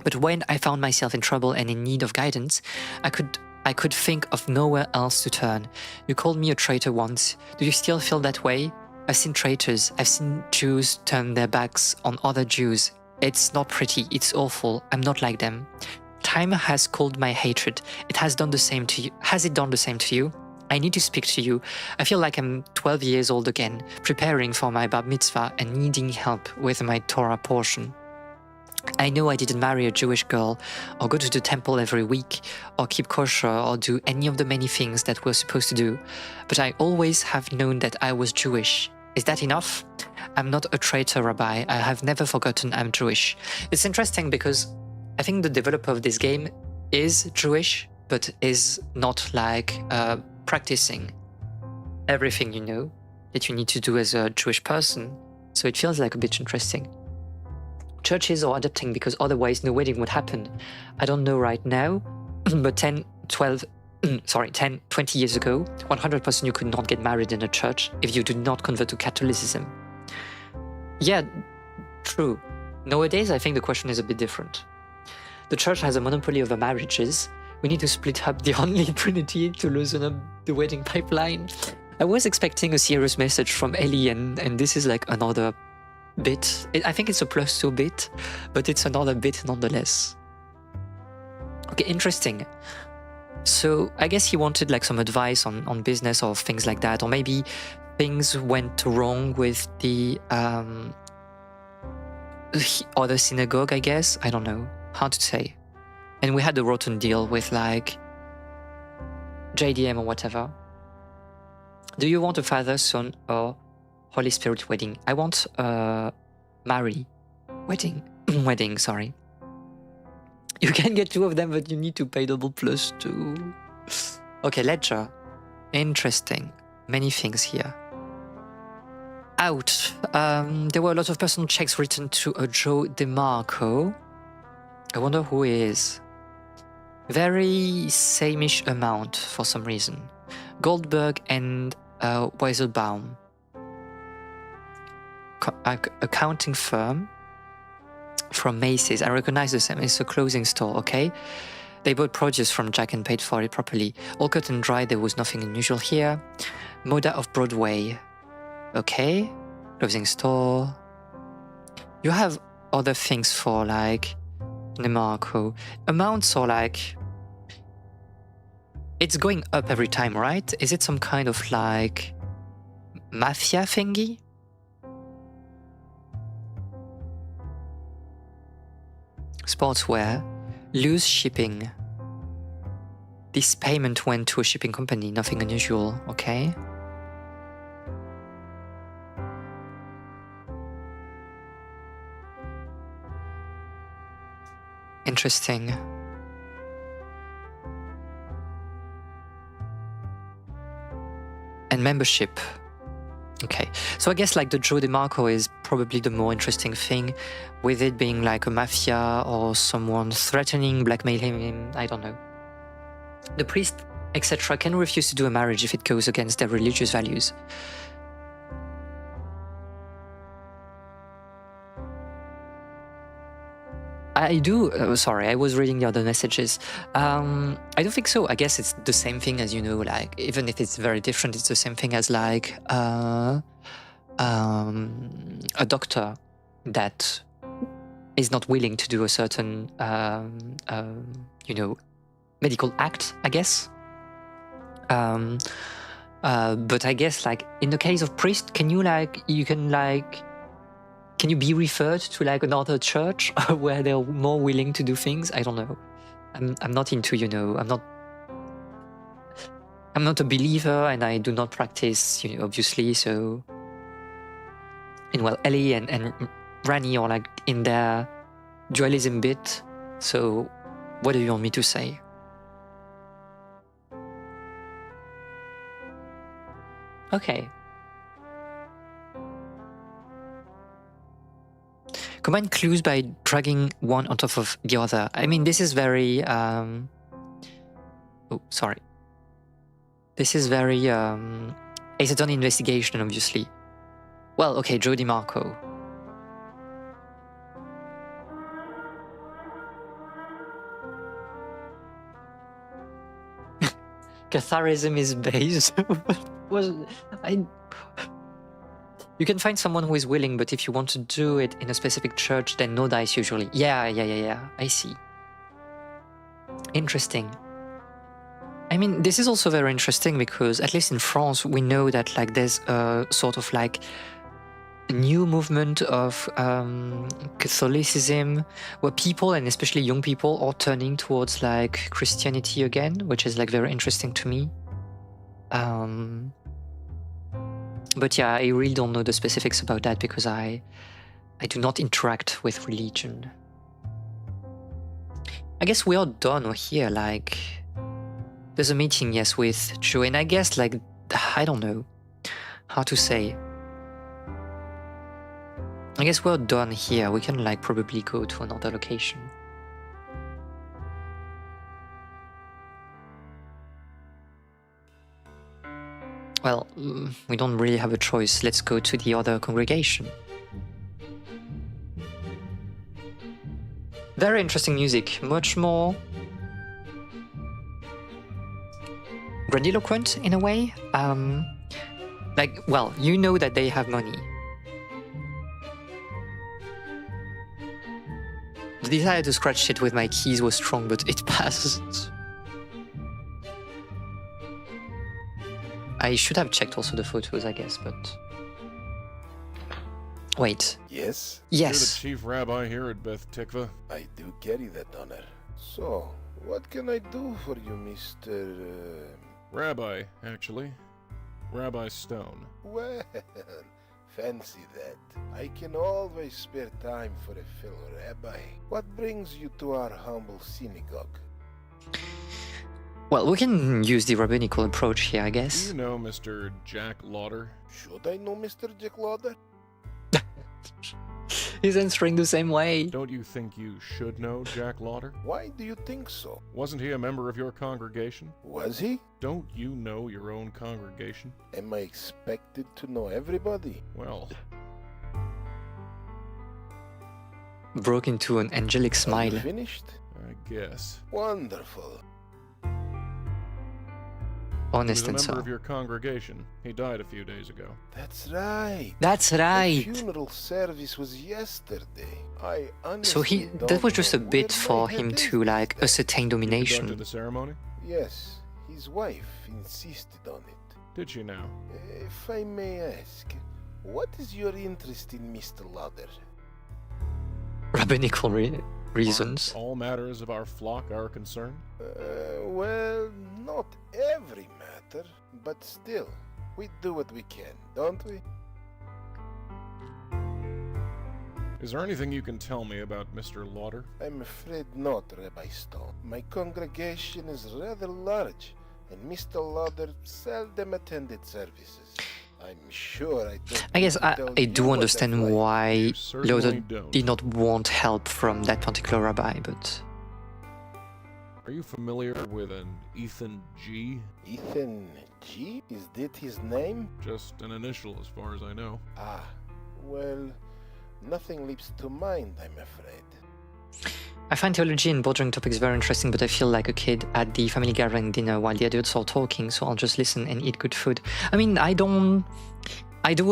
But when I found myself in trouble and in need of guidance, I could think of nowhere else to turn. You called me a traitor once. Do you still feel that way? I've seen traitors. I've seen Jews turn their backs on other Jews. It's not pretty. It's awful. I'm not like them. Time has cooled my hatred. It has done the same to you. Has it done the same to you? I need to speak to you. I feel like I'm 12 years old again, preparing for my bar mitzvah and needing help with my Torah portion. I know I didn't marry a Jewish girl, or go to the temple every week, or keep kosher, or do any of the many things that we're supposed to do, but I always have known that I was Jewish. Is that enough? I'm not a traitor, Rabbi. I have never forgotten I'm Jewish. It's interesting because I think the developer of this game is Jewish, but is not like practicing everything you know that you need to do as a Jewish person. So it feels like a bit interesting. Churches are adapting because otherwise no wedding would happen. I don't know right now, but 10, 20 years ago, 100% you could not get married in a church if you did not convert to Catholicism. Yeah, true. Nowadays, I think the question is a bit different. The church has a monopoly over marriages. We need to split up the Holy Trinity to loosen up the wedding pipeline. I was expecting a serious message from Ellie, and this is like another bit. I think it's a +2 bit, but it's another bit nonetheless. Okay, interesting. So I guess he wanted like some advice on business or things like that, or maybe things went wrong with the other synagogue, I guess. I don't know. Hard to say. And we had a rotten deal with like JDM or whatever. Do you want a Father, Son, or Holy Spirit wedding? I want a Mary wedding, sorry. You can get 2 of them, but you need to pay double +2. Okay, ledger. Interesting. Many things here. Out. There were a lot of personal checks written to a Joe DeMarco. I wonder who he is. Very same-ish amount for some reason. Goldberg and Weiselbaum. Accounting firm from Macy's. I recognize the same. It's a clothing store, okay? They bought produce from Jack and paid for it properly. All cut and dry, there was nothing unusual here. Moda of Broadway. Okay. Clothing store. You have other things for like DeMarco. Amounts are like... It's going up every time, right? Is it some kind of like mafia thingy? Sportswear. Loose shipping. This payment went to a shipping company, nothing unusual, okay? Interesting. And membership. Okay, so I guess like the Joe DeMarco is probably the more interesting thing, with it being like a mafia or someone threatening, blackmailing him, I don't know. The priest, etc. can refuse to do a marriage if it goes against their religious values. I do, sorry, I was reading the other messages. I don't think so. I guess it's the same thing as, you know, like, even if it's very different, it's the same thing as like a doctor that is not willing to do a certain, you know, medical act, I guess. But I guess like in the case of priest, can you like, can you be referred to like another church where they're more willing to do things? I don't know. I'm not into, you know, I'm not I'm not a believer and I do not practice, obviously. So, well, Ellie and Rani are like in their dualism bit. So, what do you want me to say? Okay. Combine clues by dragging one on top of the other. I mean, this is very... oh, sorry. This is very... Ace Attorney investigation, obviously. Well, okay, Joe DiMarco. Catharism is based. You can find someone who is willing, but if you want to do it in a specific church, then no dice usually. Yeah. I see. Interesting. I mean, this is also very interesting because, at least in France, we know that like there's a sort of like new movement of Catholicism where people, and especially young people, are turning towards like Christianity again, which is like very interesting to me. But yeah, I really don't know the specifics about that because I do not interact with religion. I guess we are done here, like... There's a meeting, yes, with Joe, and I guess, like, I don't know how to say. I guess we're done here. We can, like, probably go to another location. Well, we don't really have a choice. Let's go to the other congregation. Very interesting music. Much more grandiloquent in a way. Like, well, you know that they have money. The desire to scratch it with my keys was strong, but it passed. I should have checked also the photos, I guess, but... Wait. Yes? Yes. You're the chief rabbi here at Beth Tikva. I do carry that honor. So, what can I do for you, Mr. Rabbi, actually. Rabbi Stone. Well, fancy that. I can always spare time for a fellow rabbi. What brings you to our humble synagogue? Well, we can use the rabbinical approach here, I Do guess. you know Mr. Jack Lauder? Should I know Mr. Jack Lauder? He's answering the same way. Don't you think you should know Jack Lauder? Why do you think so? Wasn't he a member of your congregation? Was he? Don't you know your own congregation? Am I expected to know everybody? Well, Broke into an angelic Are smile. you finished? I guess. Wonderful. He was Honest a and member so. of your congregation. He died a few days ago. That's right. That's The right. funeral service was yesterday. I So honestly that don't was just a know bit where for my him head is to these like days. ascertain Conducted domination. the ceremony? Yes, his wife insisted on it. Did she now? If I may ask, what is your interest in Mr. Lauder? Rabbinical reasons. Aren't all matters of our flock our concern? Well, not every matter, but still, we do what we can, don't we? Is there anything you can tell me about Mr. Lauder? I'm afraid not, Rabbi Stone. My congregation is rather large, and Mr. Lauder seldom attended services. I'm sure I don't I guess need to I tell do you what that's understand like. why You certainly Lauder don't. did not want help from that particular rabbi, but... Are you familiar with an Ethan G? Ethan G? Is that his name? Just an initial as far as I know. Ah, well, nothing leaps to mind, I'm afraid. I find theology and bordering topics very interesting, but I feel like a kid at the family gathering dinner while the adults are talking, so I'll just listen and eat good food. I mean, I do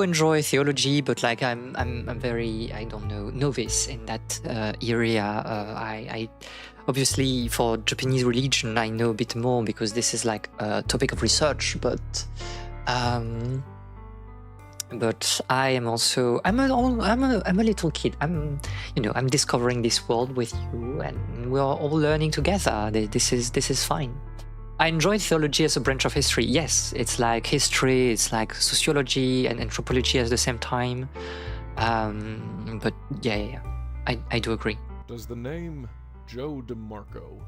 enjoy theology, but like I'm very, I don't know, novice in that area. I obviously for Japanese religion I know a bit more because this is like a topic of research, but I am also I'm a little kid. I'm discovering this world with you, and we are all learning together. This is fine. I enjoy theology as a branch of history. Yes, it's like history, it's like sociology and anthropology at the same time. But yeah. I do agree. Does the name Joe DeMarco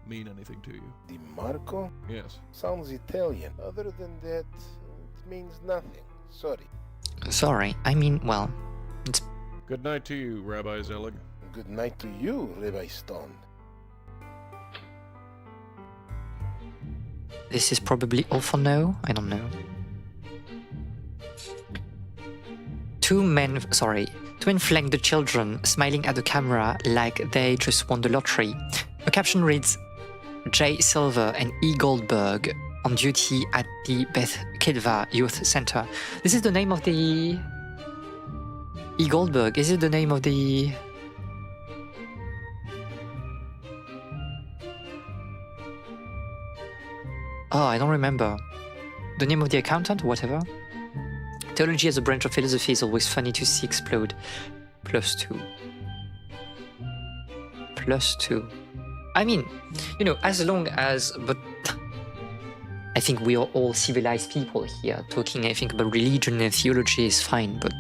mean anything to you? DiMarco? Yes. Sounds Italian. Other than that, it means nothing. Sorry. Sorry, I mean, well, it's... Good night to you, Rabbi Zelig. Good night to you, Rabbi Stone. This is probably all for now. I don't know. Two men flank the children, smiling at the camera like they just won the lottery. The caption reads, J. Silver and E. Goldberg on duty at the Beth Kidva Youth Center. This is the name of the... E. Goldberg, is it the name of the... Oh, I don't remember. The name of the accountant, whatever. Theology as a branch of philosophy is always funny to see explode. +2. +2. I mean, you know, as long as... But I think we are all civilized people here. Talking, I think, about religion and theology is fine, but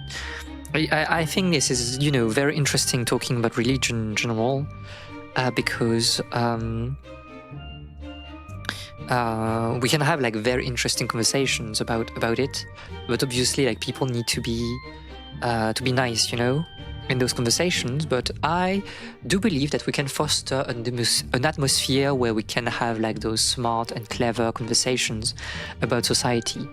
I think this is, you know, very interesting talking about religion in general, because we can have like very interesting conversations about it, but obviously like people need to be nice, you know, in those conversations. But I do believe that we can foster an atmosphere where we can have like those smart and clever conversations about society.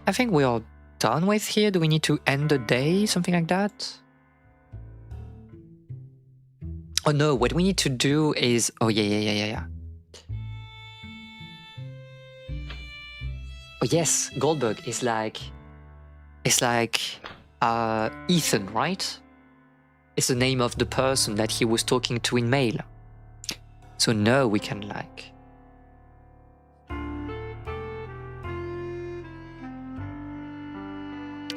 I think we are done with here. Do we need to end the day, something like that? Oh no, what we need to do is... Oh yeah. Oh yes, Goldberg is like... It's like... Ethan, right? It's the name of the person that he was talking to in mail. So now we can like...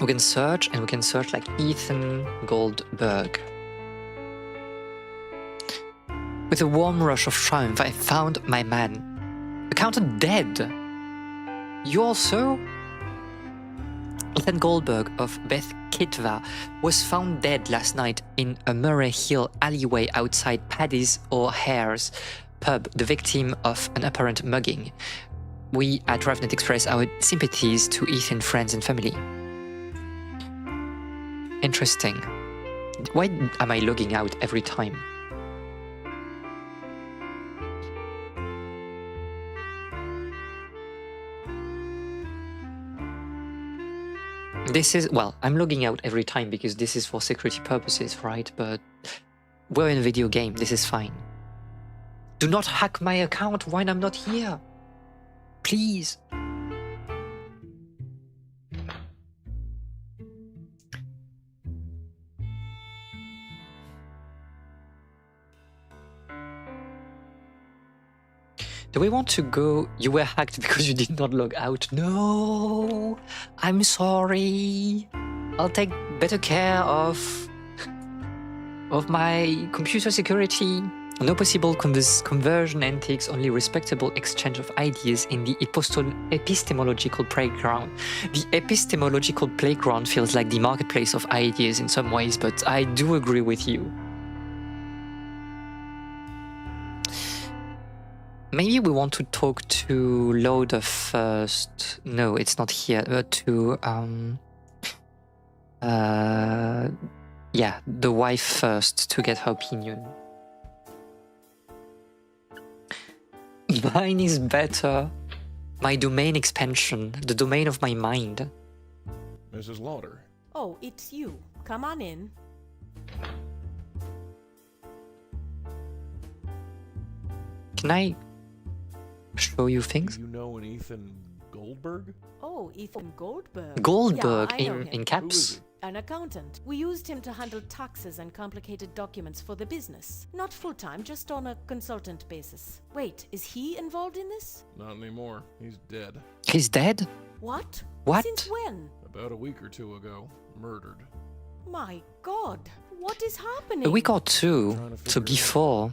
We can search, and we can search like Ethan Goldberg. With a warm rush of triumph, I found my man. Accountant dead. You also? Ethan Goldberg of Beth Kitva was found dead last night in a Murray Hill alleyway outside Paddy's or Hare's pub, the victim of an apparent mugging. We at DriveNet express our sympathies to Ethan's friends and family. Interesting. Why am I logging out every time? This is, well, I'm logging out every time because this is for security purposes, right? But we're in a video game, this is fine. Do not hack my account when I'm not here. Please. Do we want to go? You were hacked because you did not log out. No, I'm sorry. I'll take better care of my computer security. No possible conversion antics, only respectable exchange of ideas in the epistemological playground. The epistemological playground feels like the marketplace of ideas in some ways, but I do agree with you. Maybe we want to talk to Loda first. No, it's not here. To yeah, the wife first to get her opinion. Mine is better. My domain expansion, the domain of my mind. Mrs. Lauder. Oh, it's you. Come on in. Can I show you things? Do you know an Ethan Goldberg? Oh, Ethan Goldberg. Goldberg yeah, I know him. in caps. An accountant. We used him to handle taxes and complicated documents for the business. Not full-time, just on a consultant basis. Wait, is he involved in this? Not anymore. He's dead. He's dead? What? What? Since when? About a week or two ago. Murdered. My God. What is happening? A week or two, Trying to so figure it out. before,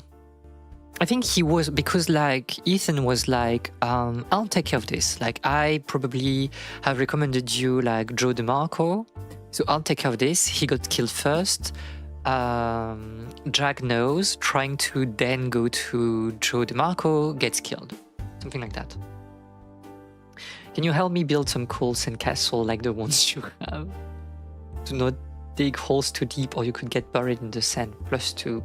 I think he was, because like Ethan was like, I'll take care of this. Like I probably have recommended you like Joe DeMarco, so I'll take care of this. He got killed first. Jack knows, trying to then go to Joe DeMarco, gets killed. Something like that. Can you help me build some cool sandcastle like the ones you have? Do not dig holes too deep or you could get buried in the sand. +2.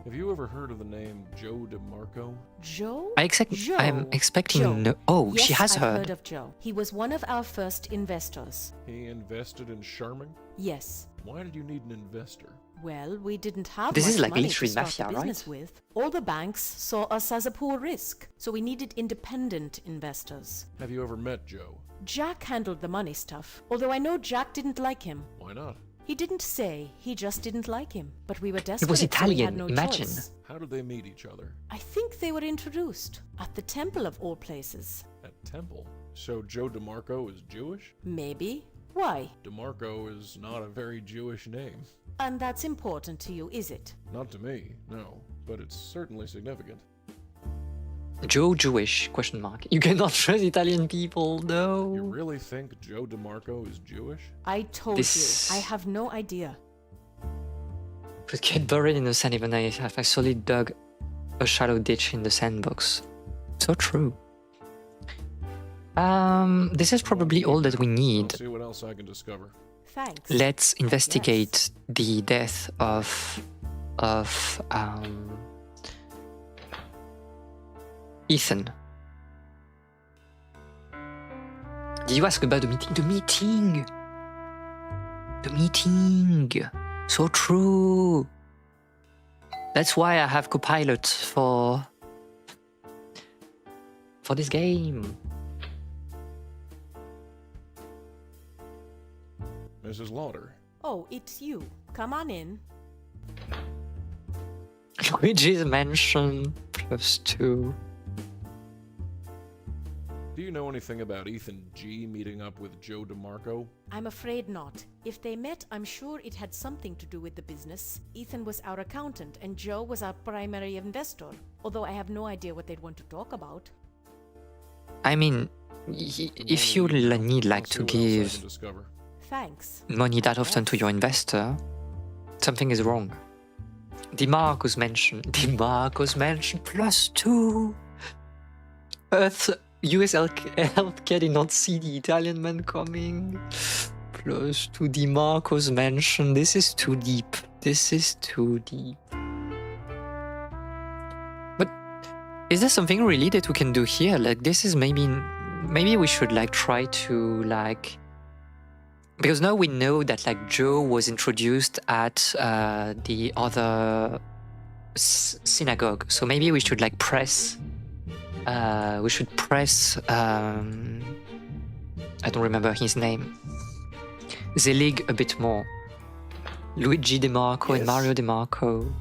Have you ever heard of the name Joe DeMarco? Joe? I'm expecting Joe. no. Oh, Yes, she has I've heard. heard of Joe. He was one of our first investors. He invested in Charming? Yes. Why did you need an investor? Well, we didn't have This much is like money literally to start mafia, a business right? with. All the banks saw us as a poor risk, so we needed independent investors. Have you ever met Joe? Jack handled the money stuff, although I know Jack didn't like him. Why not? He didn't say, he just didn't like him. But we were desperate, It was so we Italian, had no imagine. choice. How did they meet each other? I think they were introduced at the temple of all places. At Temple. So Joe DeMarco is Jewish? Maybe. Why? DeMarco is not a very Jewish name. And that's important to you, is it? Not to me, no. But it's certainly significant. Joe Jewish? Question mark. You cannot trust Italian people, You no. really think Joe DeMarco is Jewish? I told This- you, I have no idea. But get buried in the sand even if I solely dug a shallow ditch in the sandbox. So true. This is probably all that we I'll need. see what else I can discover. Thanks. Let's investigate the death of Ethan. Did you ask about the meeting? The meeting! The meeting! So true! That's why I have Copilot for this game. Mrs. Lauder. Oh, it's you. Come on in. Luigi's Mansion +2. Do you know anything about Ethan G meeting up with Joe DeMarco? I'm afraid not. If they met, I'm sure it had something to do with the business. Ethan was our accountant and Joe was our primary investor. Although I have no idea what they'd want to talk about. I mean, if you need like I'll see to what else I give can discover. Thanks. money that often to your investor, something is wrong. DeMarco's Mansion. DeMarco's Mansion +2. Earth US healthcare did not see the Italian man coming. +2 DeMarco's Mansion. This is too deep. This is too deep. But is there something really that we can do here? Like this is maybe we should like try to like, because now we know that like Joe was introduced at the other synagogue, so maybe we should like press. I don't remember his name. Zelig a bit more. Luigi DeMarco and Yes. Mario DeMarco.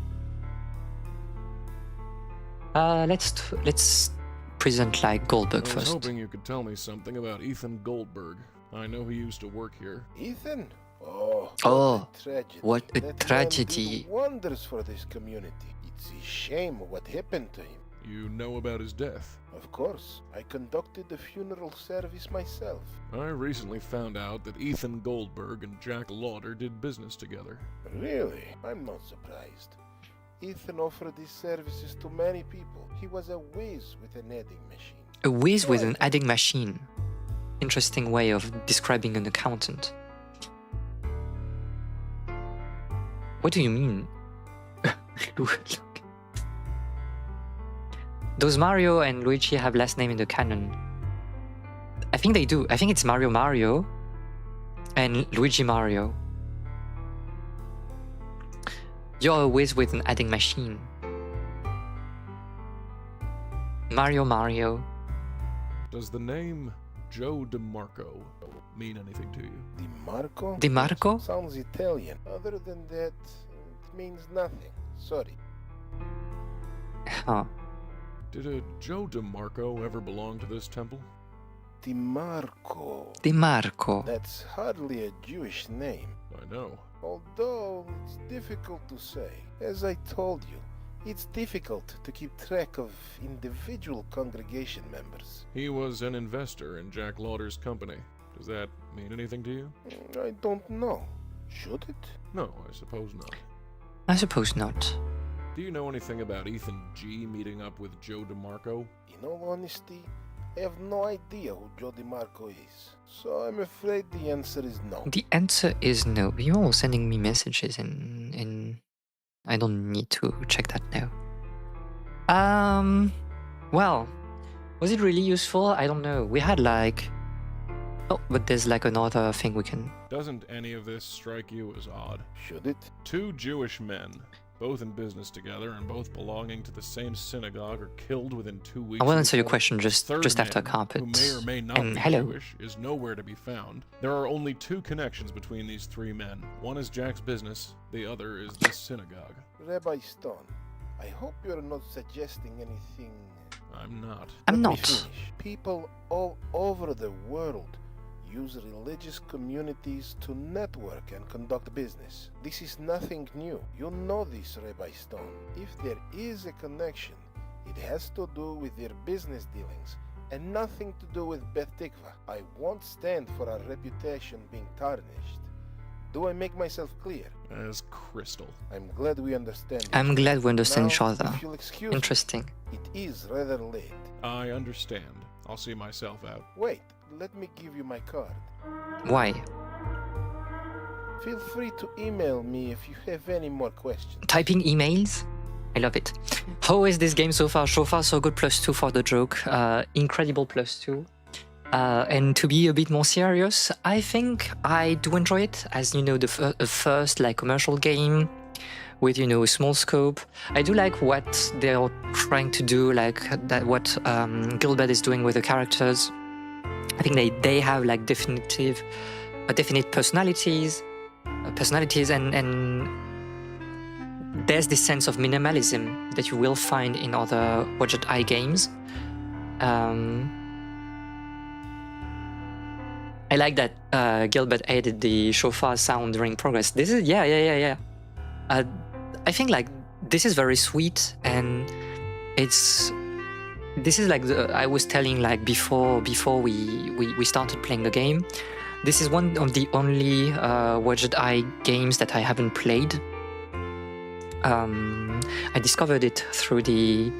Let's present like Goldberg I was first. hoping you could tell me something about Ethan Goldberg. I know he used to work here. Ethan? Oh, Oh, a tragedy. what a That man tragedy. did wonders for this community. It's a shame what happened to him. You know about his death. Of course, I conducted the funeral service myself. I recently found out that Ethan Goldberg and Jack Lauder did business together. Really? I'm not surprised. Ethan offered his services to many people. He was a whiz with an adding machine. A whiz with an adding machine. Interesting way of describing an accountant. What do you mean? Look. Does Mario and Luigi have last name in the canon? I think they do. I think it's Mario Mario and Luigi Mario. You're a whiz with an adding machine. Mario Mario. Does the name Joe DeMarco mean anything to you? DeMarco? DeMarco? Sounds Italian. Other than that, it means nothing. Sorry. Huh. Did a Joe DeMarco ever belong to this temple? DeMarco. DeMarco. That's hardly a Jewish name. I know. Although it's difficult to say. As I told you, it's difficult to keep track of individual congregation members. He was an investor in Jack Lauder's company. Does that mean anything to you? I don't know. Should it? No, I suppose not. I suppose not. Do you know anything about Ethan G meeting up with Joe DeMarco? In all honesty, I have no idea who Joe DeMarco is. So I'm afraid the answer is no. The answer is no. You're all sending me messages in... I don't need to check that now. Well, was it really useful? I don't know. We had like... Oh, but there's like another thing we can... Doesn't any of this strike you as odd? Should it? Two Jewish men, both in business together and both belonging to the same synagogue, are killed within 2 weeks. I will of answer each your other. question The just third after man, carpet. who may or may not And be hello. Jewish, is nowhere to be found. There are only two connections between these three men. One is Jack's business, the other is this synagogue. Rabbi Stone, I hope you're not suggesting anything. I'm not. I'm Let me not. finish. People all over the world use religious communities to network and conduct business. This is nothing new. You know this, Rabbi Stone. If there is a connection, it has to do with their business dealings and nothing to do with Beth Tikva. I won't stand for our reputation being tarnished. Do I make myself clear? As crystal. I'm glad we understand. I'm each glad we understand Now, each other. If you'll excuse me, Interesting. it is rather late. I understand. I'll see myself out. Wait, let me give you my card. Why? Feel free to email me if you have any more questions. Typing emails? I love it. How is this game so far? So far, so good. +2 for the joke. Incredible +2. And to be a bit more serious, I think I do enjoy it. As you know, the first like commercial game with, you know, a small scope. I do like what they're trying to do, like that what Gilbert is doing with the characters. I think they have like definite personalities, and there's this sense of minimalism that you will find in other budget eye games. I like that Gilbert added the shofar sound during progress. This is yeah. I think like this is very sweet, and this is like I was telling like before we started playing the game. This is one of the only Budget Eye games that I haven't played. I discovered it through the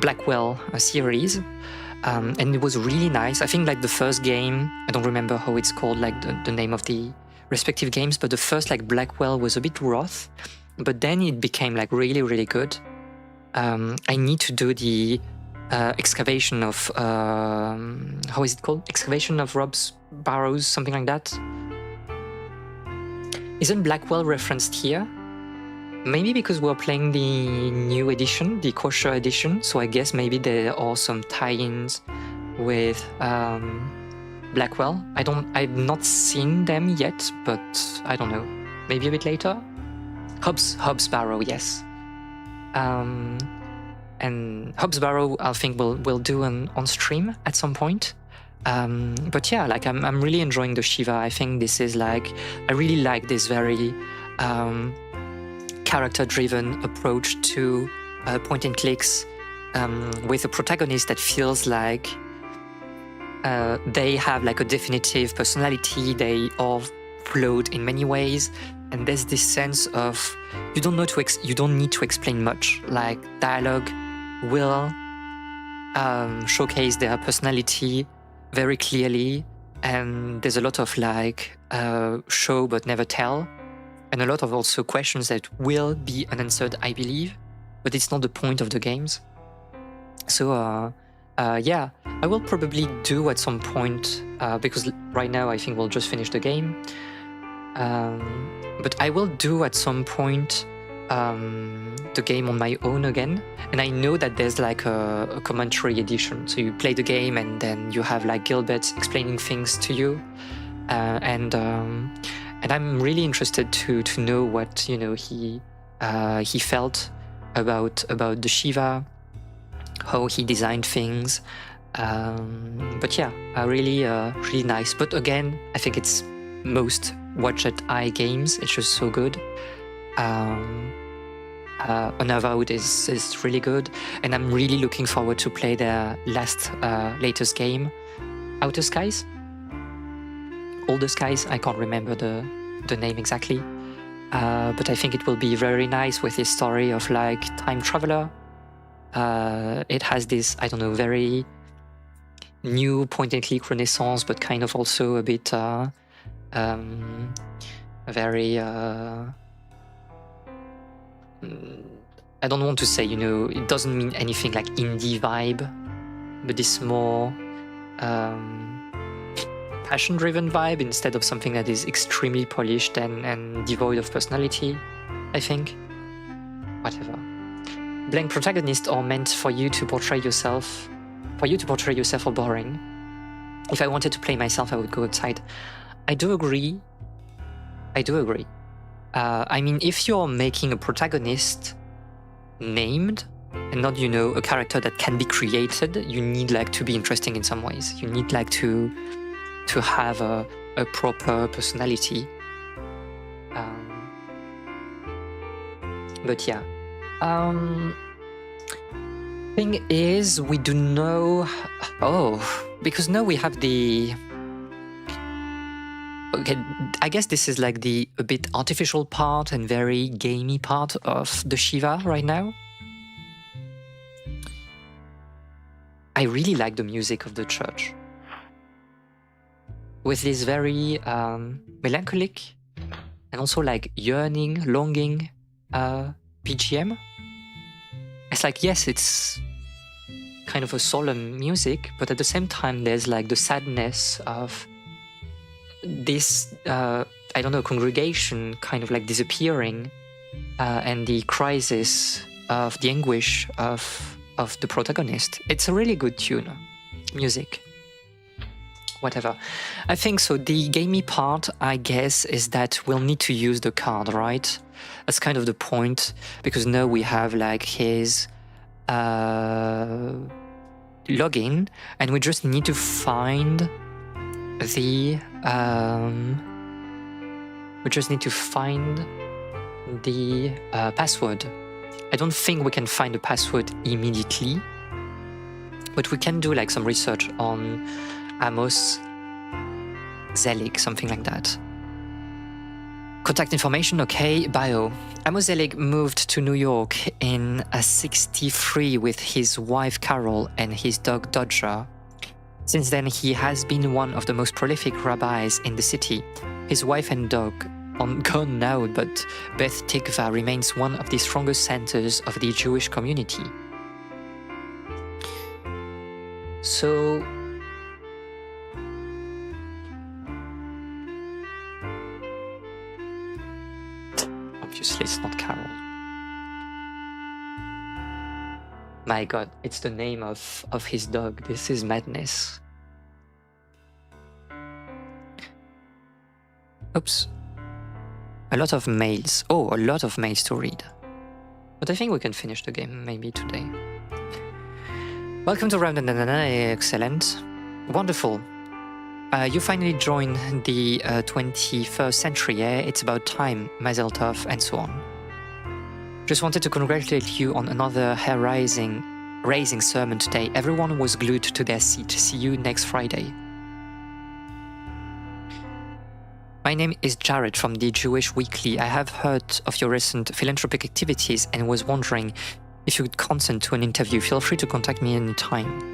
Blackwell series, and it was really nice. I think like the first game, I don't remember how it's called, like the name of the respective games, but the first like Blackwell was a bit rough, but then it became like really good. I need to do the excavation of how is it called? Excavation of Rob's Barrows, something like that. Isn't Blackwell referenced here? Maybe because we're playing the new edition, the kosher edition, so I guess maybe there are some tie-ins with Blackwell. I've not seen them yet, but I don't know. Maybe a bit later? Hobbs Barrow, yes. And Hobbs Barrow, I think we'll do on stream at some point. But yeah, like I'm really enjoying the Shivah. I think this is like, I really like this very character-driven approach to point and clicks, with a protagonist that feels like they have like a definitive personality. They are flawed in many ways, and there's this sense of you don't need to explain much. Like dialogue will showcase their personality very clearly, and there's a lot of like show but never tell, and a lot of also questions that will be unanswered, I believe, but it's not the point of the games. So yeah, I will probably do at some point, because right now I think we'll just finish the game, but I will do at some point the game on my own again. And I know that there's like a commentary edition, so you play the game and then you have like Gilbert explaining things to you, and I'm really interested to know what, you know, he felt about the Shivah, how he designed things. But yeah, really nice. But again, I think it's most watched eye games. It's just so good. Unavowed is really good, and I'm really looking forward to play their latest game, Outer Skies. Older Skies, I can't remember the name exactly. But I think it will be very nice with this story of like time traveler. It has this, I don't know, very new point and click renaissance, but kind of also a bit very I don't want to say, it doesn't mean anything like indie vibe, but this more passion-driven vibe instead of something that is extremely polished and devoid of personality, I think. Whatever. Blank protagonists are meant for you to portray yourself, or boring. If I wanted to play myself, I would go outside. I do agree. I mean, if you're making a protagonist named and not, a character that can be created, you need like to be interesting in some ways. You need like to have a proper personality. But yeah. Thing is, we do know. Because now we have the. Okay, I guess this is like a bit artificial part and very gamey part of the Shivah right now. I really like the music of the church. With this very melancholic and also like yearning, longing BGM. It's like, yes, it's kind of a solemn music, but at the same time there's like the sadness of this, congregation kind of like disappearing and the crisis of the anguish of the protagonist. It's a really good tune, music. Whatever. I think so. The gamey part, I guess, is that we'll need to use the card, right? That's kind of the point, because now we have like his login, and we just need to find the password. I don't think we can find the password immediately, but we can do like some research on Amos Zelig, something like that. Contact information, okay. Bio. Amos Zelig moved to New York in '63 with his wife Carol and his dog Dodger. Since then, he has been one of the most prolific rabbis in the city. His wife and dog are gone now, but Beth Tikva remains one of the strongest centers of the Jewish community. So, obviously it's not Carol. My god, it's the name of his dog. This is madness. Oops. A lot of mails. Oh, a lot of mails to read. But I think we can finish the game maybe today. Welcome to Round and excellent. Wonderful. You finally joined the 21st century, yeah? It's about time, Mazel Tov, and so on. Just wanted to congratulate you on another hair-raising sermon today. Everyone was glued to their seat. See you next Friday. My name is Jared from the Jewish Weekly. I have heard of your recent philanthropic activities and was wondering if you would consent to an interview. Feel free to contact me anytime.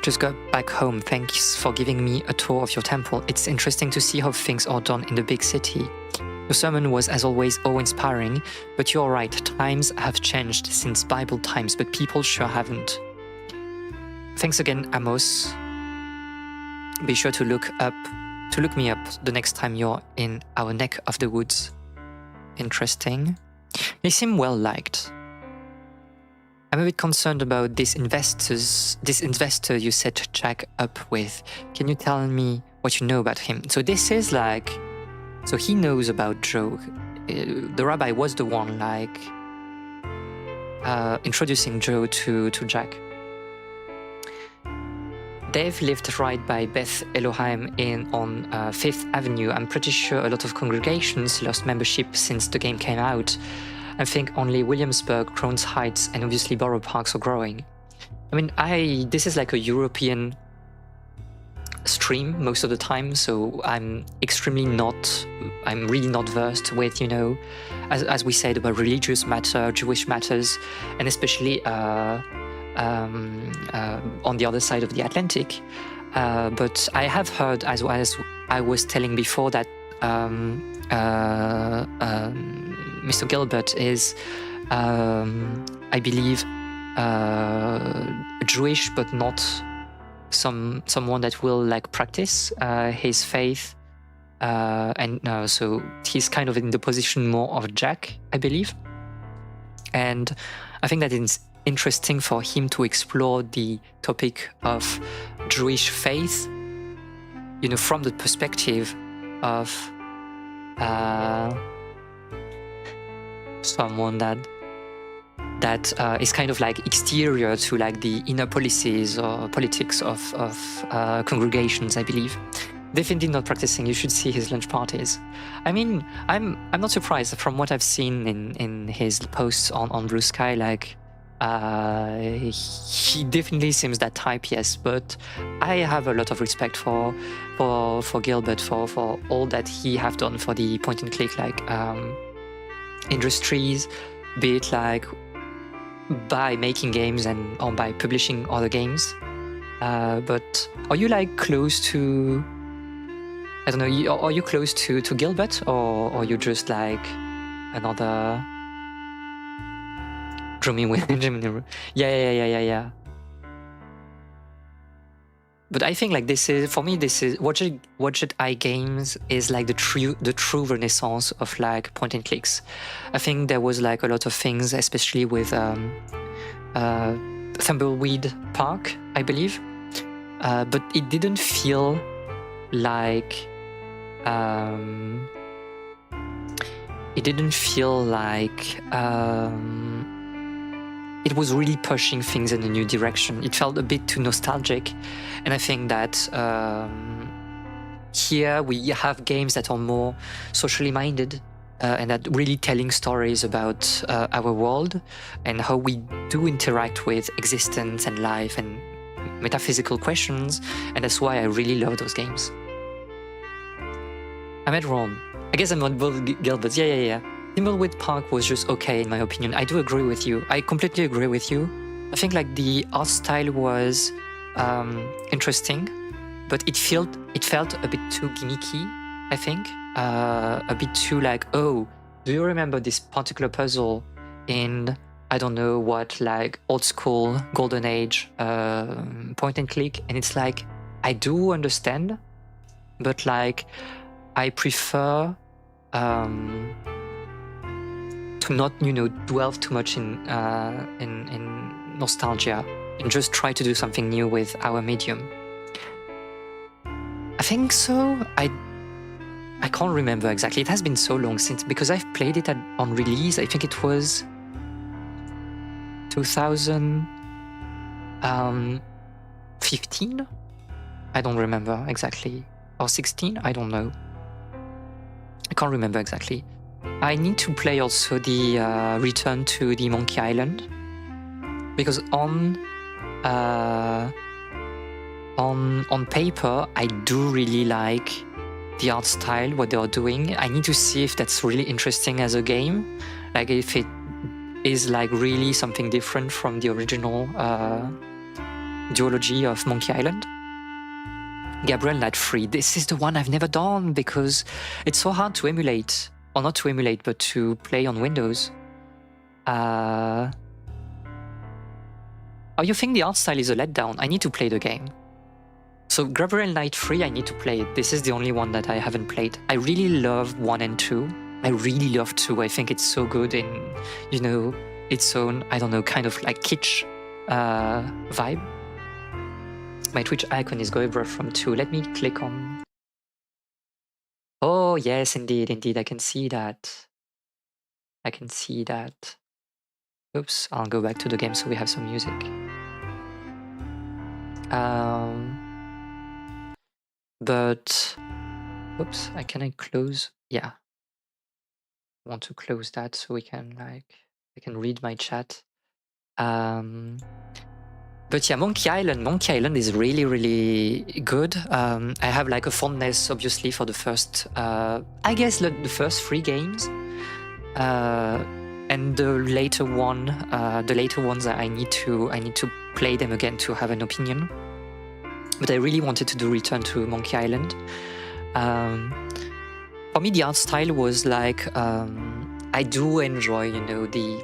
Just got back home. Thanks for giving me a tour of your temple. It's interesting to see how things are done in the big city. Your sermon was, as always, awe-inspiring, but you're right, times have changed since Bible times, but people sure haven't. Thanks again, Amos. Be sure to look me up the next time you're in our neck of the woods. Interesting. They seem well liked. I'm a bit concerned about this investor you set Jack up with. Can you tell me what you know about him? So this is like, so he knows about Joe. The rabbi was the one like introducing Joe to Jack. Dave lived right by Beth Elohim on 5th Avenue. I'm pretty sure a lot of congregations lost membership since the game came out. I think only Williamsburg, Crown's Heights, and obviously Borough Parks are growing. I mean, this is like a European stream most of the time, so I'm really not versed with, as we said, about religious matter, Jewish matters, and especially on the other side of the Atlantic. But I have heard, as I was telling before, that Mr. Gilbert is, I believe, Jewish, but not someone that will like practice his faith, and so he's kind of in the position more of Jack, I believe. And I think that it's interesting for him to explore the topic of Jewish faith, from the perspective of someone that is kind of like exterior to like the inner policies or politics of congregations, I believe. Definitely not practicing. You should see his lunch parties. I mean, I'm not surprised from what I've seen in his posts on Blue Sky. Like, he definitely seems that type, yes. But I have a lot of respect for Gilbert for all that he have done for the point and click like industries, be it like by making games or by publishing other games. But are you like close to, I don't know, are you close to Gilbert, or are you just like another drumming with Benjamin? Yeah. But I think like this is, for me, Watch It Eye Games is like the true renaissance of like point and clicks. I think there was like a lot of things, especially with Tumbleweed Park, I believe, but it didn't feel like it was really pushing things in a new direction. It felt a bit too nostalgic. And I think that here we have games that are more socially minded and that really telling stories about our world and how we do interact with existence and life and metaphysical questions. And that's why I really love those games. I met Ron. I guess I'm not both Gilberts. Yeah. Thimbleweed Park was just okay in my opinion. I do agree with you. I completely agree with you. I think like the art style was interesting, but it felt a bit too gimmicky, I think. A bit too like, oh, do you remember this particular puzzle in, I don't know what, like old school, golden age point and click? And it's like, I do understand, but like, I prefer to not, dwell too much in nostalgia and just try to do something new with our medium. I think so. I can't remember exactly. It has been so long since, because I've played it on release. I think it was 2015. I don't remember exactly, or 16. I don't know. I can't remember exactly. I need to play also the Return to the Monkey Island, because on paper I do really like the art style, what they are doing. I need to see if that's really interesting as a game, like if it is like really something different from the original duology of Monkey Island. Gabriel Knight Free. This is the one I've never done because it's so hard to emulate. Or not to emulate, but to play on Windows. Oh, you think the art style is a letdown? I need to play the game. So Gabriel Knight Free, I need to play it. This is the only one that I haven't played. I really love 1 and 2. I really love 2. I think it's so good in, its own, I don't know, kind of like kitsch vibe. My Twitch icon is Goebra from 2. Let me click on... Oh, yes, indeed. I can see that. Oops, I'll go back to the game so we have some music. But oops, can I close? Yeah. I want to close that so we can I can read my chat. But yeah, Monkey Island is really, really good. I have like a fondness, obviously, for the first, I guess, the first 3 games, and the later ones. I need to play them again to have an opinion. But I really wanted to return to Monkey Island. For me, the art style was like I do enjoy, the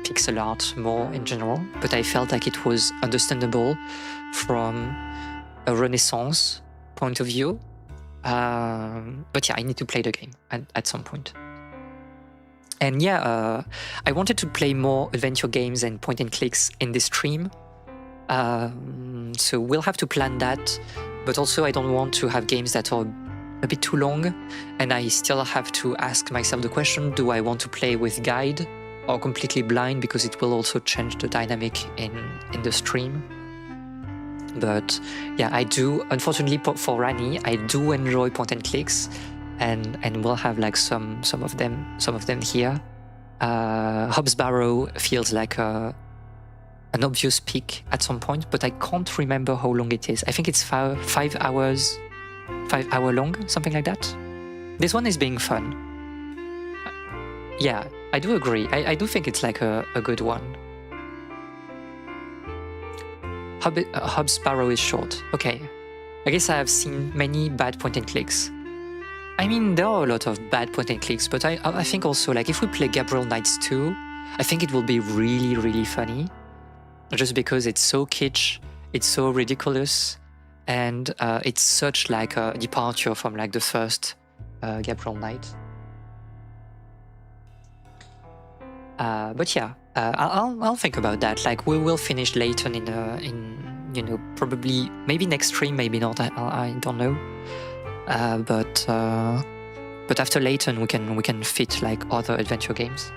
pixel art more in general, but I felt like it was understandable from a Renaissance point of view. But yeah, I need to play the game at some point. And yeah, I wanted to play more adventure games and point and clicks in this stream. So we'll have to plan that, but also I don't want to have games that are a bit too long, and I still have to ask myself the question, do I want to play with guide or completely blind, because it will also change the dynamic in the stream. But yeah, I do, unfortunately for Rani, I do enjoy point and clicks, and we'll have like some of them here. Hobbs Barrow feels like an obvious pick at some point, but I can't remember how long it is. I think it's 5 hours, 5 hour long, something like that. This one is being fun. Yeah, I do agree. I do think it's like a good one. Hobbs Barrow is short. Okay. I guess I have seen many bad point and clicks. I mean, there are a lot of bad point and clicks, but I think also, like, if we play Gabriel Knights 2, I think it will be really, really funny. Just because it's so kitsch, it's so ridiculous, and it's such like a departure from like the first Gabriel Knight. But yeah, I'll think about that. Like, we will finish Layton in probably maybe next stream, maybe not. I don't know. But after Layton, we can fit like other adventure games.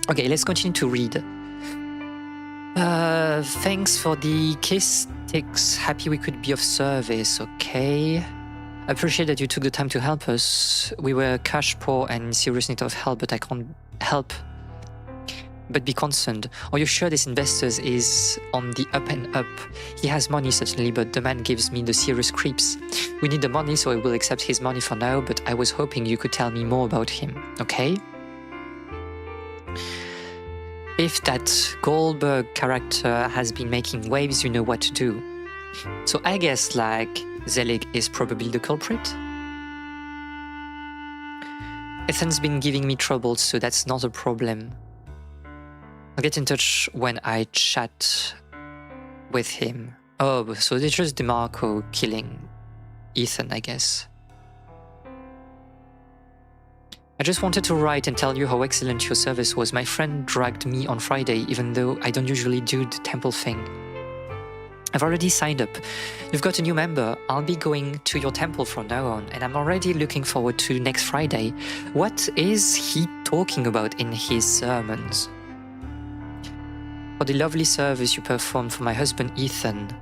Okay, let's continue to read. Thanks for the kiss sticks. Happy we could be of service. Okay. I appreciate that you took the time to help us. We were cash poor and in serious need of help, but I can't help but be concerned. Are you sure this investor is on the up and up? He has money certainly, but the man gives me the serious creeps. We need the money, so I will accept his money for now, but I was hoping you could tell me more about him, okay? If that Goldberg character has been making waves, you know what to do. So I guess like Zelig is probably the culprit. Ethan's been giving me trouble, so that's not a problem. I'll get in touch when I chat with him. Oh, so it's just DeMarco killing Ethan, I guess. I just wanted to write and tell you how excellent your service was. My friend dragged me on Friday, even though I don't usually do the temple thing. I've already signed up. You've got a new member. I'll be going to your temple from now on, and I'm already looking forward to next Friday. What is he talking about in his sermons? For the lovely service you performed for my husband Ethan.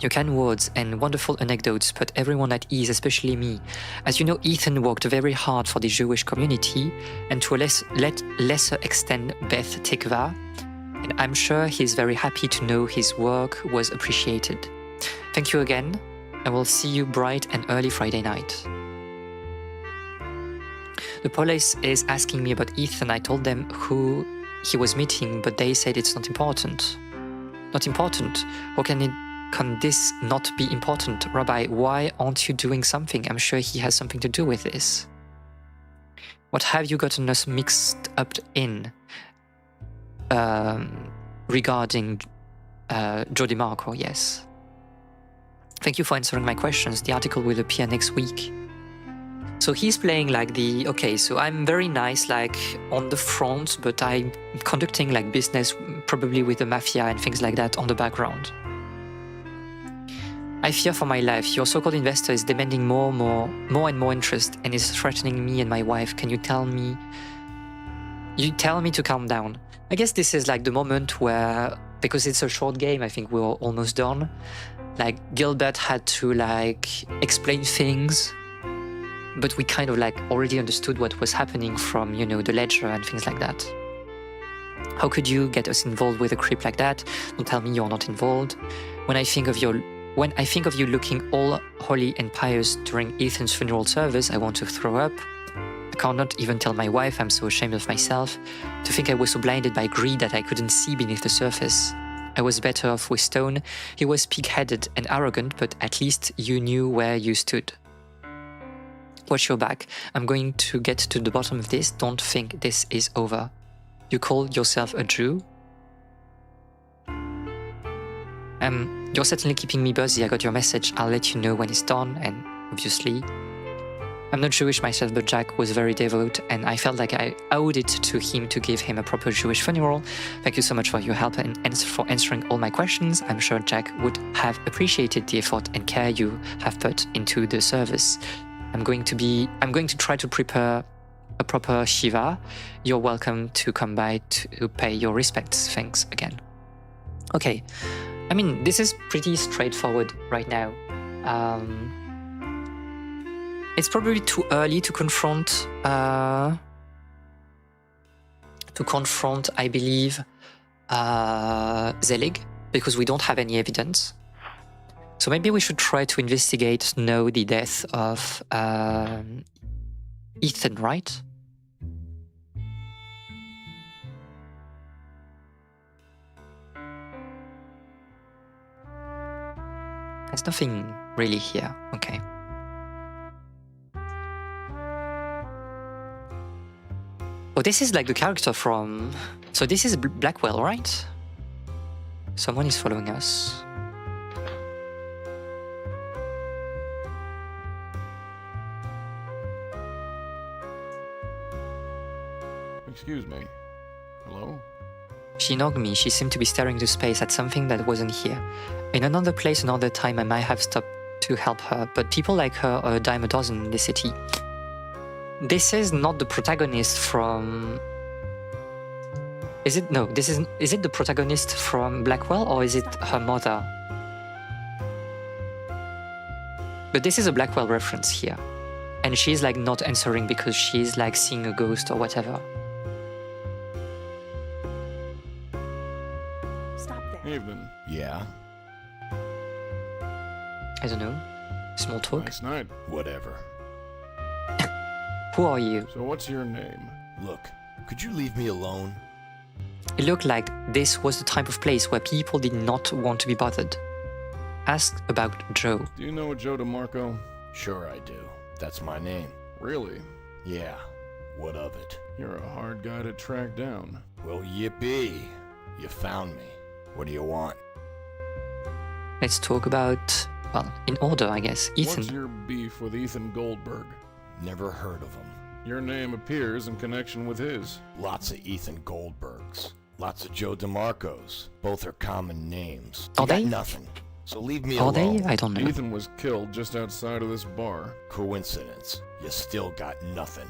Your kind words and wonderful anecdotes put everyone at ease, especially me. As you know, Ethan worked very hard for the Jewish community, and to a lesser extent Beth Tikva, and I'm sure he's very happy to know his work was appreciated. Thank you again, and we'll see you bright and early Friday night. The police is asking me about Ethan. I told them who he was meeting, but they said it's not important. Not important? How can this not be important? Rabbi, why aren't you doing something? I'm sure he has something to do with this. What have you gotten us mixed up in regarding Joe DeMarco? Yes. Thank you for answering my questions. The article will appear next week. So he's playing like the, okay, so I'm very nice, like on the front, but I'm conducting like business probably with the mafia and things like that on the background. I fear for my life. Your so-called investor is demanding more and more interest and is threatening me and my wife. Can you tell me? You tell me to calm down. I guess this is like the moment where, because it's a short game, I think we're almost done. like Gilbert had to like explain things, but we kind of like already understood what was happening from, you know, the ledger and things like that. How could you get us involved with a creep like that? Don't tell me you're not involved. When I think of you looking all holy and pious during Ethan's funeral service, I want to throw up. I cannot even tell my wife, I'm so ashamed of myself. To think I was so blinded by greed that I couldn't see beneath the surface. I was better off with Stone. He was pig-headed and arrogant, but at least you knew where you stood. Watch your back. I'm going to get to the bottom of this. Don't think this is over. You call yourself a Jew? You're certainly keeping me busy. I got your message. I'll let you know when it's done, and obviously, I'm not Jewish myself, but Jack was very devout, and I felt like I owed it to him to give him a proper Jewish funeral. Thank you so much for your help and for answering all my questions. I'm sure Jack would have appreciated the effort and care you have put into the service. I'm going to try to prepare a proper Shivah. You're welcome to come by to pay your respects. Thanks again. Okay. I mean, this is pretty straightforward right now. It's probably too early to confront, I believe, Zelig, because we don't have any evidence. So maybe we should try to investigate now the death of Ethan, right? There's nothing really here. Okay. Oh, this is like the character from... So this is Blackwell, right? Someone is following us. Excuse me. Hello? She ignored me. She seemed to be staring into space at something that wasn't here. In another place, another time, I might have stopped to help her, but people like her are a dime a dozen in this city. This is not the protagonist from... Is it? No, this isn't. Is it the protagonist from Blackwell, or is it her mother? But this is a Blackwell reference here. And she's like not answering because she's like seeing a ghost or whatever. Stop there. Evening. Yeah, I don't know. Small talk. Nice night. whatever. Who are you? So what's your name? Look, could you leave me alone? It looked like this was the type of place where people did not want to be bothered. Ask about Joe. Do you know a Joe DeMarco? Sure I do. That's my name. Really? Yeah, what of it? You're a hard guy to track down. Well, yippee. You found me. What do you want? Let's talk about, well, in order, I guess. Ethan. What's your beef with Ethan Goldberg? Never heard of him. Your name appears in connection with his. Lots of Ethan Goldbergs. Lots of Joe DeMarcos. Both are common names. Are You got they? nothing. So leave me Are alone. they? I don't know. Ethan was killed just outside of this bar. Coincidence. You still got nothing.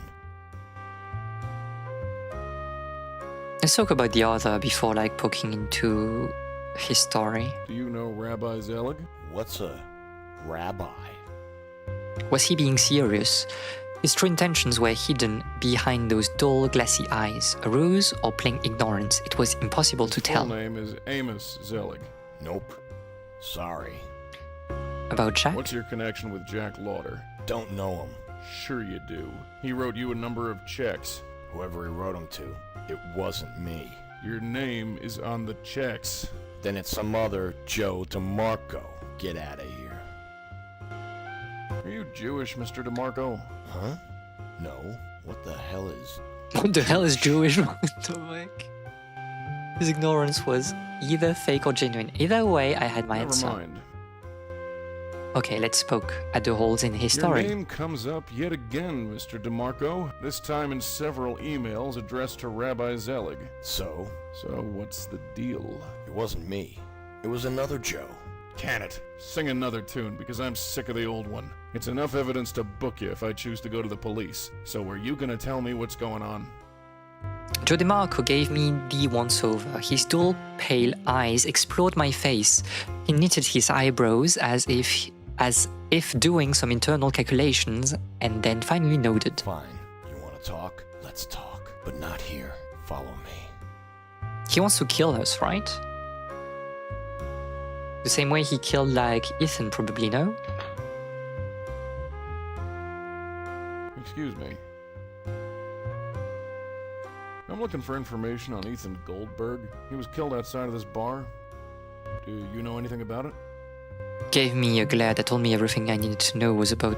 Let's talk about the other before like poking into his story. Do you know Rabbi Zelig? What's a rabbi? Was he being serious? His true intentions were hidden behind those dull, glassy eyes. A ruse or plain ignorance? It was impossible to His tell. full name is Amos Zelig. Nope. Sorry. About Jack? What's your connection with Jack Lauder? Don't know him. Sure you do. He wrote you a number of checks. Whoever he wrote them to, it wasn't me. Your name is on the checks. Then it's some other Joe DeMarco. Get out of here. Are you Jewish, Mr. DeMarco? Huh? No. What the hell is... What the hell is Jewish? What the fuck? His ignorance was either fake or genuine. Either way, I had my Never answer. mind. Okay, let's poke at the holes in his story. Your name comes up yet again, Mr. DeMarco. This time in several emails addressed to Rabbi Zelig. So? So what's the deal? It wasn't me. It was another Joe. Can it? Sing another tune, because I'm sick of the old one. It's enough evidence to book you if I choose to go to the police. So are you gonna tell me what's going on? Joe DeMarco gave me the once-over. His dull, pale eyes explored my face. He knitted his eyebrows as if doing some internal calculations, and then finally nodded. Fine. You want to talk? Let's talk. But not here. Follow me. He wants to kill us, right? The same way he killed, like, Ethan, probably, no? Excuse me. I'm looking for information on Ethan Goldberg. He was killed outside of this bar. Do you know anything about it? Gave me a glare that told me everything I needed to know was about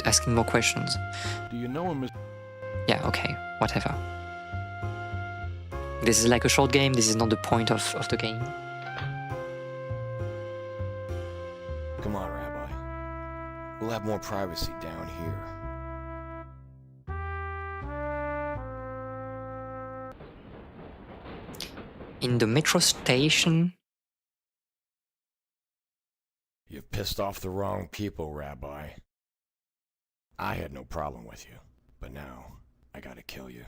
asking more questions. Do you know him as... Yeah, okay, whatever. This is like a short game, this is not the point of the game. Come on, Rabbi. We'll have more privacy down here. In the metro station? You've pissed off the wrong people, Rabbi. I had no problem with you, but now I gotta kill you.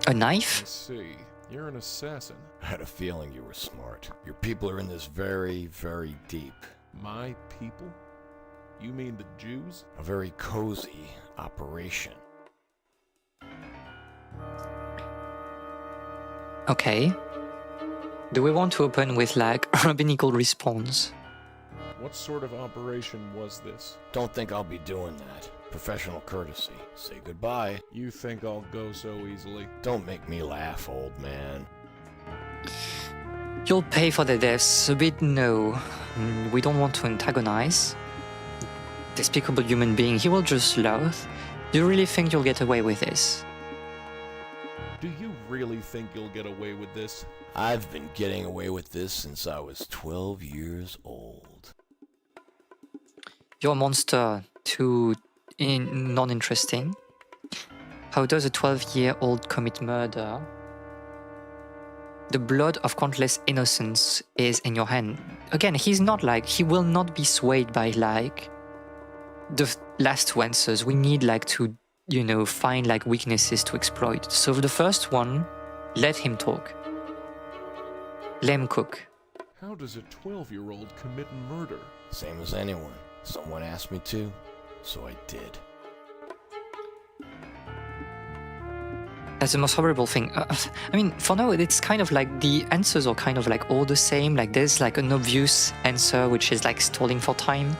A knife? I see. You're an assassin. I had a feeling you were smart. Your people are in this very, very deep. My people? You mean the Jews? A very cozy operation. Okay. Do we want to open with like rabbinical response? What sort of operation was this? Don't think I'll be doing that. Professional courtesy. Say goodbye. You think I'll go so easily? Don't make me laugh, old man. You'll pay for the deaths. A bit no. We don't want to antagonize. Despicable human being, he will just laugh. Do you really think you'll get away with this? Do you really think you'll get away with this? I've been getting away with this since I was 12 years old. You're a monster. Too non-interesting. How does a 12-year-old commit murder? The blood of countless innocents is in your hand. Again, he's not like, he will not be swayed by like the last two answers. We need like to, you know, find like weaknesses to exploit. So the first one, let him talk. Let him cook. How does a 12-year-old commit murder? Same as anyone. Someone asked me to, so I did. That's the most horrible thing. I mean, for now, it's kind of like the answers are kind of like all the same. Like there's like an obvious answer, which is like stalling for time.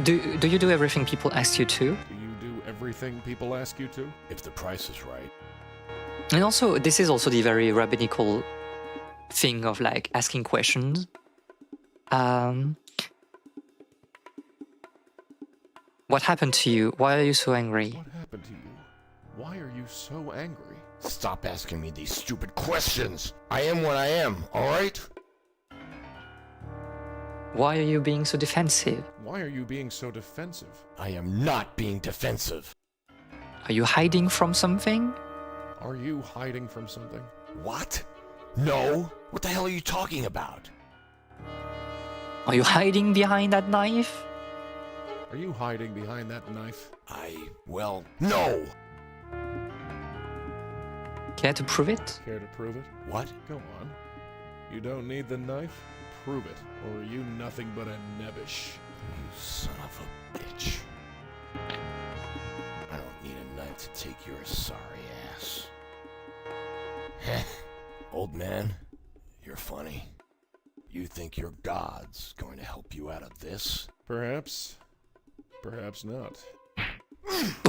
Do you do everything people ask you to? Do you do everything people ask you to? If the price is right. And also, this is also the very rabbinical thing of like asking questions. What happened to you? Why are you so angry? What happened to you? Why are you so angry? Stop asking me these stupid questions! I am what I am, alright? Why are you being so defensive? Why are you being so defensive? I am not being defensive. Are you hiding from something? Are you hiding from something? What? No? What the hell are you talking about? Are you hiding behind that knife? Are you hiding behind that knife? Well, no! Care to prove it? Care to prove it? What? Go on. You don't need the knife? Prove it. Or are you nothing but a nebbish? You son of a bitch. I don't need a knife to take your sorry ass. Heh. Old man, you're funny. You think your God's going to help you out of this? Perhaps. Perhaps not.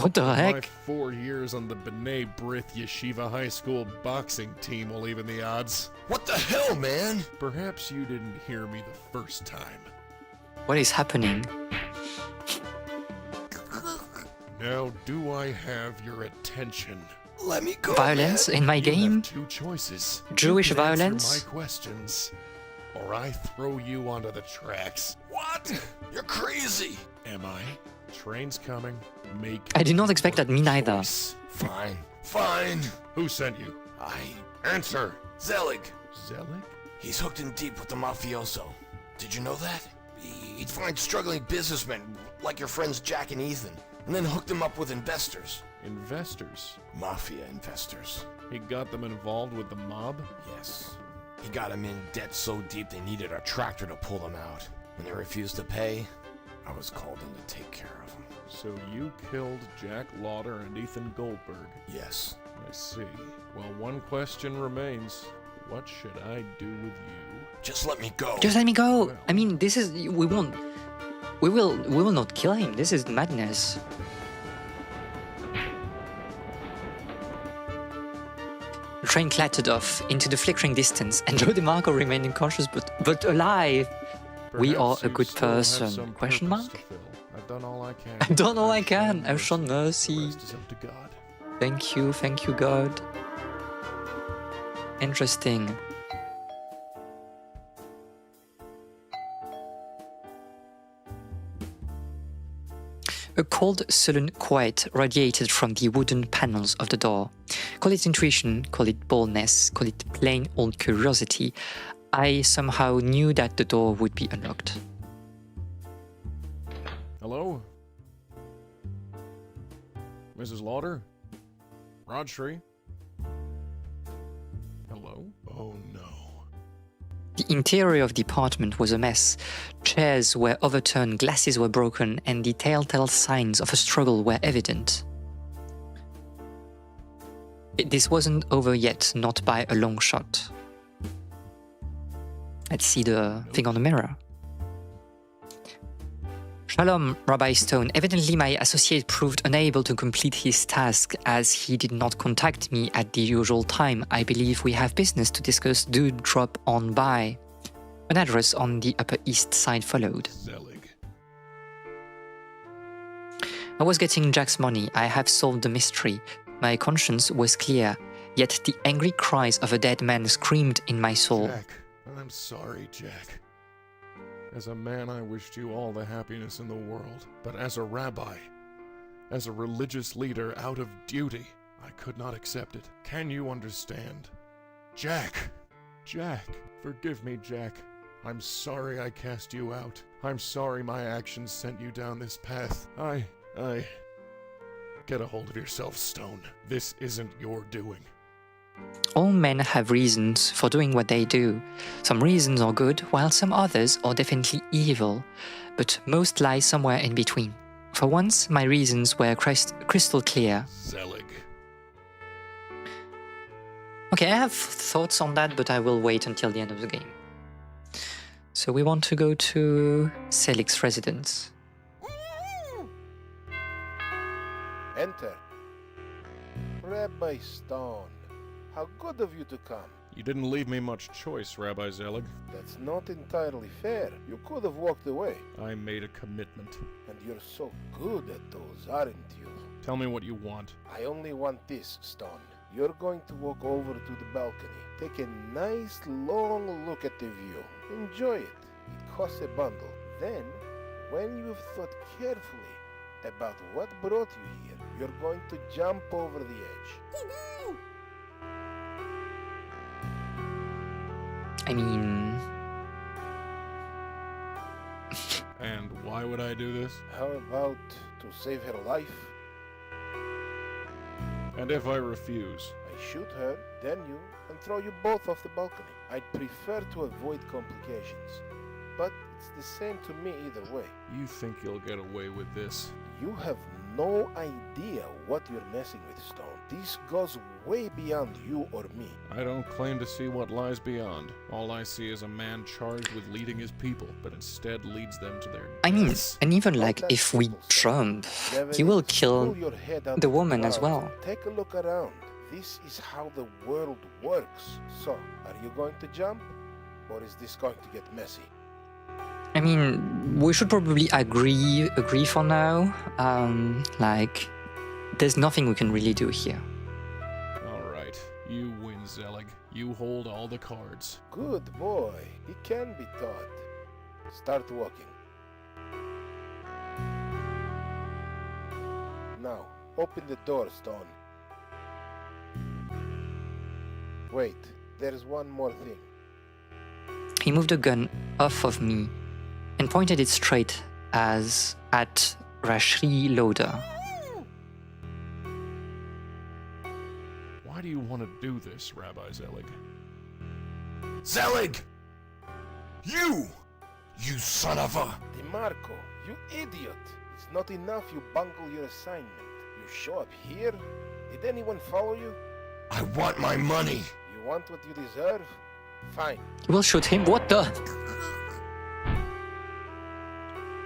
What the My heck? 4 years on the B'nai B'rith Yeshiva High School boxing team will even the odds. What the hell, man? Perhaps you didn't hear me the first time. What is happening? Now, do I have your attention? Let me go, Violence man. in my You game? have two choices. Jewish You can answer violence? my questions, or I throw you onto the tracks. What? You're crazy. Am I? Train's coming. Make I did not expect your that, me neither. choice. Fine. Fine. Who sent you? Answer. Zelig. Zelig? He's hooked in deep with the mafioso. Did you know that? He'd find struggling businessmen like your friends Jack and Ethan, and then hook them up with investors. Investors? Mafia investors. He got them involved with the mob? Yes. He got them in debt so deep they needed a tractor to pull them out. When they refused to pay, I was called in to take care of them. So you killed Jack Lauder and Ethan Goldberg? Yes. I see. Well, one question remains. What should I do with you? Just let me go. Just let me go. I mean, this is we will not kill him. This is madness. The train clattered off into the flickering distance, and Joe DeMarco remained unconscious but alive. We are Perhaps a you good still have person. some Question purpose mark? to fill. I've done all I can. I've done all I can. I've shown mercy. The rest is up to God. Thank you, God. Interesting. A cold, sullen quiet radiated from the wooden panels of the door. Call it intuition, call it boldness, call it plain old curiosity. I somehow knew that the door would be unlocked. Hello? Mrs. Lauder? Rodshri? Hello? Oh no. The interior of the apartment was a mess. Chairs were overturned, glasses were broken, and the telltale signs of a struggle were evident. This wasn't over yet, not by a long shot. Let's see the thing on the mirror. Shalom, Rabbi Stone. Evidently, my associate proved unable to complete his task as he did not contact me at the usual time. I believe we have business to discuss. Do drop on by. An address on the Upper East Side followed. Zelig. I was getting Jack's money. I have solved the mystery. My conscience was clear, yet the angry cries of a dead man screamed in my soul. Jack, I'm sorry, Jack. As a man, I wished you all the happiness in the world. But as a rabbi, as a religious leader out of duty, I could not accept it. Can you understand? Jack! Jack! Forgive me, Jack. I'm sorry I cast you out. I'm sorry my actions sent you down this path. Get a hold of yourself, Stone. This isn't your doing. All men have reasons for doing what they do. Some reasons are good, while some others are definitely evil, but most lie somewhere in between. For once, my reasons were crystal clear. Zelig. Okay, I have thoughts on that, but I will wait until the end of the game. So we want to go to Selig's residence. Enter. Rabbi Stone, how good of you to come. You didn't leave me much choice, Rabbi Zelig. That's not entirely fair. You could have walked away. I made a commitment. And you're so good at those, aren't you? Tell me what you want. I only want this, Stone. You're going to walk over to the balcony. Take a nice long look at the view. Enjoy it. It costs a bundle. Then, when you've thought carefully about what brought you here, you're going to jump over the edge. I mean... And why would I do this? How about to save her life? And if I refuse? I shoot her, then you, and throw you both off the balcony. I'd prefer to avoid complications, but it's the same to me either way. You think you'll get away with this? You have no idea what you're messing with, Stone. This goes way beyond you or me. I don't claim to see what lies beyond. All I see is a man charged with leading his people, but instead leads them to their I mean, deaths. and even like if we jump, you will kill the woman as well. Take a look around. This is how the world works. So, are you going to jump? Or is this going to get messy? I mean, we should probably agree for now. Like, there's nothing we can really do here. Alright, you win, Zelig. You hold all the cards. Good boy. He can be taught. Start walking. Now, open the door, Stone. Wait, there's one more thing. He moved the gun off of me and pointed it straight at Rashri Loader. Why do you want to do this, Rabbi Zelig? Zelig! You son of a... DeMarco, you idiot! It's not enough you bungle your assignment. You show up here? Did anyone follow you? I want my money. You want what you deserve? Fine. We'll shoot him. What the?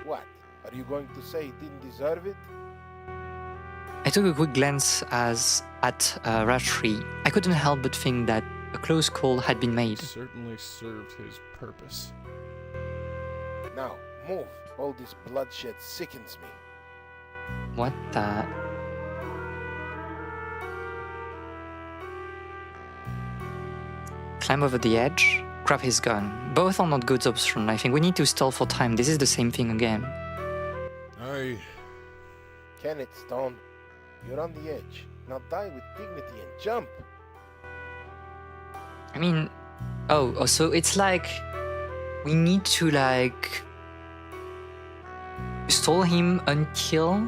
What? Are you going to say he didn't deserve it? I took a quick glance at Rashri. I couldn't help but think that a close call had been made. Certainly served his purpose. Now, move. All this bloodshed sickens me. What the? Climb over the edge, grab his gun. Both are not good options. I think we need to stall for time. This is the same thing again. Kenneth Stone, you're on the edge. Now die with dignity and jump. I mean, oh, so it's like we need to like stall him until.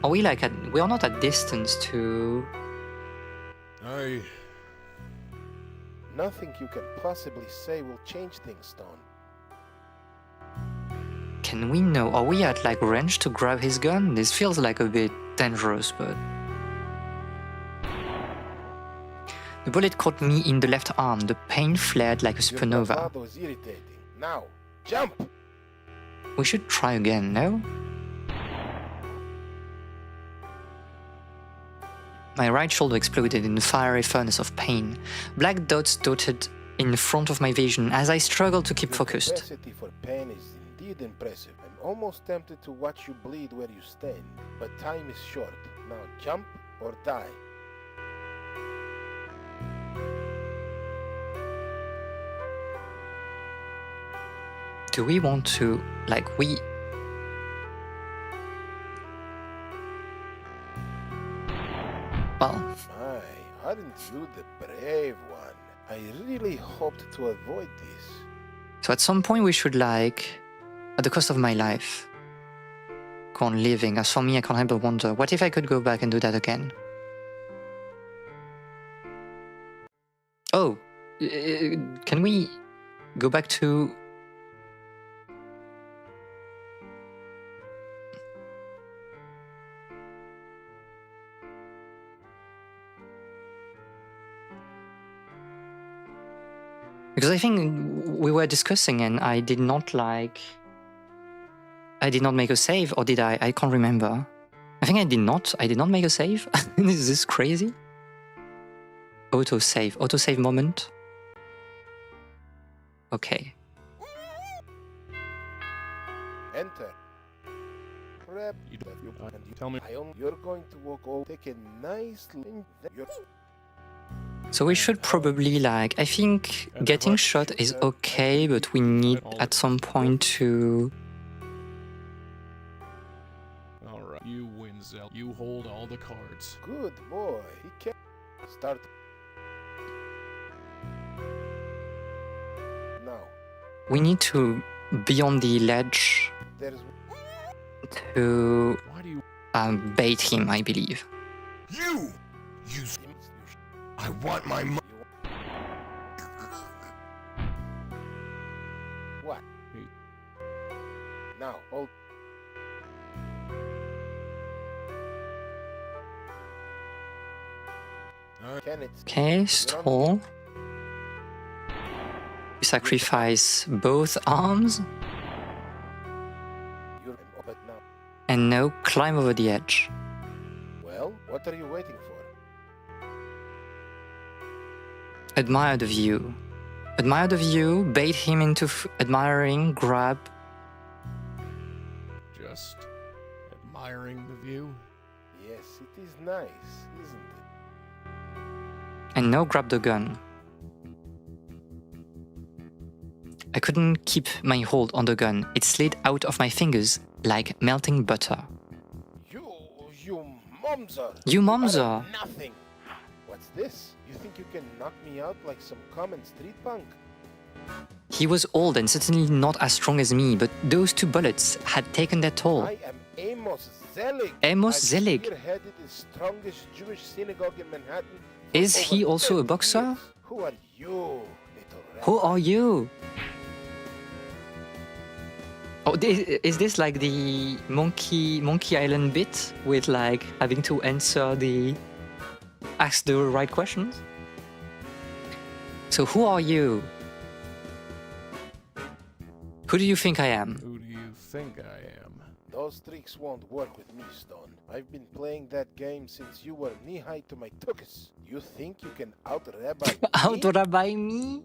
Are we like at? We are not at distance to. Nothing you can possibly say will change things, Stone. Can we know? Are we at like range to grab his gun? This feels like a bit dangerous, but. The bullet caught me in the left arm. The pain flared like a supernova. Your bravado is irritating. Now, jump! We should try again, no? My right shoulder exploded in a fiery furnace of pain. Black dots dotted in front of my vision as I struggled to keep Your focused. capacity for pain is indeed impressive. I'm almost tempted to watch you bleed where you stand, but time is short. Now jump or die. Do we want to, like, we... Well... My, aren't you the brave one? I really hoped to avoid this. So at some point we should, like, at the cost of my life, go on living. As for me, I can't help but wonder, what if I could go back and do that again? Oh, can we go back to... Because I think we were discussing and I did not make a save, or did I? I can't remember. I think I did not make a save. Is this crazy? Autosave moment. Okay. Enter. Prep. Tell me. You're going to walk over. Take a nice link. So we should probably, like, I think getting shot is okay, but we need at some point to... Alright, you win, Zell. You hold all the cards. Good boy. He can start. Now. We need to be on the ledge to bait him, I believe. You! I want my money. What? Now, hold. Okay, stall. We sacrifice both arms. And now climb over the edge. Well, what are you waiting for? Admire the view. Admire the view, bait him into admiring, grab. Just admiring the view? Yes, it is nice, isn't it? And now grab the gun. I couldn't keep my hold on the gun. It slid out of my fingers like melting butter. You momser! You momser! Nothing! What's this? You think you can knock me out like some common street punk? He was old and certainly not as strong as me, but those two bullets had taken their toll. I am Amos Zelig. Amos I've Zelig. spearheaded the strongest Jewish synagogue in Manhattan. for Is he over also a 10 boxer? years. Who are you, little rabbi? Who are you? Oh, is this like the Monkey Island bit with like having to ask the right questions? So who are you? Who do you think I am? Who do you think I am? Those tricks won't work with me, Stone. I've been playing that game since you were knee-high to my tuchus. You think you can out-rabbi me? Out-rabbi me?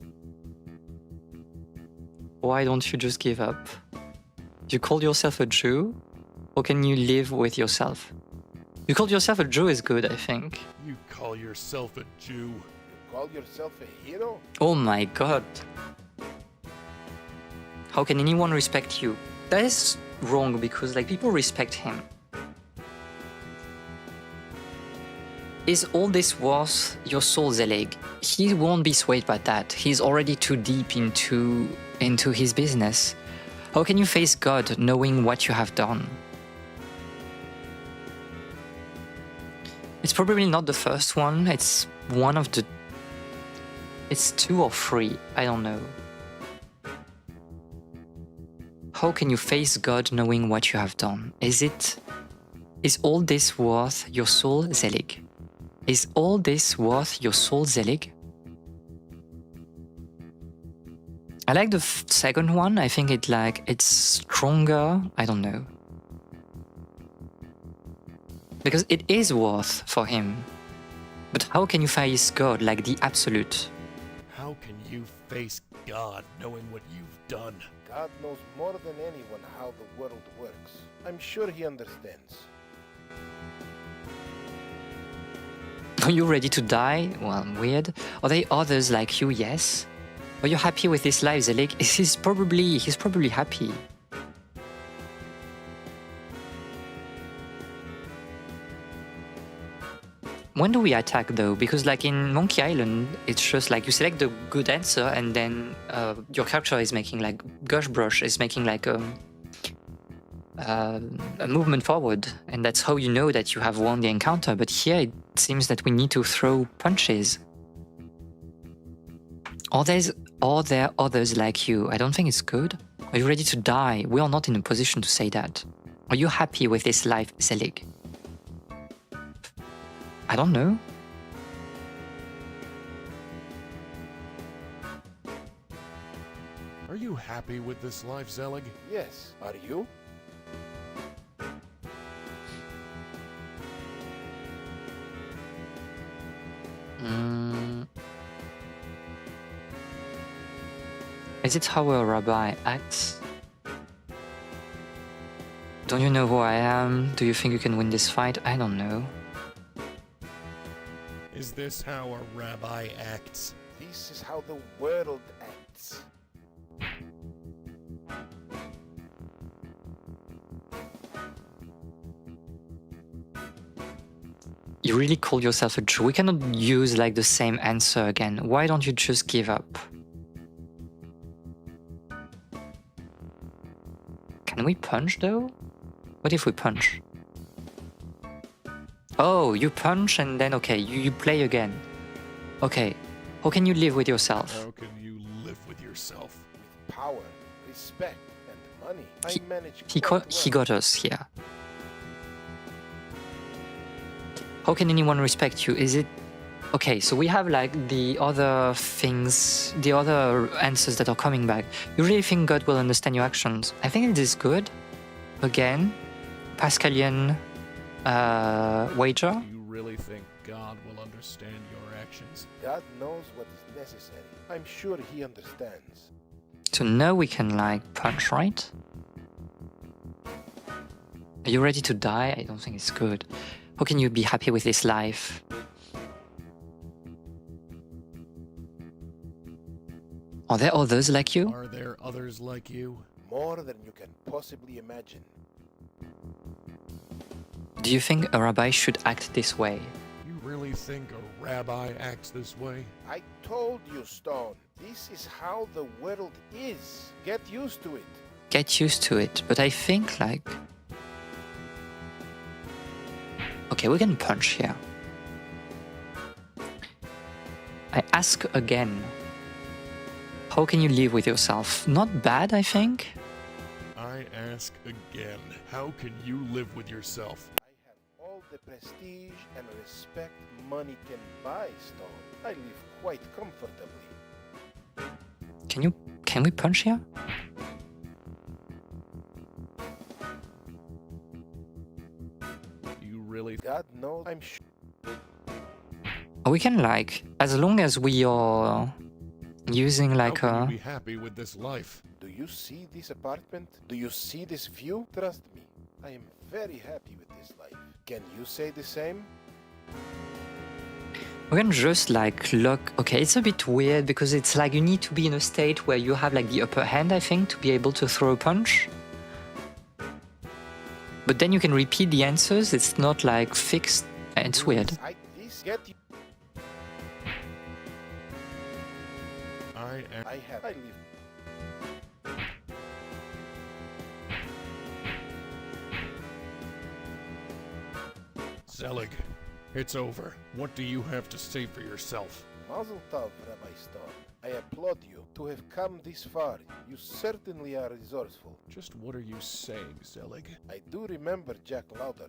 Why don't you just give up? You call yourself a Jew? Or can you live with yourself? You call yourself a Jew is good, I think. You call yourself a Jew? You call yourself a hero? Oh my god. How can anyone respect you? That is wrong because like people respect him. Is all this worth your soul, Zelig? He won't be swayed by that. He's already too deep into his business. How can you face God knowing what you have done? It's probably not the first one. It's one of the... It's 2 or 3. I don't know. How can you face God knowing what you have done? Is all this worth your soul, Zelig? Is all this worth your soul, Zelig? I like the second one. I think it's stronger. I don't know. Because it is worth for him. But how can you face God like the absolute? How can you face God knowing what you've done? God knows more than anyone how the world works. I'm sure he understands. Are you ready to die? Well, weird. Are there others like you? Yes. Are you happy with this life, Zelig? He's probably happy. When do we attack though? Because like in Monkey Island, it's just like you select the good answer and then your character is making like Gushbrush is making like a movement forward, and that's how you know that you have won the encounter. But here it seems that we need to throw punches. Are there others like you? I don't think it's good. Are you ready to die? We are not in a position to say that. Are you happy with this life, Zelig? I don't know. Are you happy with this life, Zelig? Yes. Are you? Is it how a rabbi acts? Don't you know who I am? Do you think you can win this fight? I don't know. Is this how a rabbi acts? This is how the world acts. You really call yourself a Jew? We cannot use like the same answer again. Why don't you just give up? Can we punch though? What if we punch? Oh, you punch and then okay, you play again. Okay, how can you live with yourself? How can you live with yourself? With power, respect, and money, I manage He quite got us here. How can anyone respect you? Is it... Okay, so we have like the other things, the other answers that are coming back. You really think God will understand your actions? I think it is good. Again, Pascalian wager. Do you really think God will understand your actions? God knows what is necessary. I'm sure he understands. So now we can like punch, right? Are you ready to die? I don't think it's good. How can you be happy with this life? Are there others like you? Are there others like you? More than you can possibly imagine. Do you think a rabbi should act this way? You really think a rabbi acts this way? I told you, Stone. This is how the world is. Get used to it. Get used to it, but I think like... Okay, we can punch here. I ask again. How can you live with yourself? Not bad, I think. I ask again, how can you live with yourself? I have all the prestige and respect money can buy, Stone. I live quite comfortably. Can we punch here? You really... God knows I'm sure. We can like, as long as we are using like How can a... you be happy with this life? Do you see this apartment? Do you see this view? Trust me, I am very happy with this life. Can you say the same? We can just like look. Okay, it's a bit weird because it's like you need to be in a state where you have like the upper hand, I think, to be able to throw a punch. But then you can repeat the answers. It's not like fixed. It's weird. I live. Zelig, it's over. What do you have to say for yourself? Mazel tov, Rabbi Stone. I applaud you to have come this far. You certainly are resourceful. Just what are you saying, Zelig? I do remember Jack Lauder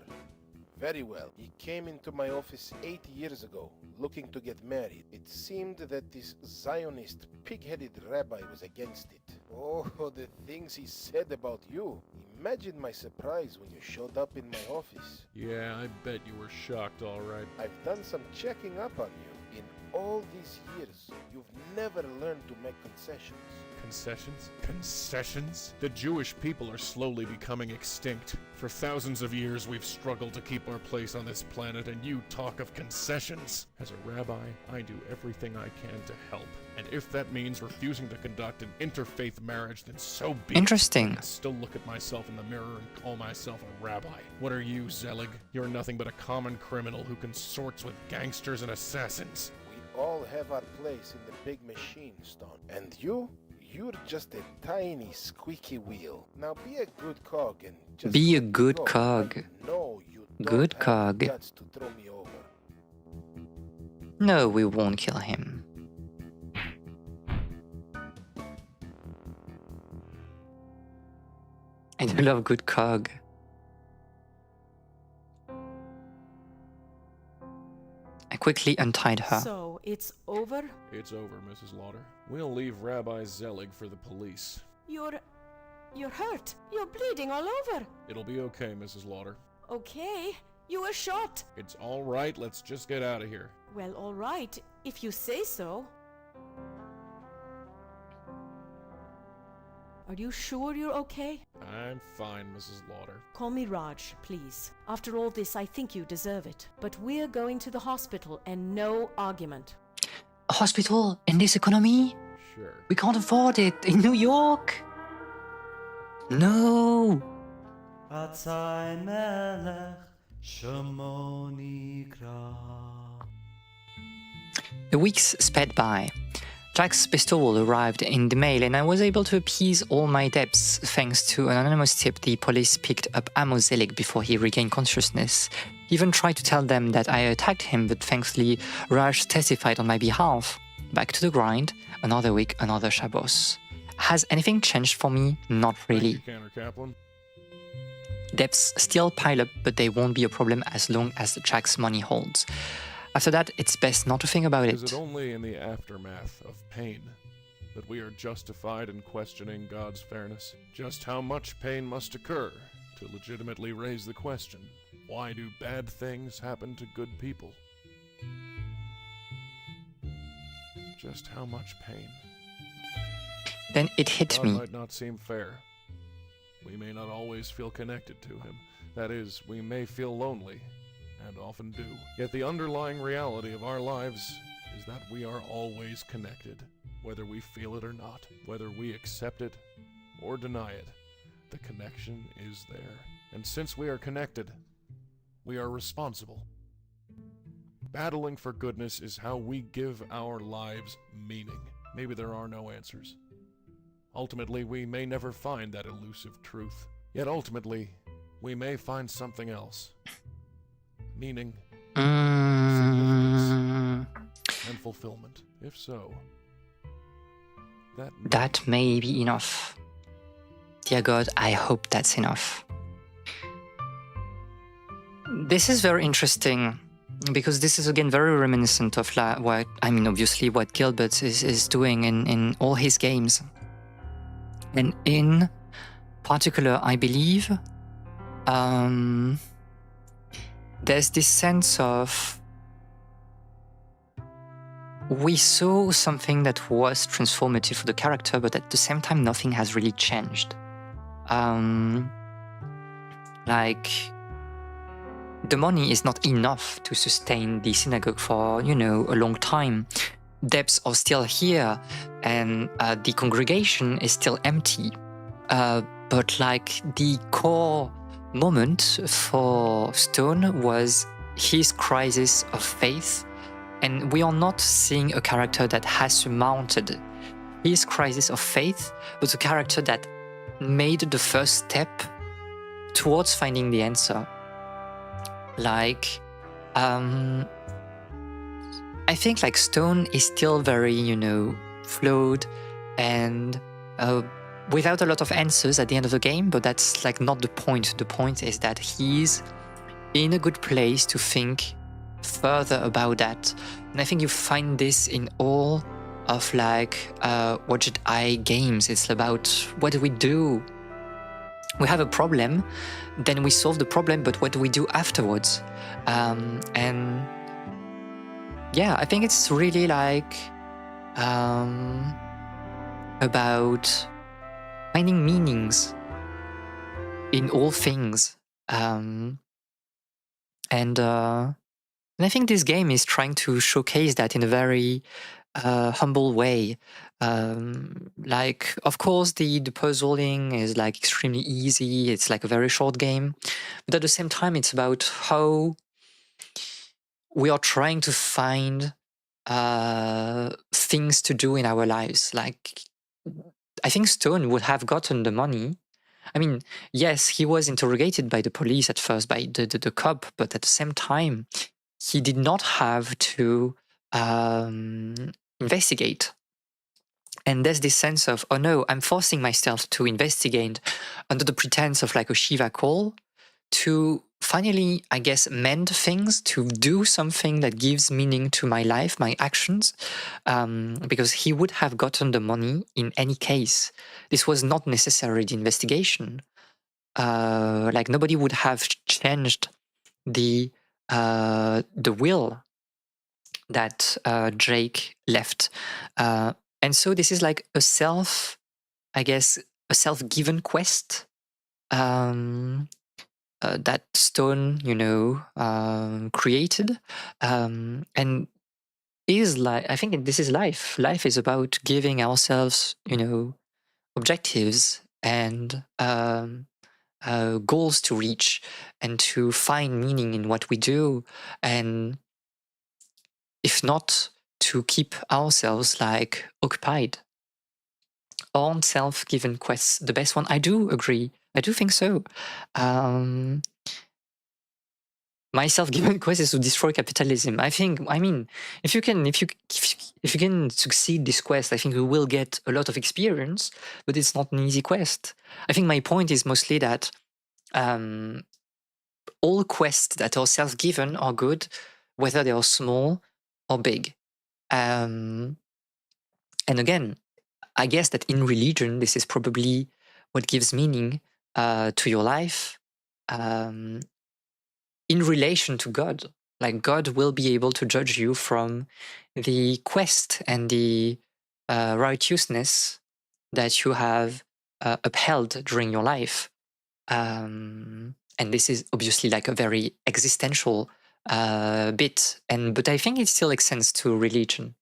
very well. He came into my office 8 years ago, looking to get married. It seemed that this Zionist, pig-headed rabbi was against it. Oh, the things he said about you. Imagine my surprise when you showed up in my office. Yeah, I bet you were shocked, all right. I've done some checking up on you. In all these years, you've never learned to make concessions. Concessions? Concessions? The Jewish people are slowly becoming extinct. For thousands of years, we've struggled to keep our place on this planet, and you talk of concessions. As a rabbi, I do everything I can to help. And if that means refusing to conduct an interfaith marriage, then so be it. Interesting. I still look at myself in the mirror and call myself a rabbi. What are you, Zelig? You're nothing but a common criminal who consorts with gangsters and assassins. We all have our place in the big machine, Stone. And you're just a tiny squeaky wheel. Now be a good cog and just Be a good cog. No, you don't Good have cog. guts to throw me over. No, we won't kill him. I do love good cog. I quickly untied her. So, it's over? It's over, Mrs. Lauder. We'll leave Rabbi Zelig for the police. You're hurt. You're bleeding all over. It'll be okay, Mrs. Lauder. Okay. You were shot. It's all right. Let's just get out of here. Well, all right, if you say so. Are you sure you're okay? I'm fine, Mrs. Lauder. Call me Raj, please. After all this, I think you deserve it. But we're going to the hospital and no argument. A hospital in this economy? Sure. We can't afford it in New York. No. The weeks sped by. Jack's bestowal arrived in the mail and I was able to appease all my debts thanks to an anonymous tip. The police picked up Amos Zelig before he regained consciousness. He even tried to tell them that I attacked him, but thankfully Raj testified on my behalf. Back to the grind, another week, another Shabbos. Has anything changed for me? Not really. Thank you, Cantor Kaplan. Debts still pile up, but they won't be a problem as long as the Jack's money holds. After that, it's best not to think about Is it. it only in the aftermath of pain that we are justified in questioning God's fairness? Just how much pain must occur to legitimately raise the question, why do bad things happen to good people? Just how much pain? Then it hit God me. might not seem fair. We may not always feel connected to him. That is, we may feel lonely, and often do. Yet the underlying reality of our lives is that we are always connected, whether we feel it or not, whether we accept it or deny it. The connection is there. And since we are connected, we are responsible. Battling for goodness is how we give our lives meaning. Maybe there are no answers. Ultimately, we may never find that elusive truth. Yet ultimately, we may find something else. meaning, Mm, and fulfillment? If so, that may be enough. Dear God, I hope that's enough. This is very interesting because this is again very reminiscent of obviously what Gilbert is doing in all his games. And in particular, I believe there's this sense of we saw something that was transformative for the character, but at the same time, nothing has really changed. The money is not enough to sustain the synagogue for, a long time. Debts are still here, and the congregation is still empty. But the core moment for Stone was his crisis of faith, and we are not seeing a character that has surmounted his crisis of faith, but a character that made the first step towards finding the answer. I think Stone is still very, flawed and without a lot of answers at the end of the game, but that's not the point. The point is that he's in a good place to think further about that. And I think you find this in all of Watched Eye games. It's about what do we do? We have a problem, then we solve the problem, but what do we do afterwards? And yeah, I think it's really about finding meanings in all things. And I think this game is trying to showcase that in a very humble way. Of course, the puzzling is extremely easy. It's a very short game, but at the same time, it's about how we are trying to find things to do in our lives. I think Stone would have gotten the money. I mean, yes, he was interrogated by the police at first, by the cop, but at the same time, he did not have to investigate. And there's this sense of, oh no, I'm forcing myself to investigate under the pretense of a Shivah call to finally, I guess, mend things, to do something that gives meaning to my life, my actions, because he would have gotten the money in any case. This was not necessarily the investigation. Nobody would have changed the will that Drake left. And so this is a self-given quest that Stone, created. And is I think this is life. Life is about giving ourselves, objectives and goals to reach and to find meaning in what we do. And if not, to keep ourselves occupied. Aren't self-given quests the best one? I do agree. I do think so. My self-given quest is to destroy capitalism. If you can succeed this quest, I think you will get a lot of experience, but it's not an easy quest. I think my point is mostly that all quests that are self-given are good, whether they are small or big. And again, I guess that in religion, this is probably what gives meaning to your life in relation to God. God will be able to judge you from the quest and the righteousness that you have upheld during your life. And this is obviously a very existential bit, but I think it still extends to religion.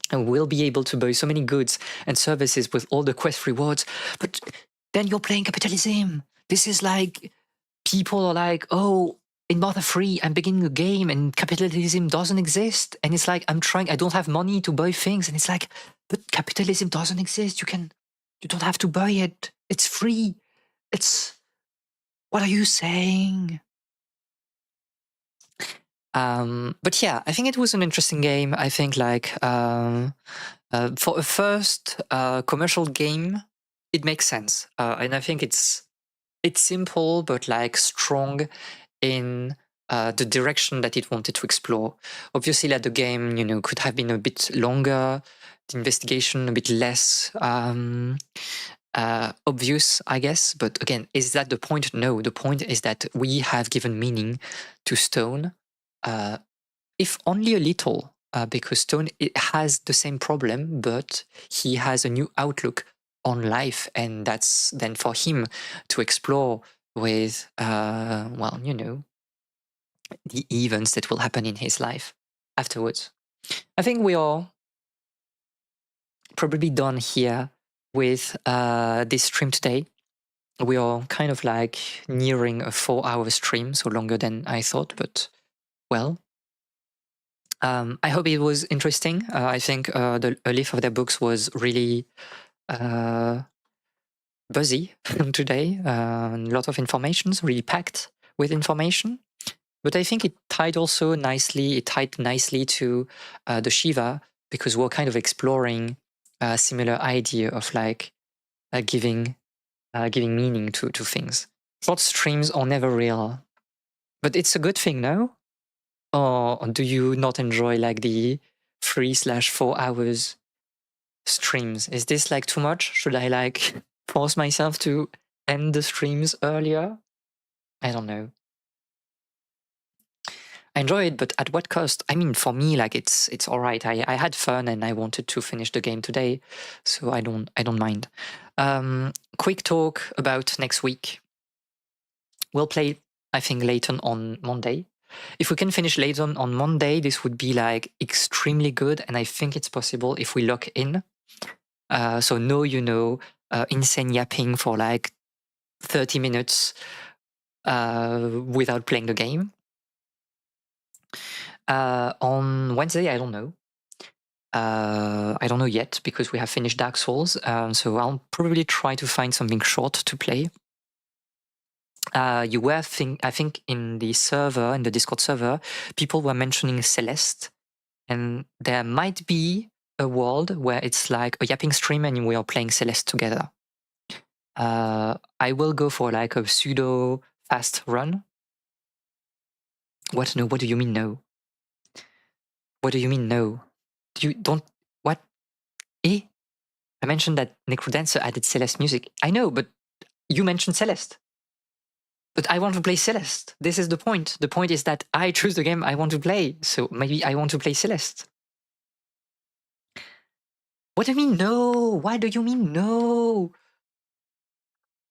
And we'll be able to buy so many goods and services with all the quest rewards, but then you're playing capitalism. This is people are oh, in Mother 3, I'm beginning a game and capitalism doesn't exist. And it's I don't have money to buy things. And it's but capitalism doesn't exist. You don't have to buy it. It's free. What are you saying? But yeah, I think it was an interesting game. I think like for a first commercial game, it makes sense, and I think it's simple but like strong in the direction that it wanted to explore. Obviously, like the game, could have been a bit longer, the investigation a bit less obvious, I guess. But again, is that the point? No, the point is that we have given meaning to Stone, if only a little, because Stone has the same problem, but he has a new outlook on life, and that's then for him to explore with, the events that will happen in his life afterwards. I think we are probably done here with this stream today. We are kind of like nearing a 4-hour stream, so longer than I thought, but well. I hope it was interesting. I think A Leaf of Their Books was really buzzy today. A lot of information, really packed with information. But I think it tied nicely to the Shivah, because we're kind of exploring a similar idea of like giving meaning to things. Short streams are never real, but it's a good thing, no? Or do you not enjoy like the 3/4 hours streams? Is this like too much? Should I like force myself to end the streams earlier? I don't know. I enjoy it, but at what cost? I mean, for me, like it's all right. I had fun and I wanted to finish the game today, so I don't mind. Quick talk about next week. We'll play, I think, Layton on Monday. If we can finish Layton on Monday, this would be like extremely good, and I think it's possible if we lock in. So no, insane yapping for like 30 minutes without playing the game. On Wednesday, I don't know. I don't know yet because we have finished Dark Souls. So I'll probably try to find something short to play. I think in the server, in the Discord server, people were mentioning Celeste, and there might be a world where it's like a yapping stream and we are playing Celeste together. I will go for like a pseudo fast run. What? No, what do you mean no? What do you mean no? What? I mentioned that Necrodancer added Celeste music. I know, but you mentioned Celeste. But I want to play Celeste. This is the point. The point is that I choose the game I want to play. So maybe I want to play Celeste. What do you mean no? Why do you mean no?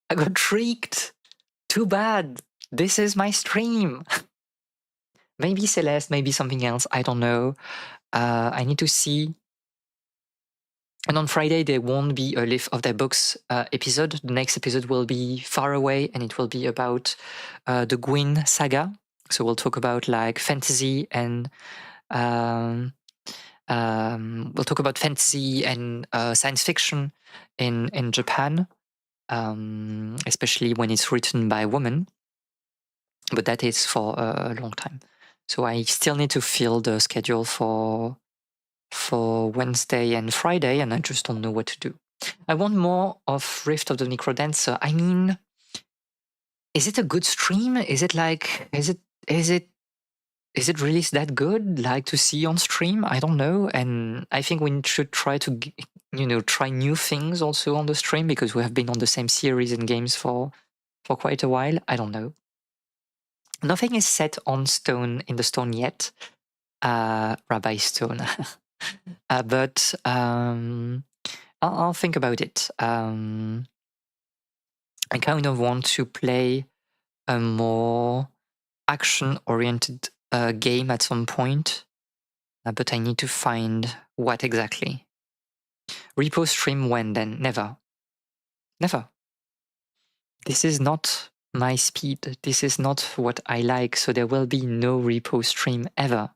I got tricked. Too bad. This is my stream. Maybe Celeste, maybe something else. I don't know. I need to see. And on Friday, there won't be a Leaf of Their Books episode. The next episode will be far away, and it will be about the Gwyn saga. So we'll talk about like fantasy and we'll talk about fantasy and science fiction in Japan, especially when it's written by women. But that is for a long time. So I still need to fill the schedule for Wednesday and Friday, and I just don't know what to do. I want more of Rift of the Necrodancer. I mean, is it a good stream? Is it like, is it really that good, like to see on stream? I don't know. And I think we should try to, try new things also on the stream, because we have been on the same series and games for quite a while. I don't know. Nothing is set in the stone yet. Rabbi Stone. But I'll think about it. I kind of want to play a more action-oriented game at some point, but I need to find what exactly. Repo stream when then? Never. Never. This is not my speed. This is not what I like, so there will be no repo stream ever.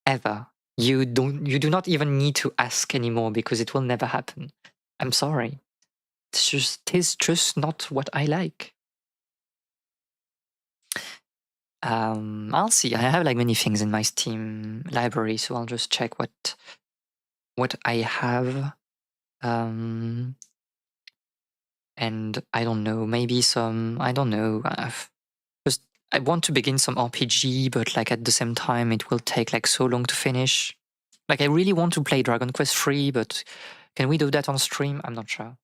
Ever. You do not even need to ask anymore, because it will never happen. I'm sorry. It's just not what I like. I'll see. I have like many things in my Steam library, so I'll just check what I have. And I don't know, maybe some, I don't know. Just I want to begin some RPG, but like at the same time, it will take like so long to finish. Like I really want to play Dragon Quest 3, but can we do that on stream? I'm not sure.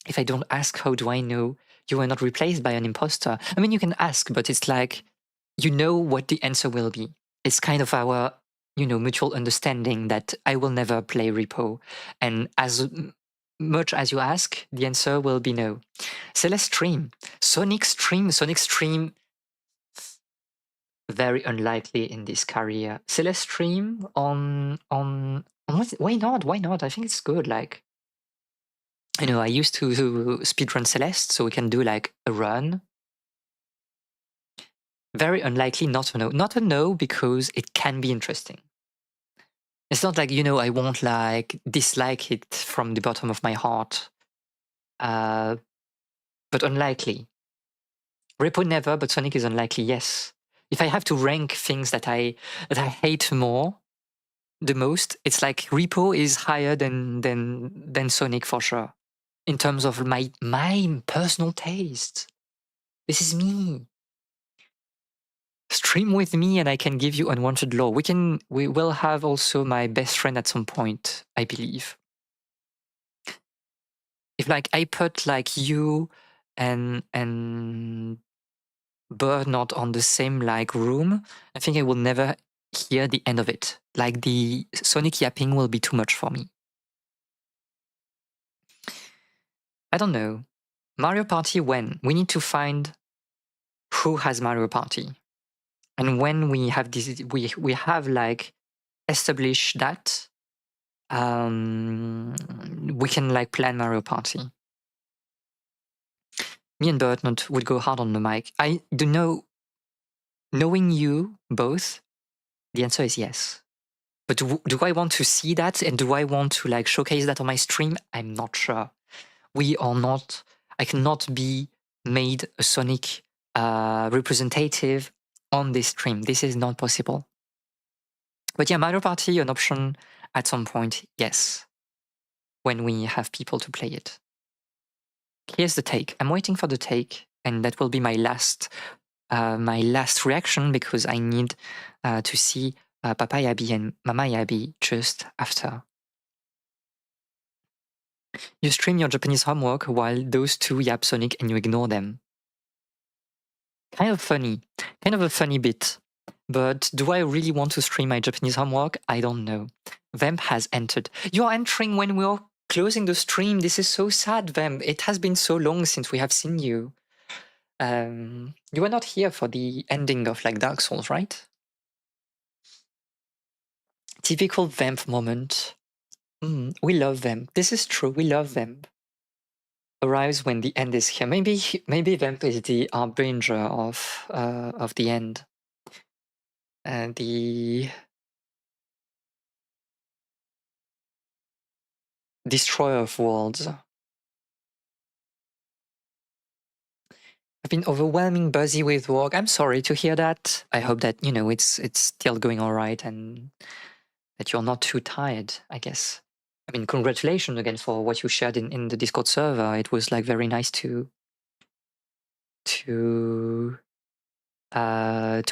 If I don't ask, how do I know you were not replaced by an imposter? I mean, you can ask, but it's like, you know what the answer will be. It's kind of our, mutual understanding that I will never play Repo. And as much as you ask, the answer will be no. Celeste stream. Sonic stream. Very unlikely in this career. Celeste stream on why not? Why not? I think it's good. Like, I used to speedrun Celeste, so we can do like a run. Very unlikely, not a no. Not a no, because it can be interesting. It's not like, I won't like dislike it from the bottom of my heart. But unlikely. Repo never, but Sonic is unlikely, yes. If I have to rank things that I hate the most, it's like Repo is higher than Sonic for sure. In terms of my personal taste. This is me. Stream with me and I can give you unwanted lore. We will have also my best friend at some point, I believe. If like I put like you and Bird not on the same like room, I think I will never hear the end of it. Like the Sonic yapping will be too much for me. I don't know. Mario Party when? We need to find who has Mario Party. And when we have this, we have like established that, we can like plan Mario Party. Me and Bertrand would go hard on the mic. I do know, knowing you both, the answer is yes. But do I want to see that and do I want to like showcase that on my stream? I'm not sure. We are not. I cannot be made a Sonic representative on this stream. This is not possible. But yeah, Mario Party, an option at some point, yes. When we have people to play it. Here's the take. I'm waiting for the take, and that will be my last reaction because I need to see Papa Yabi and Mama Yabi just after. You stream your Japanese homework while those two yap Sonic and you ignore them. Kind of funny. Kind of a funny bit. But do I really want to stream my Japanese homework? I don't know. Vamp has entered. You are entering when we are closing the stream. This is so sad, Vamp. It has been so long since we have seen you. You were not here for the ending of like Dark Souls, right? Typical Vamp moment. We love Vamp. This is true. We love Vamp. Arrives when the end is here. Maybe Vamp is the harbinger of the end. The destroyer of worlds. I've been overwhelming busy with work. I'm sorry to hear that. I hope that it's still going all right and that you're not too tired, I guess. I mean, congratulations again for what you shared in the Discord server. It was like very nice to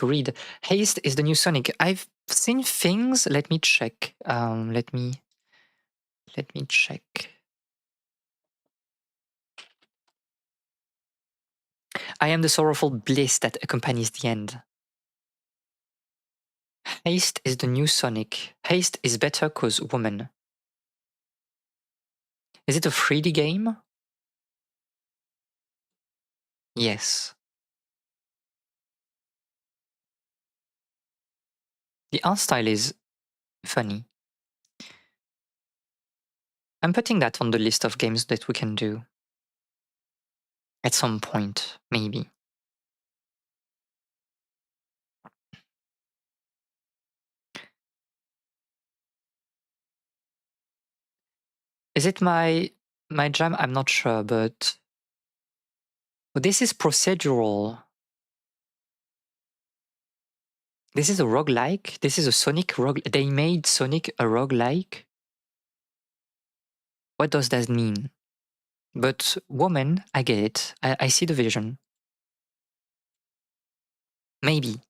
read. Haste is the new Sonic. I've seen things. Let me check. Let me check. I am the sorrowful bliss that accompanies the end. Haste is the new Sonic. Haste is better cause woman. Is it a 3D game? Yes. The art style is funny. I'm putting that on the list of games that we can do. At some point, maybe. Is it my jam? I'm not sure, but this is procedural. This is a roguelike. This is a Sonic rogue. They made Sonic a roguelike. What does that mean? But woman, I get it. I see the vision. Maybe.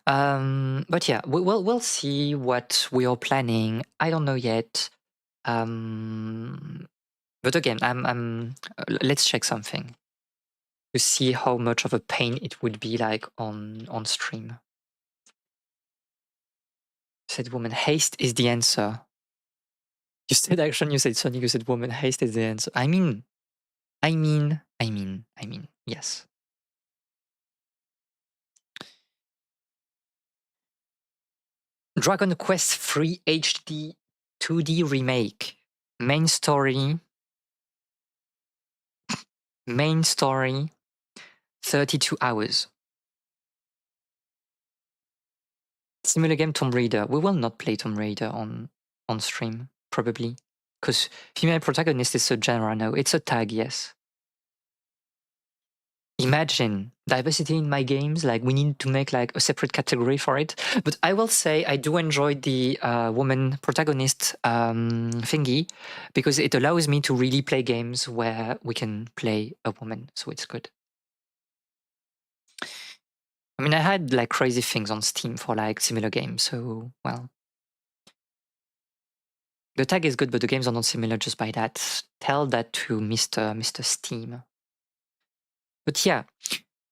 But yeah, we'll see what we are planning. I don't know yet. But again, let's check something to see how much of a pain it would be like on stream. Said woman, haste is the answer. You said action, you said Sonic, you said woman, haste is the answer. I mean, yes. Dragon Quest 3 HD 2D remake. Main story, 32 hours. Similar game Tomb Raider. We will not play Tomb Raider on stream, probably. Because female protagonist is a genre now. It's a tag, yes. Imagine diversity in my games, like we need to make like a separate category for it. But I will say I do enjoy the woman protagonist thingy because it allows me to really play games where we can play a woman, so it's good. I mean, I had like crazy things on Steam for like similar games, so well. The tag is good, but the games are not similar just by that. Tell that to Mr. Steam. But yeah,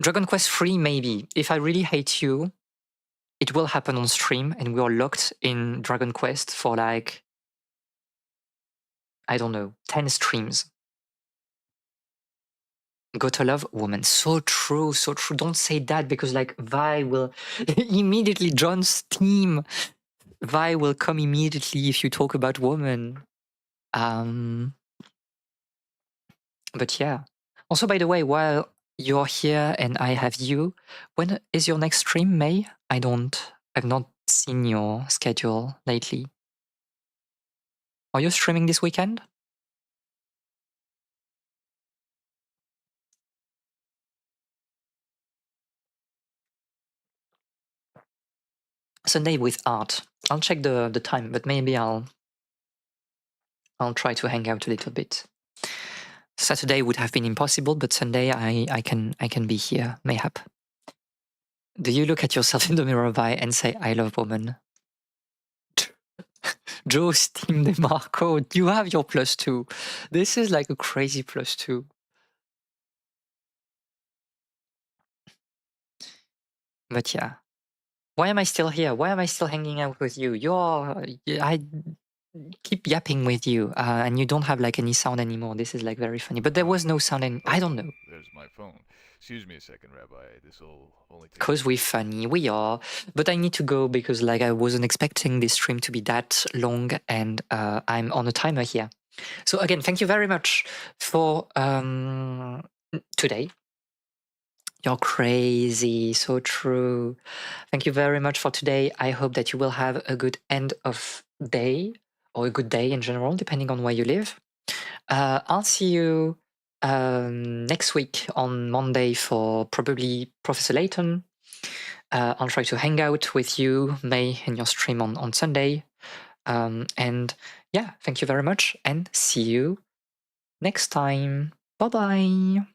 Dragon Quest 3 maybe. If I really hate you, it will happen on stream and we are locked in Dragon Quest for like, I don't know, 10 streams. Gotta love woman. So true, so true. Don't say that because like Vi will immediately join Steam. Vi will come immediately if you talk about woman. But yeah. Also, by the way, while you're here and I have you, when is your next stream, May? I've not seen your schedule lately. Are you streaming this weekend? Sunday with art. I'll check the time, but maybe I'll try to hang out a little bit. Saturday would have been impossible, but Sunday I can be here, mayhap. Do you look at yourself in the mirror, Vi, and say, I love woman? Joe, Steam DeMarco, you have your +2. This is like a crazy +2. But yeah. Why am I still here? Why am I still hanging out with you? I keep yapping with you, and you don't have like any sound anymore. This is like very funny. But there was no sound, and I don't know. There's my phone. Excuse me a second, Rabbi. This will only take. Cause we're funny, we are. But I need to go because like I wasn't expecting this stream to be that long, and I'm on a timer here. So again, thank you very much for today. You're crazy, so true. Thank you very much for today. I hope that you will have a good end of day or a good day in general, depending on where you live. I'll see you next week on Monday for probably Professor Layton. I'll try to hang out with you, May, in your stream on Sunday. And yeah, thank you very much and see you next time. Bye-bye.